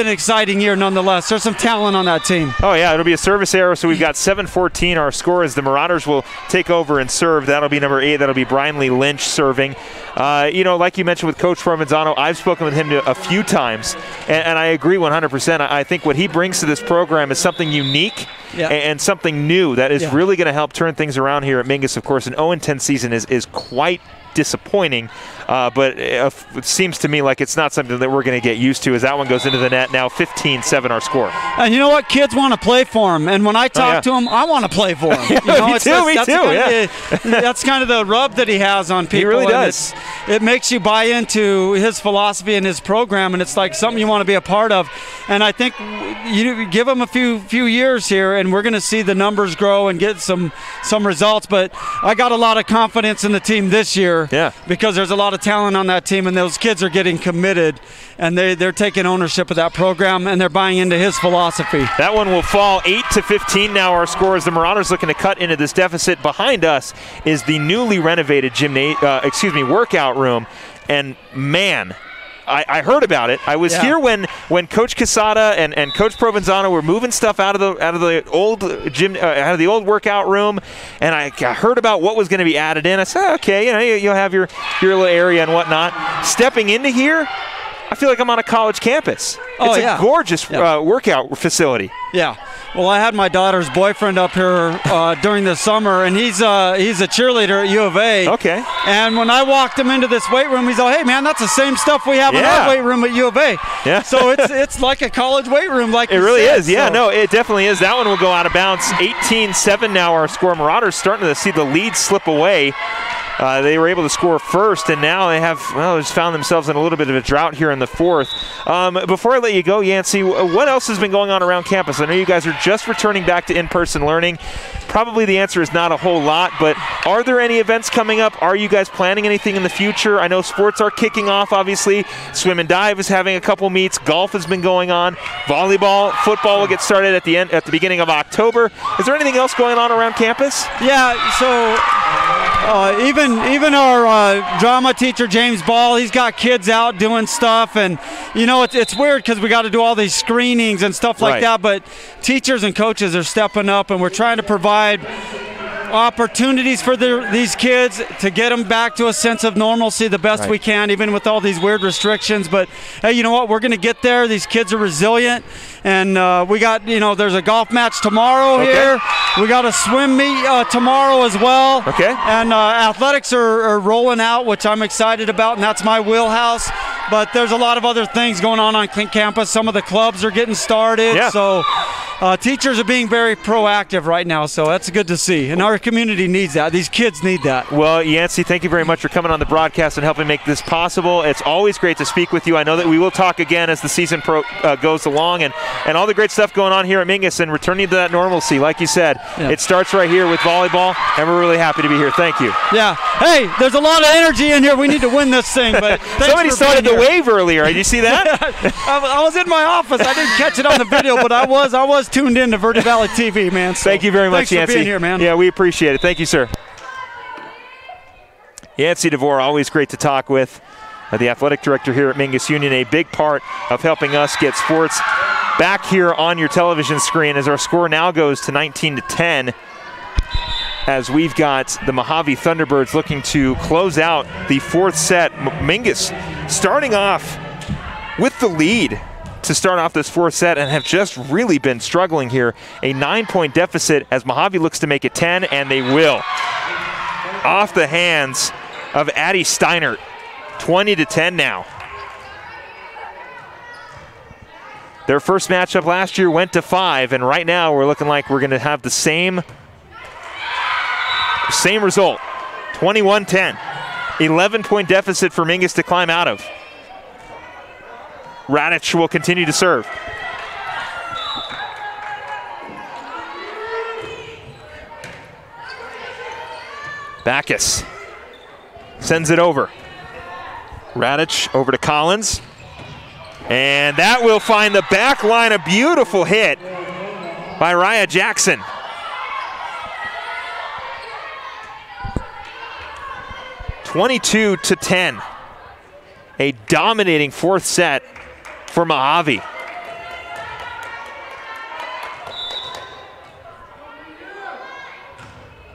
an exciting year nonetheless. There's some talent on that team. Oh yeah, it'll be a service error. So we've got 7-14 our score as the Marauders will take over and serve. That'll be number 8. That'll be Brian Lee Lynch serving. You know, like you mentioned with Coach Provenzano, I've spoken with him a few times, and I agree 100%. I think what he brings to this program is something unique and something new that is really going to help turn things around here at Mingus. Of course, an 0-10 season is quite disappointing, but it seems to me like it's not something that we're going to get used to as that one goes into the net. Now 15-7 our score. And you know what? Kids want to play for him. And when I talk to him, I want to play for him. You know, me too. That's kind of the rub that he has on people. He really does. It makes you buy into his philosophy and his program, and it's like something you want to be a part of. And I think you give him a few years here, and we're going to see the numbers grow and get some results. But I got a lot of confidence in the team this year because there's a lot of talent on that team, and those kids are getting committed, and they're taking ownership of that program, and they're buying into his philosophy. That one will fall 8-15 now our score as the Marauders looking to cut into this deficit. Behind us is the newly renovated workout room, and man, I heard about it. I was here when Coach Casada and Coach Provenzano were moving stuff out of the old gym, out of the old workout room, and I heard about what was going to be added in. I said, okay, you'll have your little area and whatnot. Stepping into here, I feel like I'm on a college campus. It's a gorgeous workout facility. Yeah. Well, I had my daughter's boyfriend up here during the summer, and he's a cheerleader at U of A. Okay. And when I walked him into this weight room, he's like, "Hey, man, that's the same stuff we have in our weight room at U of A." Yeah. So it's like a college weight room, like it really is. Yeah, no, it definitely is. That one will go out of bounds. 18-7 now our score. Marauders starting to see the lead slip away. They were able to score first, and now they have, just found themselves in a little bit of a drought here in the fourth. Before I let you go, Yancey, what else has been going on around campus? I know you guys are just returning back to in-person learning. Probably the answer is not a whole lot, but are there any events coming up? Are you guys planning anything in the future? I know sports are kicking off, obviously. Swim and dive is having a couple meets. Golf has been going on. Volleyball, football will get started at the beginning of October. Is there anything else going on around campus? Yeah, so even our drama teacher, James Ball, he's got kids out doing stuff, and it's weird because we got to do all these screenings and stuff like that, but teachers and coaches are stepping up, and we're trying to provide opportunities for these kids to get them back to a sense of normalcy the best we can, even with all these weird restrictions. But hey, you know what? We're going to get there. These kids are resilient, and we got, there's a golf match tomorrow here. We got a swim meet tomorrow as well. Okay. And athletics are rolling out, which I'm excited about, and that's my wheelhouse. But there's a lot of other things going on campus. Some of the clubs are getting started. So teachers are being very proactive right now, so that's good to see. And our community needs that. These kids need that. Well, Yancey, thank you very much for coming on the broadcast and helping make this possible. It's always great to speak with you. I know that we will talk again as the season goes along, and all the great stuff going on here at Mingus and returning to that normalcy. Like you said, it starts right here with volleyball, and we're really happy to be here. Thank you. Yeah. Hey, there's a lot of energy in here. We need to win this thing. But somebody started the wave earlier. Did you see that? I was in my office. I didn't catch it on the video, but I was tuned in to Verde Valley TV, man. So thank you very much, Yancey. Thanks for being here, man. Yeah, we appreciate it. Thank you, sir. Yancey DeVore, always great to talk with. The athletic director here at Mingus Union, a big part of helping us get sports back here on your television screen as our score now goes to 19-10 as we've got the Mohave Thunderbirds looking to close out the fourth set. Mingus starting off with the lead to start off this fourth set and have just really been struggling here. A 9-point deficit as Mohave looks to make it 10, and they will. Off the hands of Addie Steinert, 20-10 now. Their first matchup last year went to 5, and right now we're looking like we're going to have the same result, 21-10. 11-point deficit for Mingus to climb out of. Radich will continue to serve. Backus sends it over. Radich over to Collins. And that will find the back line. A beautiful hit by Raya Jackson. (22-10). A dominating fourth set for Mohave.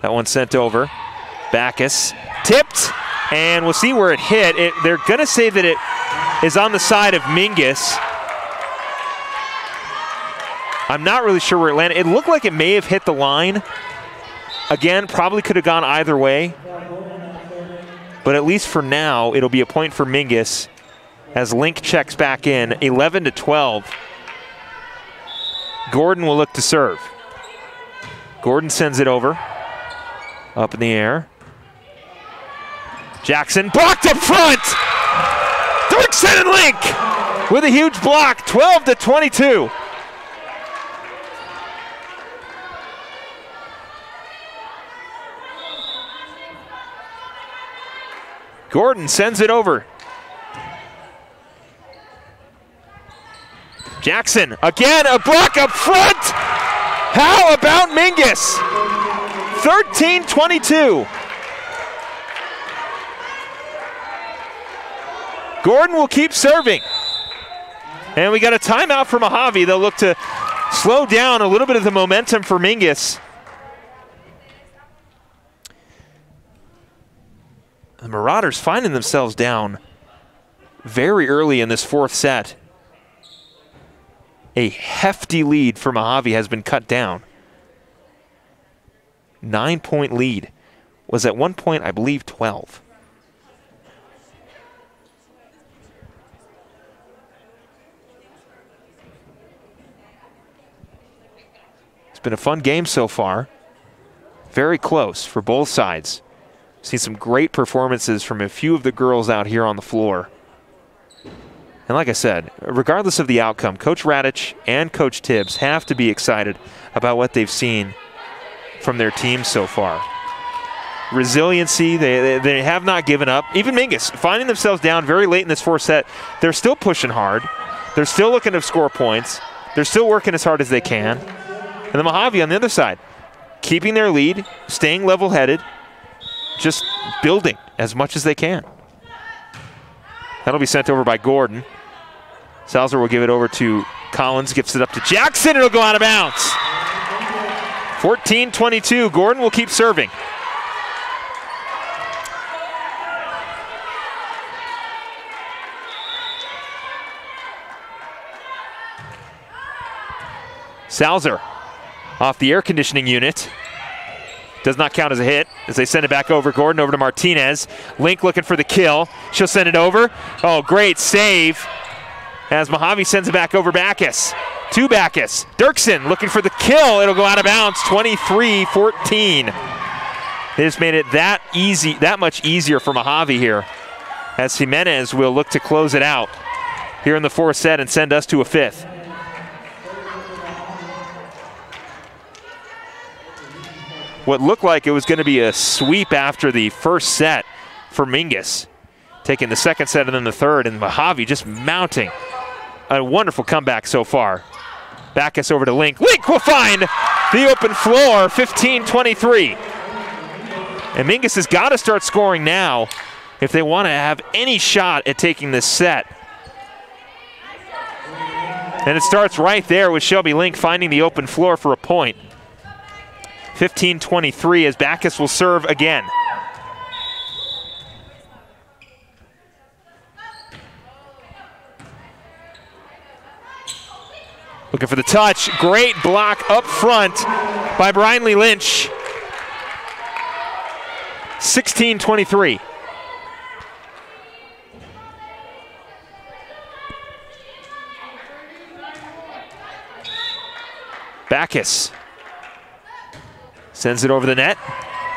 That one sent over. Backus tipped, and we'll see where it hit. They're going to say that it is on the side of Mingus. I'm not really sure where it landed. It looked like it may have hit the line. Again, probably could have gone either way. but at least for now, it'll be a point for Mingus as Link checks back in, 11-12. Gordon will look to serve. Gordon sends it over. Up in the air. Jackson blocked up front! Dirksen and Link with a huge block, 12-22. Gordon sends it over. Jackson, again, a block up front! How about Mingus? 13-22. Gordon will keep serving. And we got a timeout for Mohave. They'll look to slow down a little bit of the momentum for Mingus. The Marauders finding themselves down very early in this fourth set. A hefty lead for Mohave has been cut down. 9-point lead. Was at one point, I believe, 12. It's been a fun game so far. Very close for both sides. Seen some great performances from a few of the girls out here on the floor. And like I said, regardless of the outcome, Coach Radich and Coach Tibbs have to be excited about what they've seen from their team so far. Resiliency, they have not given up. Even Mingus, finding themselves down very late in this fourth set, they're still pushing hard. They're still looking to score points. They're still working as hard as they can. And the Mohave on the other side, keeping their lead, staying level-headed, just building as much as they can. That'll be sent over by Gordon. Salzer will give it over to Collins, gets it up to Jackson, it'll go out of bounds. 14-22, Gordon will keep serving. Salzer off the air conditioning unit. Does not count as a hit as they send it back over. Gordon over to Martinez. Link looking for the kill. She'll send it over. Oh, great save as Mohave sends it back over Backus. To Backus. Dirksen looking for the kill. It'll go out of bounds. 23-14. They just made it that much easier for Mohave here as Jimenez will look to close it out here in the fourth set and send us to a fifth. What looked like it was going to be a sweep after the first set for Mingus, taking the second set and then the third, and Mohave just mounting a wonderful comeback so far. Backus over to Link. Link will find the open floor, 15-23. And Mingus has got to start scoring now if they want to have any shot at taking this set. And it starts right there with Shelby Link finding the open floor for a point. 15-23 as Backus will serve again. Looking for the touch. Great block up front by Brinley Lynch. 16-23. Backus sends it over the net.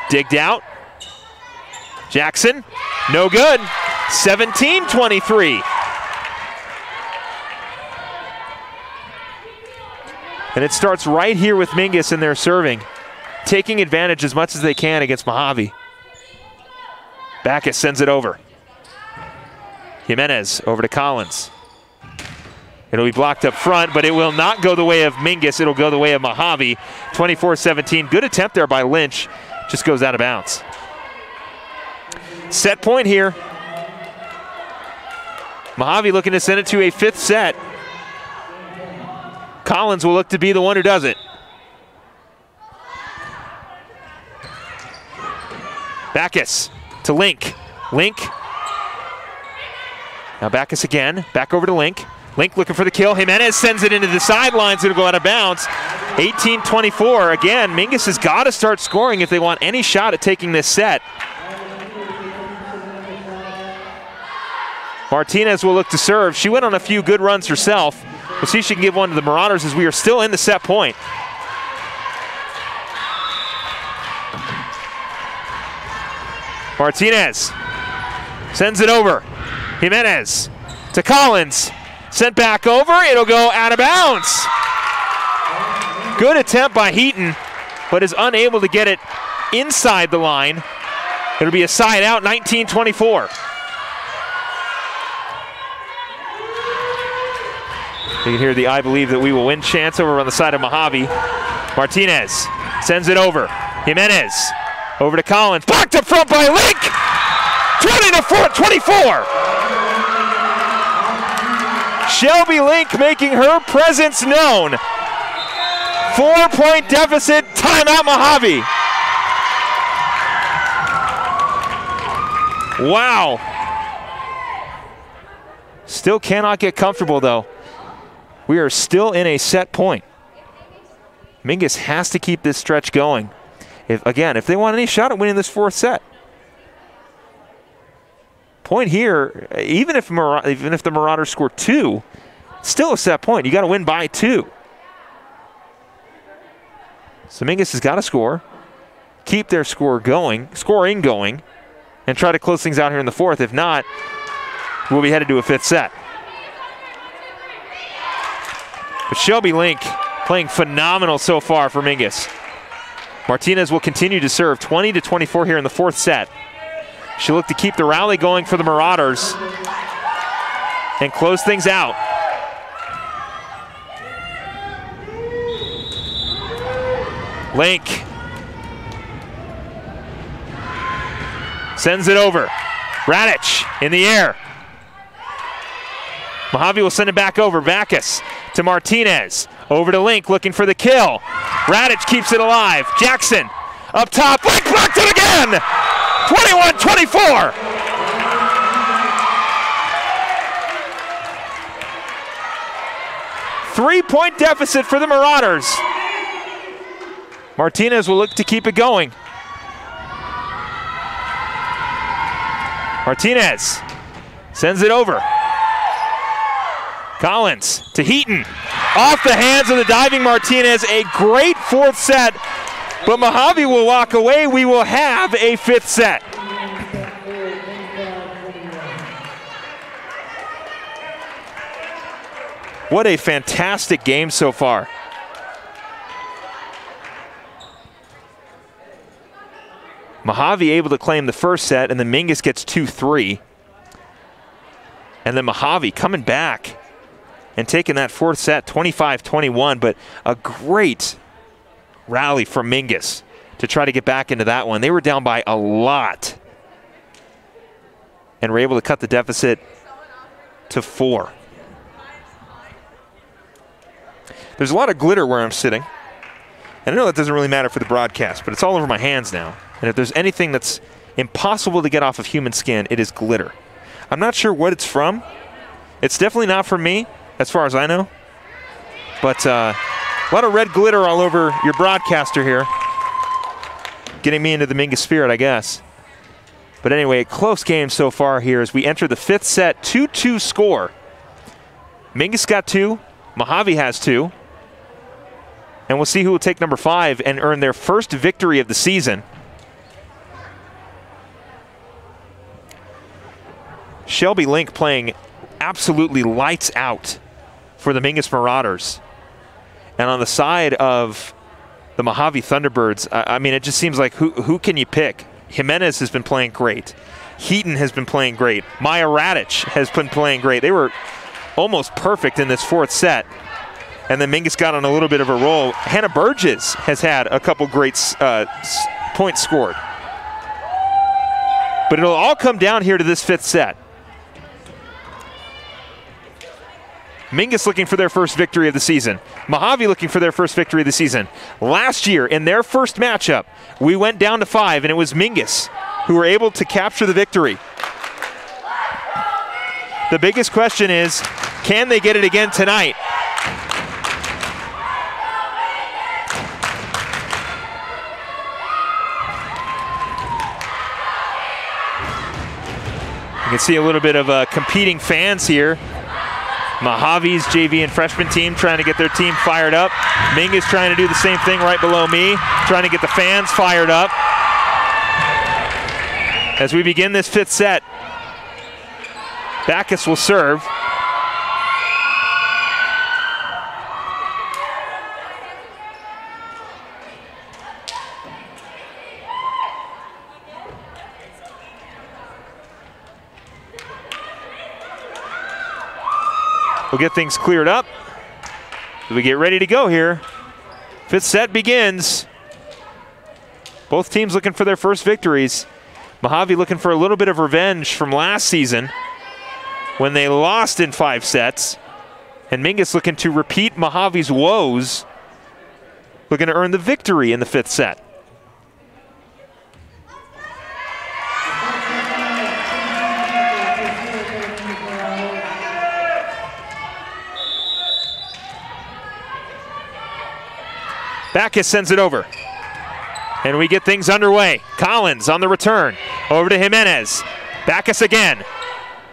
Digged out. Jackson, no good. 17-23. And it starts right here with Mingus in their serving, taking advantage as much as they can against Mohave. Backus sends it over. Jimenez over to Collins. It'll be blocked up front, but it will not go the way of Mingus. It'll go the way of Mohave. 24-17. Good attempt there by Lynch. Just goes out of bounds. Set point here. Mohave looking to send it to a fifth set. Collins will look to be the one who does it. Backus to Link. Link. Now Backus again. Back over to Link. Link looking for the kill. Jimenez sends it into the sidelines. It'll go out of bounds. 18-24. Again, Mingus has got to start scoring if they want any shot at taking this set. Martinez will look to serve. She went on a few good runs herself. We'll see if she can give one to the Marauders as we are still in the set point. Martinez sends it over. Jimenez to Collins. Sent back over. It'll go out of bounds. Good attempt by Heaton, but is unable to get it inside the line. It'll be a side out, 19-24. You can hear the "I believe that we will win" chants over on the side of Mohave. Martinez sends it over. Jimenez over to Collins. Blocked up front by Link. 20-24. Shelby Link making her presence known. 4-point deficit, timeout Mohave. Wow. Still cannot get comfortable though. We are still in a set point. Mingus has to keep this stretch going. If they want any shot at winning this fourth set. Point here, even if the Marauders score 2, still a set point. You got to win by 2. So Mingus has got to score, keep their scoring going, and try to close things out here in the fourth. If not, we'll be headed to a fifth set. But Shelby Link playing phenomenal so far for Mingus. Martinez will continue to serve, 20-24 here in the fourth set. She'll look to keep the rally going for the Marauders and close things out. Link sends it over. Radic in the air. Mohave will send it back over. Backus to Martinez. Over to Link looking for the kill. Radic keeps it alive. Jackson up top. Link blocked it again! 21-24. Three-point deficit for the Marauders. Martinez will look to keep it going. Martinez sends it over. Collins to Heaton. Off the hands of the diving Martinez. A great fourth set, but Mohave will walk away. We will have a fifth set. What a fantastic game so far. Mohave able to claim the first set, and then Mingus gets 2-3. And then Mohave coming back and taking that fourth set, 25-21, but a great rally from Mingus to try to get back into that one. They were down by a lot and were able to cut the deficit to 4. There's a lot of glitter where I'm sitting. And I know that doesn't really matter for the broadcast, but it's all over my hands now. And if there's anything that's impossible to get off of human skin, it is glitter. I'm not sure what it's from. It's definitely not from me, as far as I know. But a lot of red glitter all over your broadcaster here. Getting me into the Mingus spirit, I guess. But anyway, a close game so far here as we enter the fifth set, 2-2 score. Mingus got 2, Mohave has 2. And we'll see who will take number 5 and earn their first victory of the season. Shelby Link playing absolutely lights out for the Mingus Marauders. And on the side of the Mohave Thunderbirds, I mean, it just seems like who can you pick? Jimenez has been playing great. Heaton has been playing great. Maya Radic has been playing great. They were almost perfect in this fourth set. And then Mingus got on a little bit of a roll. Hannah Burgess has had a couple great points scored. But it'll all come down here to this fifth set. Mingus looking for their first victory of the season. Mohave looking for their first victory of the season. Last year, in their first matchup, we went down to 5, and it was Mingus who were able to capture the victory. The biggest question is, can they get it again tonight? You can see a little bit of competing fans here. Mojave's JV and freshman team trying to get their team fired up. Mingus trying to do the same thing right below me, trying to get the fans fired up. As we begin this 5th set, Backus will serve. We'll get things cleared up. We get ready to go here. 5th set begins. Both teams looking for their first victories. Mohave looking for a little bit of revenge from last season when they lost in 5 sets. And Mingus looking to repeat Mojave's woes, looking to earn the victory in the 5th set. Backus sends it over. And we get things underway. Collins on the return. Over to Jimenez. Backus again.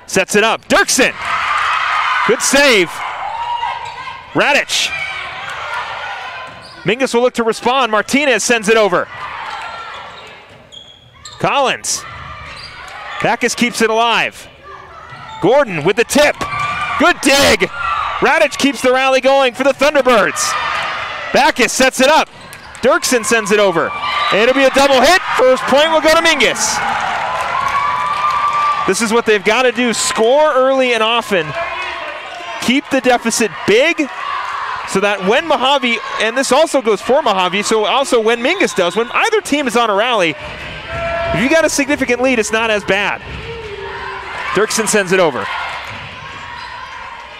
Sets it up. Dirksen. Good save. Radic. Mingus will look to respond. Martinez sends it over. Collins. Backus keeps it alive. Gordon with the tip. Good dig. Radic keeps the rally going for the Thunderbirds. Backus sets it up. Dirksen sends it over. It'll be a double hit. First point will go to Mingus. This is what they've got to do. Score early and often. Keep the deficit big so that when Mohave, and this also goes for Mohave, so also when Mingus does, when either team is on a rally, if you got a significant lead, it's not as bad. Dirksen sends it over.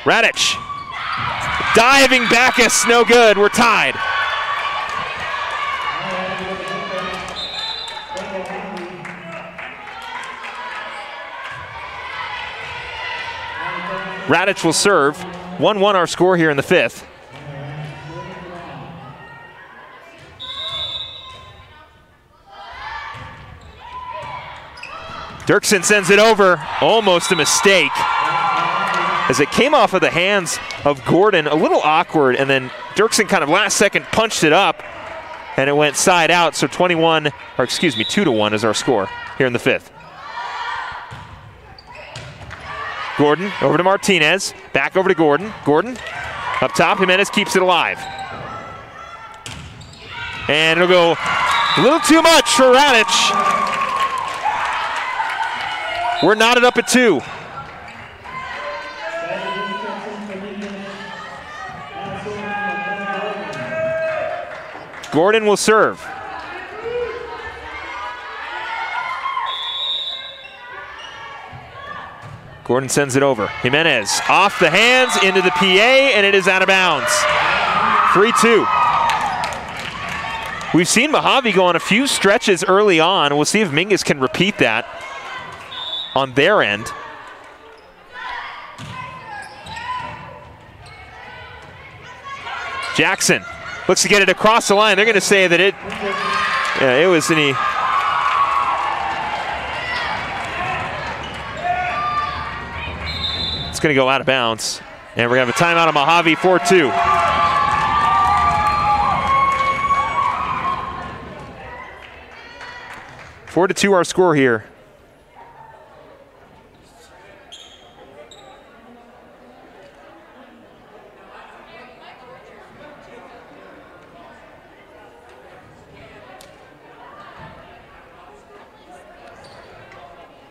Radic. Diving Backus, no good. We're tied. Radic will serve. 1-1 our score here in the 5th. Dirksen sends it over. Almost a mistake, as it came off of the hands of Gordon, a little awkward, and then Dirksen kind of last second punched it up, and it went side out, so 2-1 is our score here in the 5th. Gordon over to Martinez, back over to Gordon. Gordon up top, Jimenez keeps it alive. And it'll go a little too much for Radic. We're knotted up at 2. Gordon will serve. Gordon sends it over. Jimenez off the hands into the PA, and it is out of bounds. 3-2. We've seen Mohave go on a few stretches early on. We'll see if Mingus can repeat that on their end. Jackson looks to get it across the line. They're going to say that it was any. It's going to go out of bounds. And we're going to have a timeout on Mohave, 4-2. Four to 2 our score here.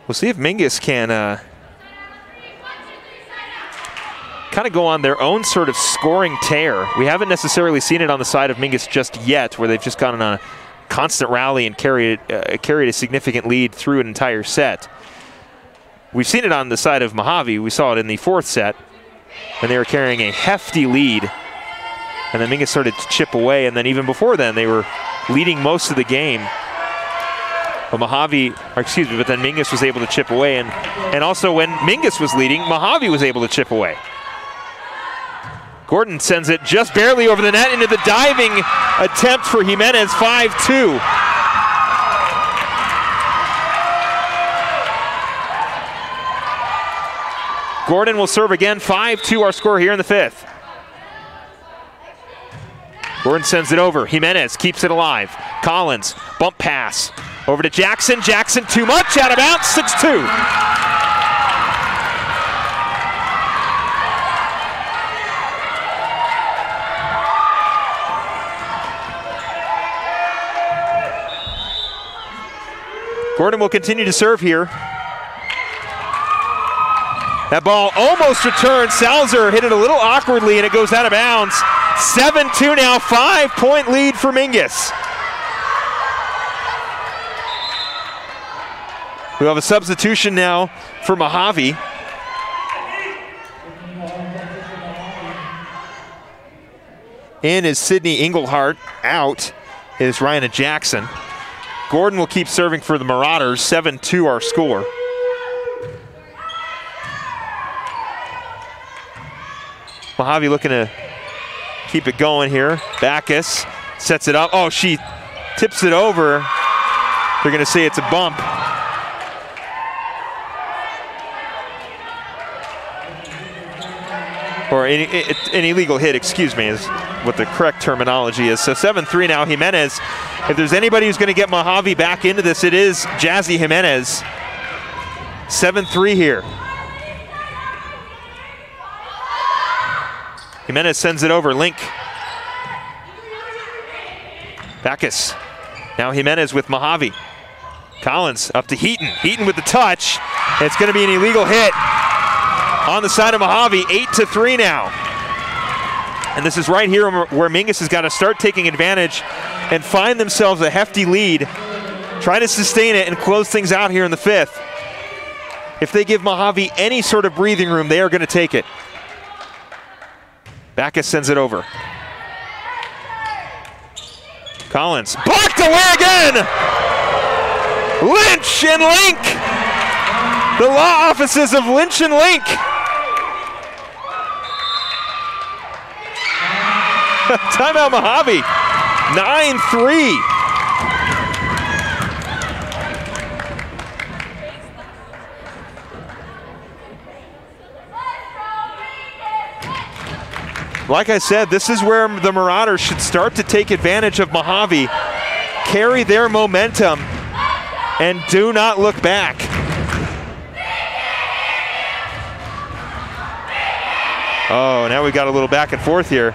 We'll see if Mingus can kind of go on their own sort of scoring tear. We haven't necessarily seen it on the side of Mingus just yet, where they've just gone on a constant rally and carried a significant lead through an entire set. We've seen it on the side of Mohave. We saw it in the 4th set, and they were carrying a hefty lead. And then Mingus started to chip away, and then even before then, they were leading most of the game. But but then Mingus was able to chip away, and also when Mingus was leading, Mohave was able to chip away. Gordon sends it just barely over the net into the diving attempt for Jimenez, 5-2. Gordon will serve again. 5-2 our score here in the 5th. Gordon sends it over. Jimenez keeps it alive. Collins, bump pass. Over to Jackson. Jackson too much, out of bounds, 6-2. Gordon will continue to serve here. That ball almost returned. Salzer hit it a little awkwardly and it goes out of bounds. 7-2 now, 5-point lead for Mingus. We have a substitution now for Mohave. In is Sydney Englehart. Out is Ryan Jackson. Gordon will keep serving for the Marauders. 7-2 our score. Mohave looking to keep it going here. Backus sets it up. Oh, she tips it over. They're going to say it's a bump. Or an illegal hit, excuse me, is what the correct terminology is. So 7-3 now, Jimenez. If there's anybody who's going to get Mohave back into this, it is Jazzy Jimenez. 7-3 here. Jimenez sends it over, Link. Backus. Now Jimenez with Mohave. Collins up to Heaton. Heaton with the touch. It's going to be an illegal hit on the side of Mohave. 8-3 now. And this is right here where Mingus has got to start taking advantage and find themselves a hefty lead. Try to sustain it and close things out here in the 5th. If they give Mohave any sort of breathing room, they are going to take it. Backus sends it over. Collins, blocked away again! Lynch and Link! The law offices of Lynch and Link! Timeout Mohave, 9-3. Like I said, this is where the Marauders should start to take advantage of Mohave, carry their momentum, and do not look back. Oh, now we've got a little back and forth here.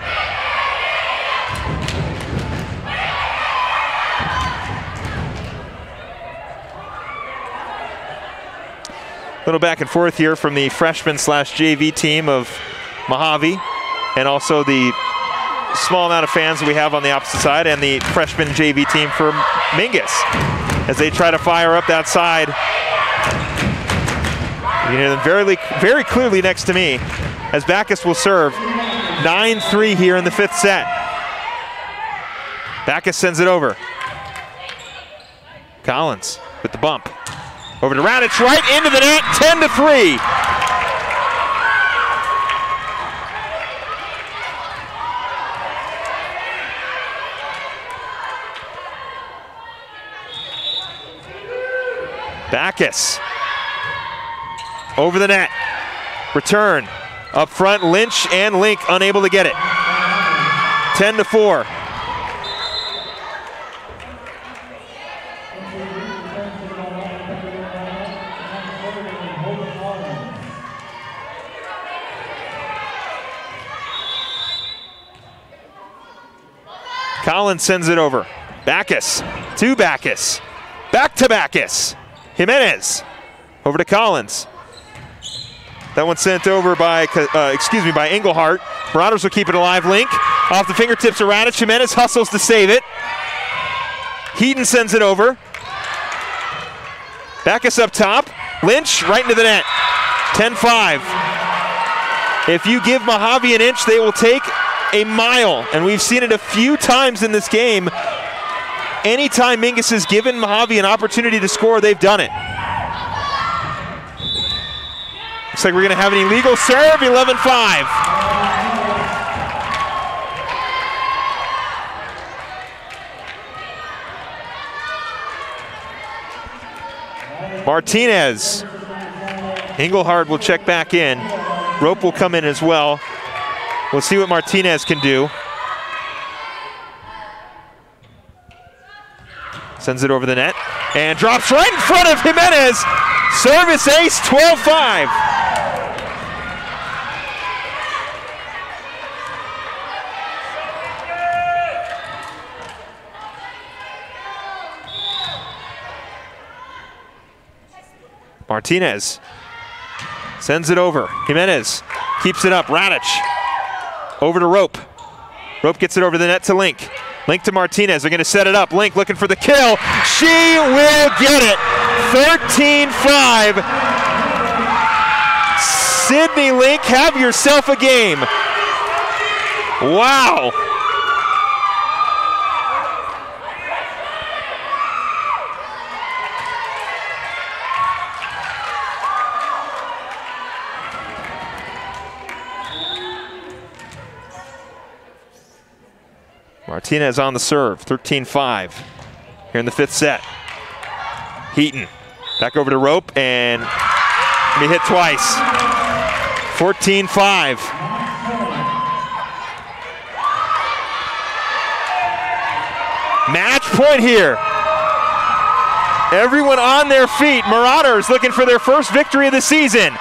Little back and forth here from the freshman slash JV team of Mohave, and also the small amount of fans we have on the opposite side, and the freshman JV team for Mingus as they try to fire up that side. You can hear them very clearly next to me as Backus will serve. 9-3 here in the 5th set. Backus sends it over. Collins with the bump. Over to Radich, right into the net, 10-3. Backus over the net, return up front. Lynch and Link unable to get it. 10-4. Collins sends it over. Backus to Backus, back to Backus. Jimenez over to Collins. That one sent over by, by Englehart. Marauders will keep it alive. Link off the fingertips of Radich. Jimenez hustles to save it. Heaton sends it over. Backus up top. Lynch right into the net. 10-5. If you give Mohave an inch, they will take a mile. And we've seen it a few times in this game. Anytime Mingus has given Mohave an opportunity to score, they've done it. Looks like we're going to have an illegal serve, 11-5. Martinez. Englehart will check back in. Rope will come in as well. We'll see what Martinez can do. Sends it over the net and drops right in front of Jimenez. Service ace, 12-5. Martinez sends it over. Jimenez keeps it up. Radic over to Rope. Rope gets it over the net to Link. Link to Martinez. They're going to set it up. Link looking for the kill. She will get it. 13-5. Sydney Link, have yourself a game. Wow. Martinez on the serve, 13-5 here in the 5th set. Heaton back over to Rope and be hit twice. 14-5. Match point here. Everyone on their feet. Marauders looking for their first victory of the season.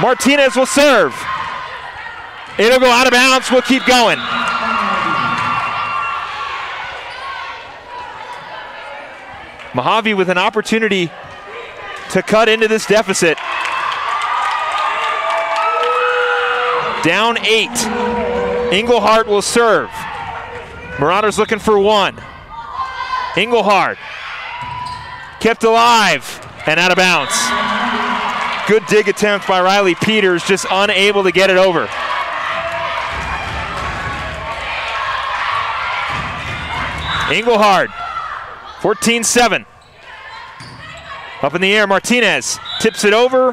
Martinez will serve. It'll go out of bounds. We'll keep going. Mohave with an opportunity to cut into this deficit. Down 8. Engelhardt will serve. Marauders looking for 1. Engelhardt kept alive and out of bounds. Good dig attempt by Riley Peters, just unable to get it over. Engelhardt, 14-7. Up in the air, Martinez tips it over.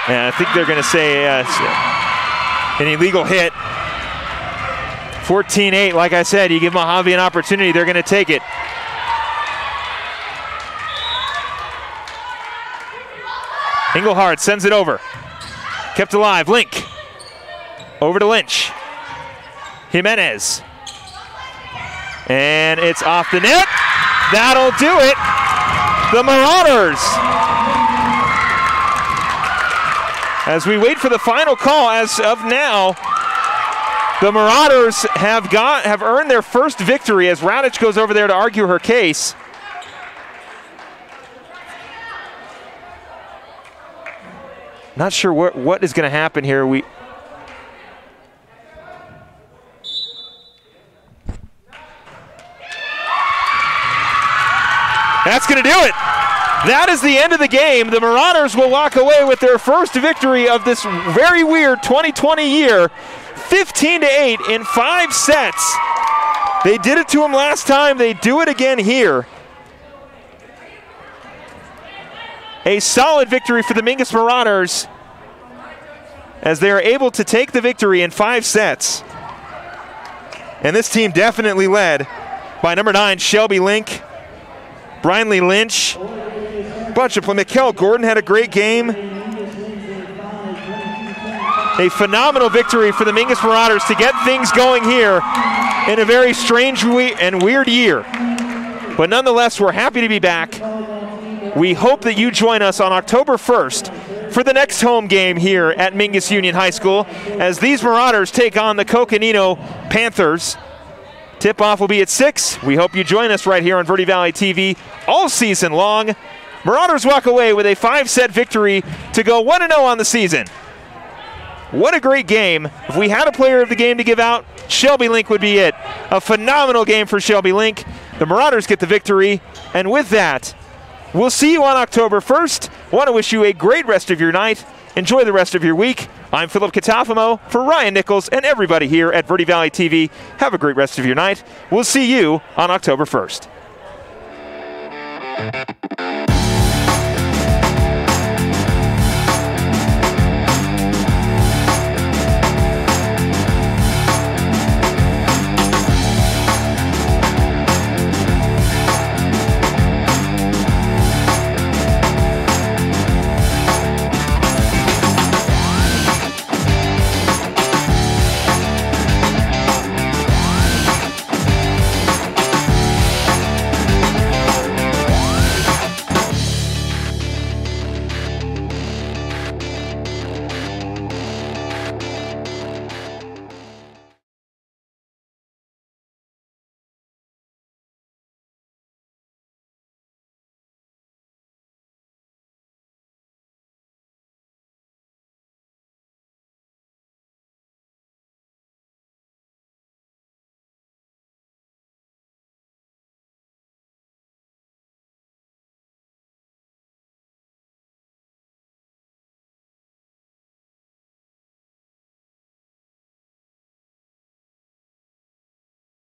And I think they're going to say an illegal hit. 14-8, like I said, you give Mohave an opportunity, they're going to take it. Engelhardt sends it over. Kept alive, Link. Over to Lynch. Jimenez. And it's off the net. That'll do it. The Marauders. As we wait for the final call, as of now, the Marauders have earned their first victory as Radic goes over there to argue her case. Not sure what is going to happen here. That's going to do it. That is the end of the game. The Marauders will walk away with their first victory of this very weird 2020 year. 15-8 in 5 sets. They did it to them last time. They do it again here. A solid victory for the Mingus Marauders as they are able to take the victory in 5 sets. And this team definitely led by number 9, Shelby Link, Brinley Lynch, bunch of play. Mikkel Gordon had a great game. A phenomenal victory for the Mingus Marauders to get things going here in a very strange and weird year. But nonetheless, we're happy to be back. We hope that you join us on October 1st for the next home game here at Mingus Union High School as these Marauders take on the Coconino Panthers. Tip-off will be at 6. We hope you join us right here on Verde Valley TV all season long. Marauders walk away with a 5-set victory to go 1-0 on the season. What a great game. If we had a player of the game to give out, Shelby Link would be it. A phenomenal game for Shelby Link. The Marauders get the victory. And with that, we'll see you on October 1st. Want to wish you a great rest of your night. Enjoy the rest of your week. I'm Philip Catafamo for Ryan Nichols and everybody here at Verde Valley TV. Have a great rest of your night. We'll see you on October 1st.